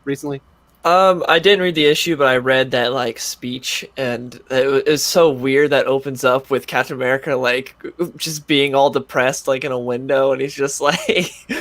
recently? I didn't read the issue, but I read that speech, and it was so weird. That opens up with Captain America just being all depressed in a window, and he's just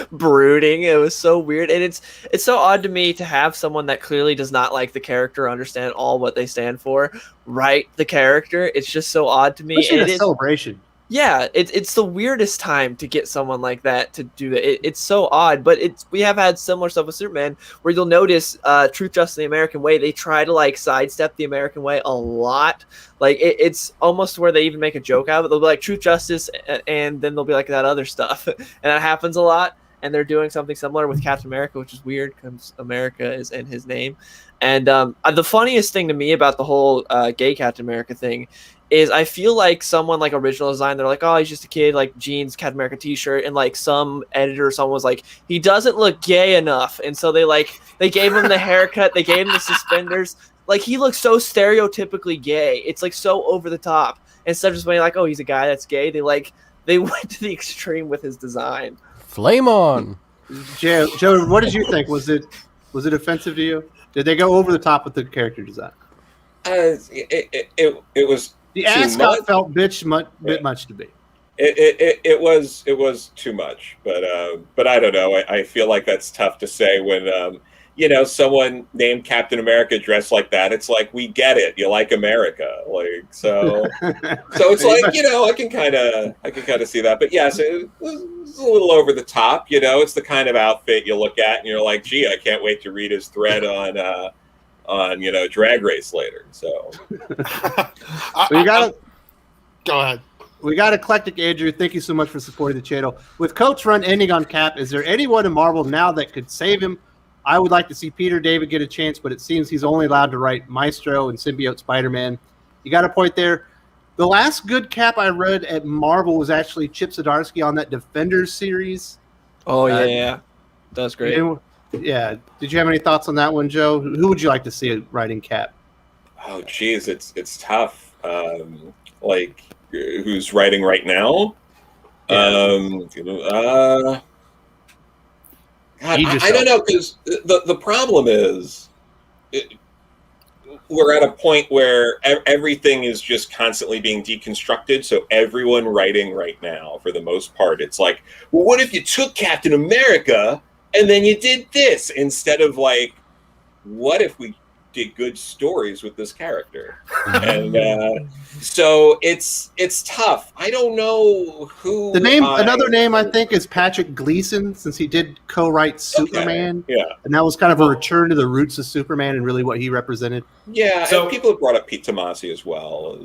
brooding. It was so weird, and it's so odd to me to have someone that clearly does not like the character or understand all what they stand for write the character. It's just so odd to me. Especially in a celebration. Yeah, it's the weirdest time to get someone like that to do that. It's so odd, but we have had similar stuff with Superman where you'll notice Truth, Justice, the American Way. They try to sidestep the American way a lot. It's almost where they even make a joke out of it. They'll be like Truth, Justice, and then they'll be like that other stuff, and that happens a lot. And they're doing something similar with Captain America, which is weird because America is in his name. And the funniest thing to me about the whole gay Captain America thing is I feel like someone Original Design, they're like, oh, he's just a kid, jeans, Captain America t-shirt, and some editor or someone was like, he doesn't look gay enough, and so they gave him the haircut, they gave him the suspenders, he looks so stereotypically gay, it's so over the top, instead of just being oh, he's a guy that's gay, they went to the extreme with his design. Flame on. Joe, what did you think? Was it offensive to you? Did they go over the top with the character design? It was. The ascot felt bit much to me. It was too much, but I don't know. I feel like that's tough to say when someone named Captain America dressed like that. It's we get it. You like America, so it's I can kind of see that. But yes, it was a little over the top. It's the kind of outfit you look at and you're like, gee, I can't wait to read his thread on Drag Race later. So we got go ahead. We got Eclectic Andrew. Thank you so much for supporting the channel. With Coates' run ending on Cap, is there anyone in Marvel now that could save him? I would like to see Peter David get a chance, but it seems he's only allowed to write Maestro and Symbiote Spider-Man. You got a point there. The last good Cap I read at Marvel was actually Chip Zdarsky on that Defenders series. Oh, yeah. That was great. Yeah. Did you have any thoughts on that one, Joe? Who would you like to see writing Cap? Oh, geez, it's tough. Who's writing right now? Yeah. God, I don't know, because the problem is, we're at a point where everything is just constantly being deconstructed. So everyone writing right now, for the most part, it's like, well, what if you took Captain America and then you did this instead of like, what if we did good stories with this character? And so it's tough. I don't know who another name I think is Patrick Gleason, since he did co-write Superman. Yeah, and that was kind of a return to the roots of Superman and really what he represented. Yeah, So and people have brought up Pete Tomasi as well.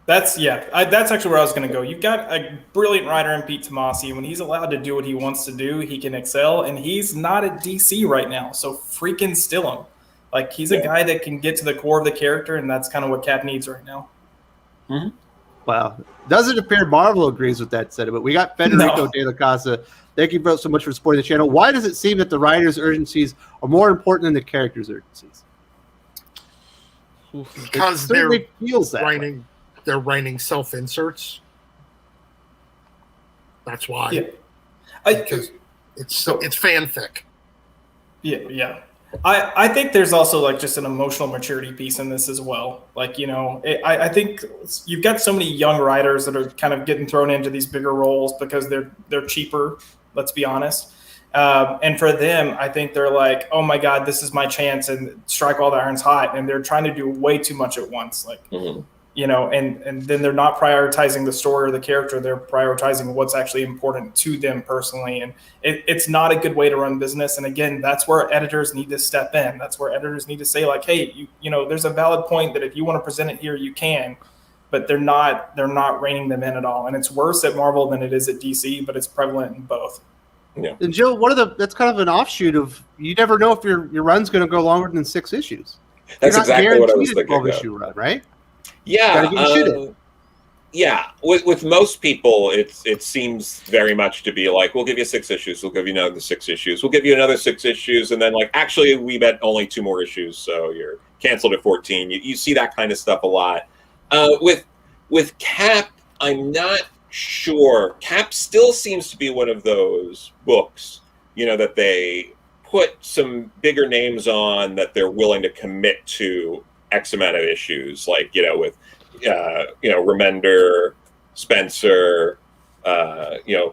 that's actually where I was going to go. You've got a brilliant writer in Pete Tomasi. When he's allowed to do what he wants to do, he can excel. And he's not at DC right now, so freaking still him. Like, he's a guy that can get to the core of the character, and that's kind of what Cap needs right now. Mm-hmm. Wow. Doesn't appear Marvel agrees with that sentiment. We got Federico De La Casa. Thank you so much for supporting the channel. Why does it seem that the writer's urgencies are more important than the character's urgencies? Because they're feels that writing, they're writing self-inserts. That's why. Yeah. Because it's fanfic. Yeah. I think there's also like just an emotional maturity piece in this as well. Like, you know, I think you've got so many young writers that are kind of getting thrown into these bigger roles because they're cheaper. Let's be honest. And for them, I think they're like, oh my God, this is my chance, and strike while the iron's hot. And they're trying to do way too much at once. Like, you know, and then they're not prioritizing the story or the character. They're prioritizing what's actually important to them personally. And it's not a good way to run business. And again, that's where editors need to step in. That's where editors need to say like, hey, you know, there's a valid point that if you want to present it here, you can, but they're not reining them in at all. And it's worse at Marvel than it is at DC, but it's prevalent in both. Yeah. And Joe, that's kind of an offshoot of, you never know if your run's going to go longer than 6 issues. That's exactly what I was thinking. 12-issue run, right? Yeah, With most people, it seems very much to be like, we'll give you 6 issues, we'll give you another 6 issues, we'll give you another 6 issues, and then like, actually, we bet only 2 more issues, so you're canceled at 14. You see that kind of stuff a lot. With Cap, I'm not sure. Cap still seems to be one of those books, you know, that they put some bigger names on that they're willing to commit to X amount of issues, like, you know, with Remender, Spencer,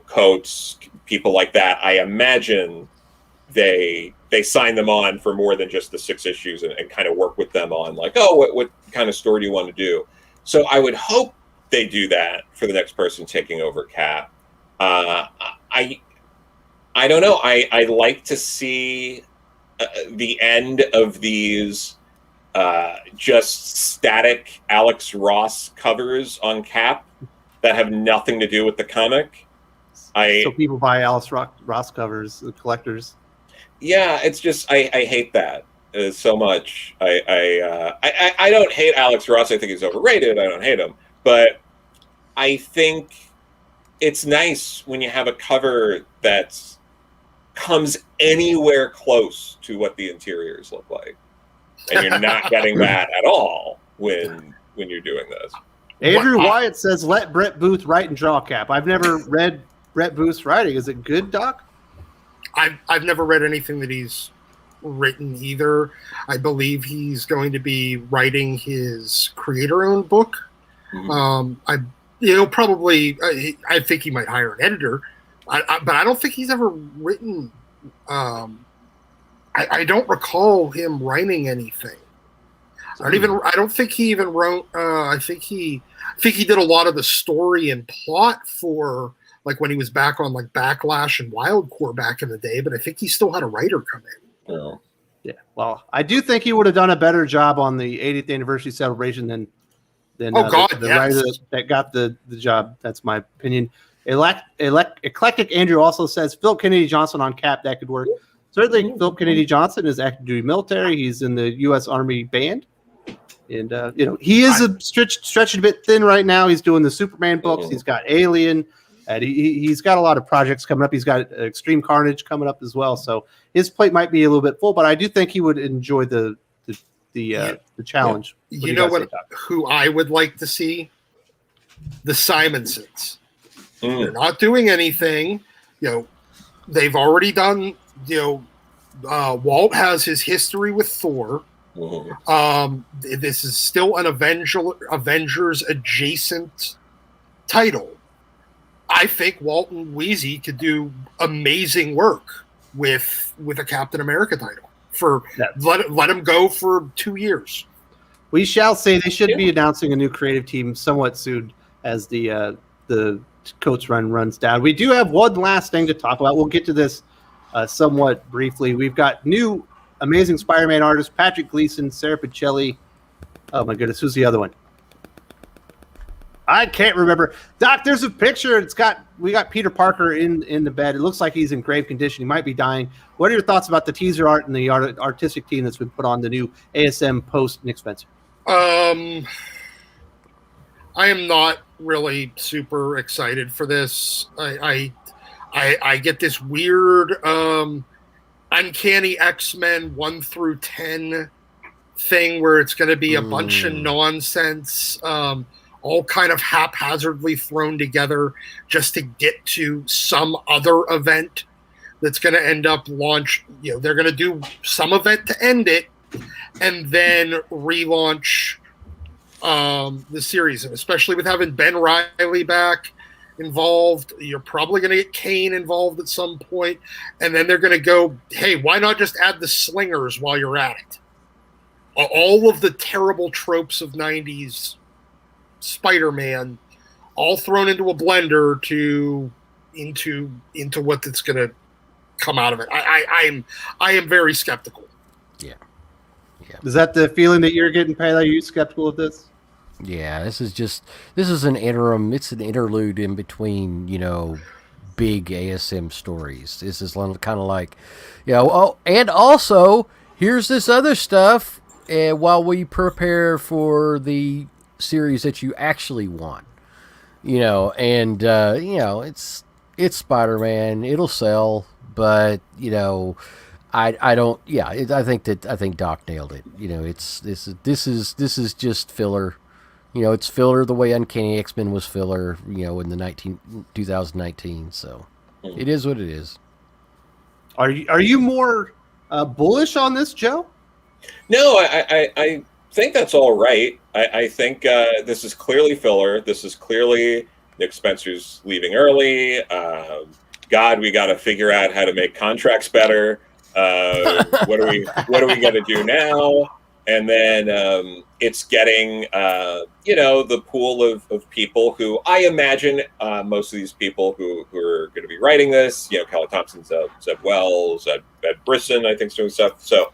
Coates, people like that. I imagine they sign them on for more than just the 6 issues and kind of work with them on like, oh, what kind of story do you want to do? So I would hope they do that for the next person taking over Cap. I don't know. I like to see the end of these just static Alex Ross covers on Cap that have nothing to do with the comic. So people buy Alex Ross covers, the collectors. Yeah, it's just I hate that so much. I don't hate Alex Ross. I think he's overrated. I don't hate him, but I think it's nice when you have a cover that comes anywhere close to what the interiors look like. And you're not getting that at all when you're doing this. Andrew Wyatt says, let Brett Booth write and draw Cap. I've never read Brett Booth's writing. Is it good, Doc? I've never read anything that he's written either. I believe he's going to be writing his creator-owned book. Mm-hmm. Probably. I think he might hire an editor, but I don't think he's ever written. I don't recall him writing anything. I don't think he even wrote. I think he did a lot of the story and plot for like when he was back on like Backlash and Wildcore back in the day. But I think he still had a writer come in. Oh. Yeah. Well, I do think he would have done a better job on the 80th anniversary celebration than the writer that got the job. That's my opinion. Eclectic Andrew also says Philip Kennedy Johnson on Cap, that could work. Certainly, Philip Kennedy Johnson is active duty military. He's in the U.S. Army band, and he is stretched a bit thin right now. He's doing the Superman books. He's got Alien. And he's got a lot of projects coming up. He's got Extreme Carnage coming up as well. So his plate might be a little bit full, but I do think he would enjoy the challenge. You know what? Who I would like to see? The Simonsons. They're not doing anything. They've already done. Walt has his history with Thor. This is still an Avengers adjacent title. I think Walton Weezy could do amazing work with a Captain America title. Let him go for 2 years. We shall say they should be announcing a new creative team somewhat soon as the Coates run runs down. We do have one last thing to talk about. We'll get to this somewhat briefly. We've got new Amazing Spider-Man artists, Patrick Gleason, Sarah Pichelli. Oh my goodness, who's the other one? I can't remember. Doc, there's a picture. We got Peter Parker in the bed. It looks like he's in grave condition. He might be dying. What are your thoughts about the teaser art and the artistic team that's been put on the new ASM post Nick Spencer? I am not really super excited for this. I get this weird uncanny X-Men 1 through 10 thing where it's going to be a bunch of nonsense, all kind of haphazardly thrown together just to get to some other event that's going to end up they're going to do some event to end it and then relaunch the series. And especially with having Ben Reilly back involved, you're probably going to get Kane involved at some point, and then they're going to go, hey, why not just add the Slingers while you're at it? All of the terrible tropes of 90s Spider-Man all thrown into a blender into what that's going to come out of it. I am very skeptical. Yeah. Is that the feeling that you're getting, Pele? Are you skeptical of this? Yeah, this is an interim. It's an interlude in between, big ASM stories. This is kind of like, and also here's this other stuff while we prepare for the series that you actually want. It's Spider-Man. It'll sell, but I don't. Yeah, I think Doc nailed it. This is just filler. It's filler the way Uncanny X-Men was filler, in the 2019. So it is what it is. Are you more bullish on this, Joe? No, I think that's all right. I think this is clearly filler. This is clearly Nick Spencer's leaving early. God, we got to figure out how to make contracts better. What are we going to do now? And then it's getting, the pool of people who I imagine most of these people who are going to be writing this, Kelly Thompson, Zeb Wells, Ed Brisson, I think, is doing stuff. So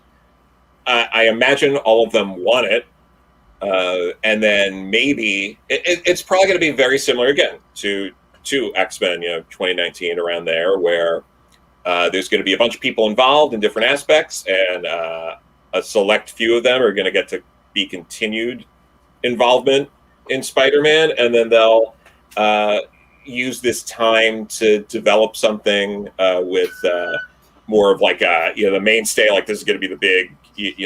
I imagine all of them want it. And then maybe it's probably going to be very similar again to X-Men, 2019, around there, where there's going to be a bunch of people involved in different aspects, and a select few of them are going to get to be continued involvement in Spider-Man, and then they'll use this time to develop something with more of like the mainstay. Like, this is going to be the big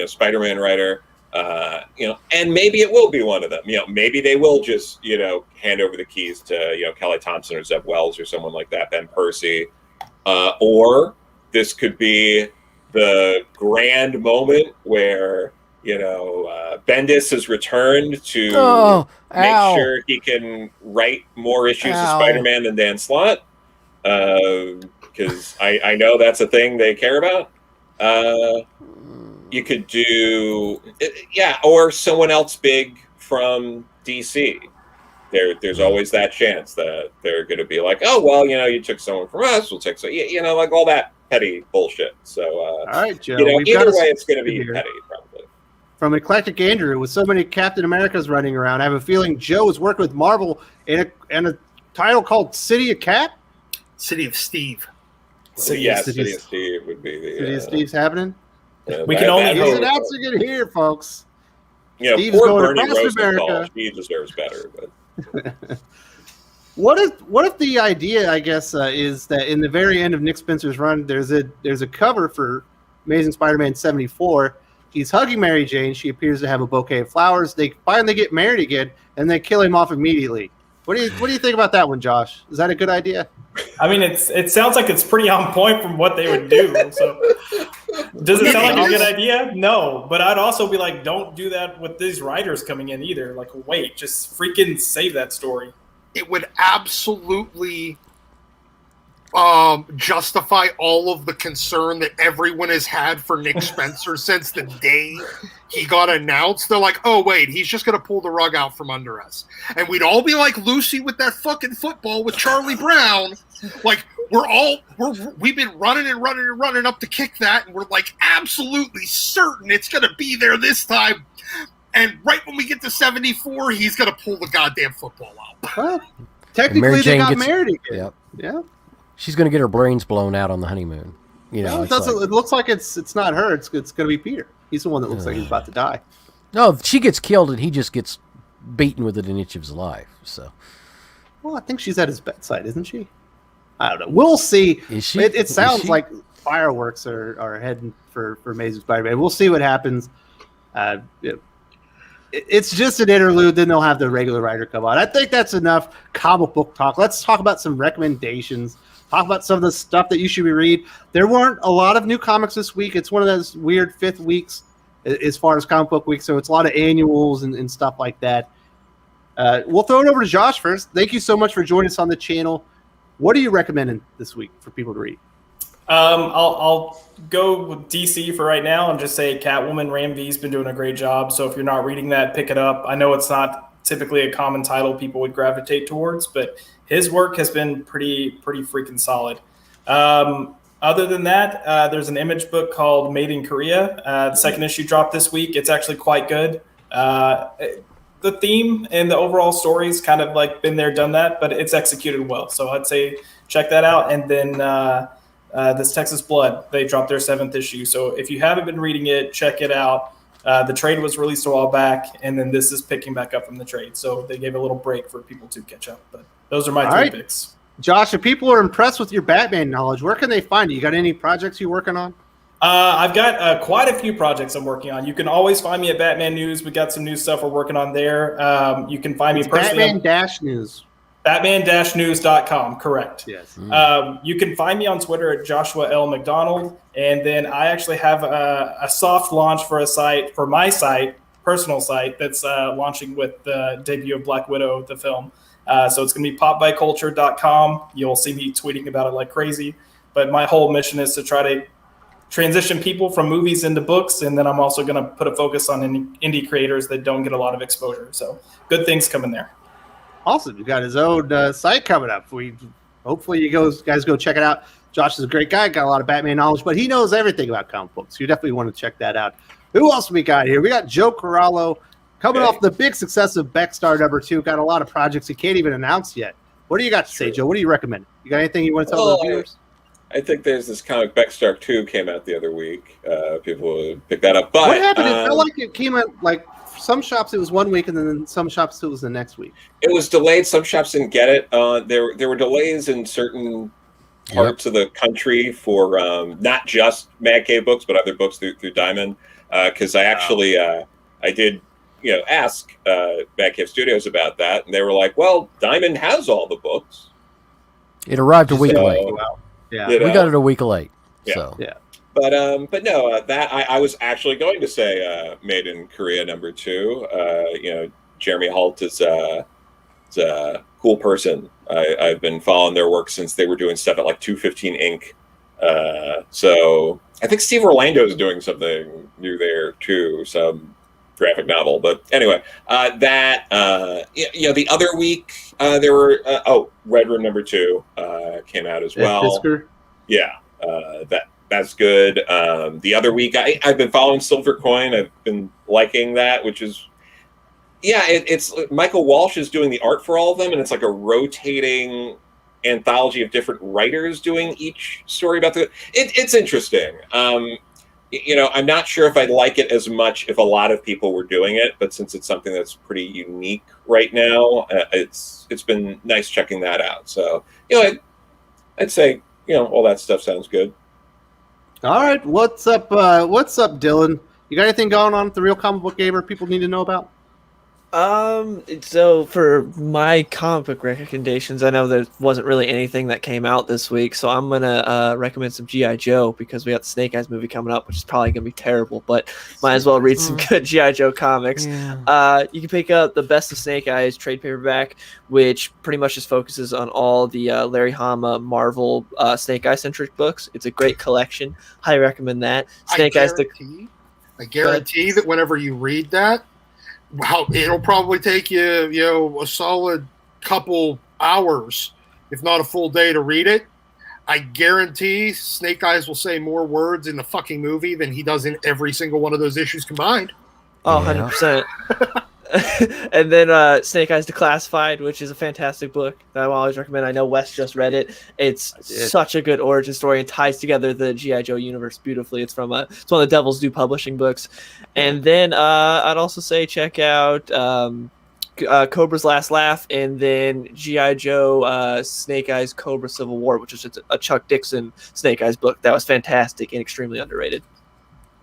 Spider-Man writer, and maybe it will be one of them. Maybe they will just hand over the keys to Kelly Thompson or Zeb Wells or someone like that, Ben Percy, or this could be the grand moment where Bendis has returned to make sure he can write more issues of Spider-Man than Dan Slott, because I know that's a thing they care about. You could do, or someone else big from DC. There's always that chance that they're going to be like, oh, well, you took someone from us, we'll take like all that petty bullshit. So, all right, Joe. Either way, it's going to be petty, probably. From Eclectic Andrew, with so many Captain Americas running around, I have a feeling Joe is working with Marvel in a title called City of Cat? City of Steve. City of Steve would be the... City of Steve's happening? We can only hope. He's announcing it here, folks. Steve's poor going Bernie across America. Rosenthal. He deserves better, but... What if the idea, I guess, is that in the very end of Nick Spencer's run, there's a cover for Amazing Spider-Man 74. He's hugging Mary Jane. She appears to have a bouquet of flowers. They finally get married again, and they kill him off immediately. What do you think about that one, Josh? Is that a good idea? I mean, it sounds like it's pretty on point from what they would do. So, does it sound like a good idea? No, but I'd also be like, don't do that with these writers coming in either. Like, wait, just freaking save that story. It would absolutely justify all of the concern that everyone has had for Nick Spencer since the day he got announced. They're like, oh wait, he's just gonna pull the rug out from under us, and we'd all be like Lucy with that fucking football with Charlie Brown. Like we've been running up to kick that, and we're like absolutely certain it's gonna be there this time. And right when we get to 74, he's gonna pull the goddamn football out. Well, technically, they got married again. Yep. Yeah. She's going to get her brains blown out on the honeymoon. You know, Well, it looks like it's not her. It's going to be Peter. He's the one that looks like he's about to die. No, she gets killed and he just gets beaten within an inch of his life. So, Well, I think she's at his bedside, isn't she? I don't know. We'll see. Is she? It Is sounds she? like fireworks are heading for Amazing Spider-Man. We'll see what happens. It's just an interlude. Then they'll have the regular writer come on. I think that's enough comic book talk. Let's talk about some recommendations. Talk about some of the stuff that you should be reading. There weren't a lot of new comics this week. It's one of those weird fifth weeks as far as comic book week. So it's a lot of annuals and stuff like that. We'll throw it over to Josh first. Thank you so much for joining us on the channel. What are you recommending this week for people to read? I'll go with DC for right now and just say Catwoman. Ram V's been doing a great job. So if you're not reading that, pick it up. I know it's not typically a common title people would gravitate towards, but his work has been pretty freaking solid. Other than that, there's an Image book called Made in Korea. The second issue dropped this week. It's actually quite good. The theme and the overall story's kind of like been there, done that, but it's executed well. So I'd say check that out. And then this Texas Blood, they dropped their 7th issue. So if you haven't been reading it, check it out. The trade was released a while back, and then this is picking back up from the trade. So they gave a little break for people to catch up. But those are my three picks. Josh, if people are impressed with your Batman knowledge, where can they find you? You got any projects you're working on? I've got quite a few projects I'm working on. You can always find me at Batman News. We got some new stuff we're working on there. You can find me personally. Batman-News. Batman-news.com, correct. Yes. You can find me on Twitter at Joshua L. McDonald. And then I actually have a soft launch for a site, for my site, personal site, that's launching with the debut of Black Widow, the film. So it's going to be popbyculture.com. You'll see me tweeting about it like crazy. But my whole mission is to try to transition people from movies into books. And then I'm also going to put a focus on indie creators that don't get a lot of exposure. So good things coming there. Awesome. You got his own site coming up. Hopefully you guys go check it out. Josh is a great guy, got a lot of Batman knowledge, but he knows everything about comic books. You definitely want to check that out. Who else we got here? We got Joe Corallo coming off the big success of Beckstar #2. Got a lot of projects he can't even announce yet. What do you got to say, Joe? What do you recommend? You got anything you want to tell the viewers? I think there's this comic Beckstar 2 came out the other week. People would pick that up. But what happened? It felt like it came out like some shops it was 1 week and then some shops it was the next week. It was delayed. Some shops didn't get it. There were delays in certain parts of the country for not just Mad Cave books, but other books through Diamond. Because I actually I did ask Mad Cave Studios about that, and they were like, "Well, Diamond has all the books." It arrived a week late. Yeah, we got it a week late. Yeah. So yeah. But no, that I was actually going to say Made in Korea #2. Jeremy Holt is a cool person. I've been following their work since they were doing stuff at like 215 Inc. So I think Steve Orlando is doing something new there too, some graphic novel. But anyway, the other week there were Red Room #2 came out as well. Fisker? Yeah, that's good. The other week I've been following Silver Coin. I've been liking that, which is it's Michael Walsh is doing the art for all of them, and it's like a rotating anthology of different writers doing each story about it's interesting. I'm not sure if I'd like it as much if a lot of people were doing it, but since it's something that's pretty unique right now, it's been nice checking that out. So I'd say all that stuff sounds good. All right, what's up, Dylan? You got anything going on with the Real Comic Book Gamer people need to know about? So for my comic book recommendations, I know there wasn't really anything that came out this week, so I'm gonna recommend some G.I. Joe because we got the Snake Eyes movie coming up, which is probably gonna be terrible, but might as well read some good G.I. Joe comics. Yeah. You can pick up the Best of Snake Eyes trade paperback, which pretty much just focuses on all the Larry Hama Marvel Snake Eye centric books. It's a great collection. Highly recommend that. Snake Eyes. I guarantee that whenever you read that, it'll probably take you, a solid couple hours, if not a full day, to read it. I guarantee Snake Eyes will say more words in the fucking movie than he does in every single one of those issues combined. Oh, Yeah. 100%. And then Snake Eyes Declassified, which is a fantastic book that I always recommend. I know Wes just read it. It's such a good origin story and ties together the G.I. Joe universe beautifully. It's one of the Devil's Due publishing books. And then I'd also say check out Cobra's Last Laugh, and then G.I. Joe Snake Eyes Cobra Civil War, which is a Chuck Dixon Snake Eyes book. That was fantastic and extremely underrated.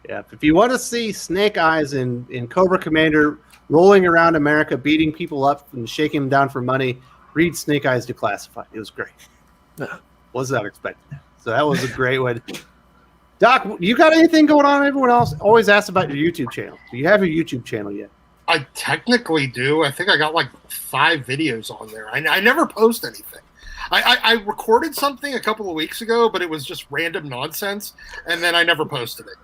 Yeah, if you want to see Snake Eyes in Cobra Commander rolling around America, beating people up and shaking them down for money, read Snake Eyes Declassified. It was great. Was not expecting that. So that was a great one. Doc, you got anything going on? Everyone else always asks about your YouTube channel. Do you have your YouTube channel yet? I technically do. I think I got like 5 videos on there. I never post anything. I recorded something a couple of weeks ago, but it was just random nonsense, and then I never posted it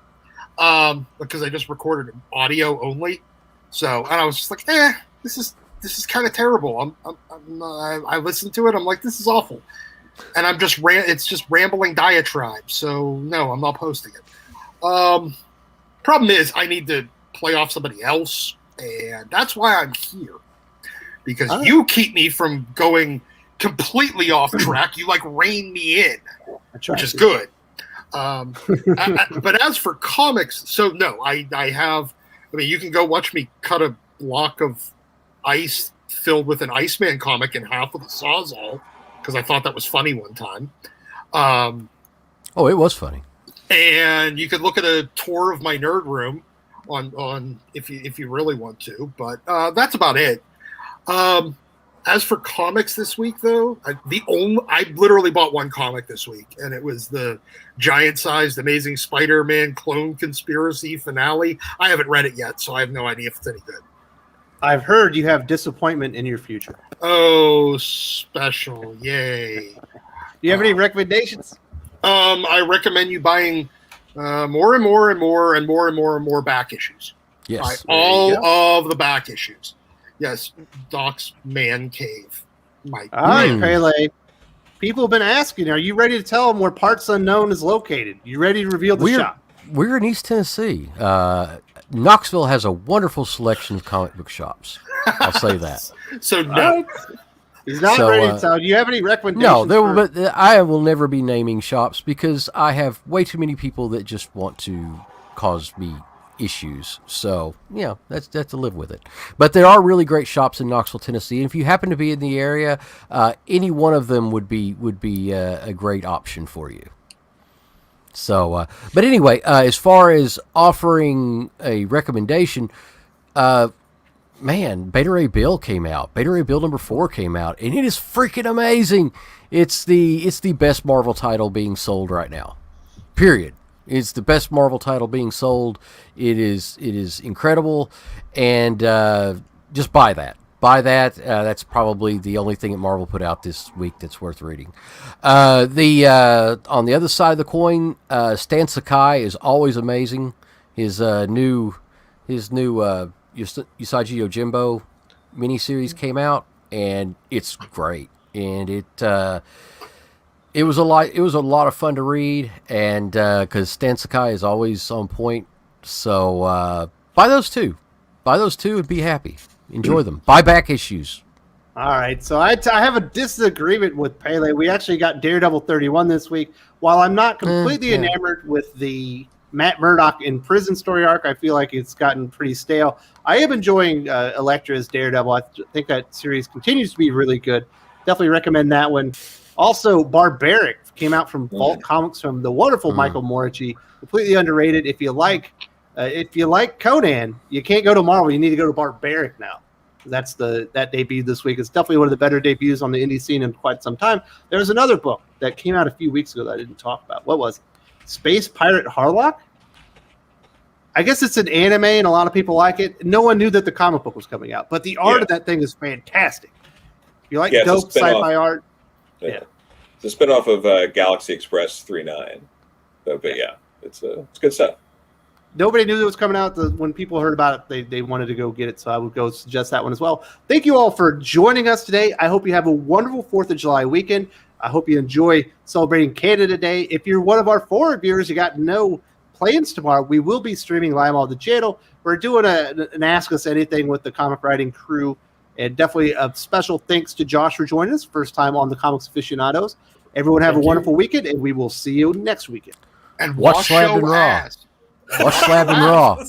because I just recorded audio only. So, and I was just like, this is kind of terrible. I listened to it. I'm like, this is awful. And I'm just it's just rambling diatribe. So no, I'm not posting it. Problem is I need to play off somebody else. And that's why I'm here. Because you keep me from going completely off track. You like rein me in, which is good. But as for comics, so no, I mean, you can go watch me cut a block of ice filled with an Iceman comic in half with a Sawzall, because I thought that was funny one time. Oh, it was funny. And you could look at a tour of my nerd room on if you really want to, but that's about it. As for comics this week, though, I literally bought one comic this week, and it was the giant-sized Amazing Spider-Man Clone Conspiracy finale. I haven't read it yet, so I have no idea if it's any good. I've heard you have disappointment in your future. Oh, special. Yay. Do you have any recommendations? I recommend you buying more and more and more and more and more and more back issues. Yes. Buy all of the back issues. Yes, Doc's Man Cave. All right, Pele. People have been asking, are you ready to tell them where Parts Unknown is located? You ready to reveal the shop? We're in East Tennessee. Knoxville has a wonderful selection of comic book shops. I'll say that. So no. He's not ready to tell. Do you have any recommendations? No, but I will never be naming shops because I have way too many people that just want to cause me issues. So, that's to live with it. But there are really great shops in Knoxville, Tennessee. And if you happen to be in the area, any one of them would be a great option for you. So, but anyway, as far as offering a recommendation, man, Beta Ray Bill came out. Beta Ray Bill number 4 came out, and it is freaking amazing. It's the best Marvel title being sold right now. Period. It's the best Marvel title being sold. It is incredible, and just buy that. Buy that. That's probably the only thing that Marvel put out this week that's worth reading. On the other side of the coin, Stan Sakai is always amazing. His new Usagi Yojimbo miniseries came out, and it's great. And it was a lot of fun to read, and because Stan Sakai is always on point. So buy those two. Buy those two and be happy. Enjoy them. Buy back issues. All right. So I have a disagreement with Pele. We actually got Daredevil 31 this week. While I'm not completely enamored with the Matt Murdock in prison story arc, I feel like it's gotten pretty stale. I am enjoying Elektra's Daredevil. I think that series continues to be really good. Definitely recommend that one. Also, Barbaric came out from Vault Comics from the wonderful Michael Moriarty. Completely underrated. If you like Conan, you can't go to Marvel. You need to go to Barbaric now. That debuted this week. It's definitely one of the better debuts on the indie scene in quite some time. There's another book that came out a few weeks ago that I didn't talk about. What was it? Space Pirate Harlock? I guess it's an anime and a lot of people like it. No one knew that the comic book was coming out, but the art of that thing is fantastic. If you like dope sci-fi art. Yeah. It's a spinoff of Galaxy Express 3.9. But yeah, it's good stuff. Nobody knew it was coming out. When people heard about it, they wanted to go get it, so I would go suggest that one as well. Thank you all for joining us today. I hope you have a wonderful 4th of July weekend. I hope you enjoy celebrating Canada Day. If you're one of our foreign viewers, you got no plans tomorrow, we will be streaming live on the channel. We're doing an Ask Us Anything with the comic writing crew, and definitely a special thanks to Josh for joining us, first time on the Comics Aficionados. Everyone have a wonderful weekend, and we will see you next weekend. And watch Slab and Raw. Watch Slab and Raw.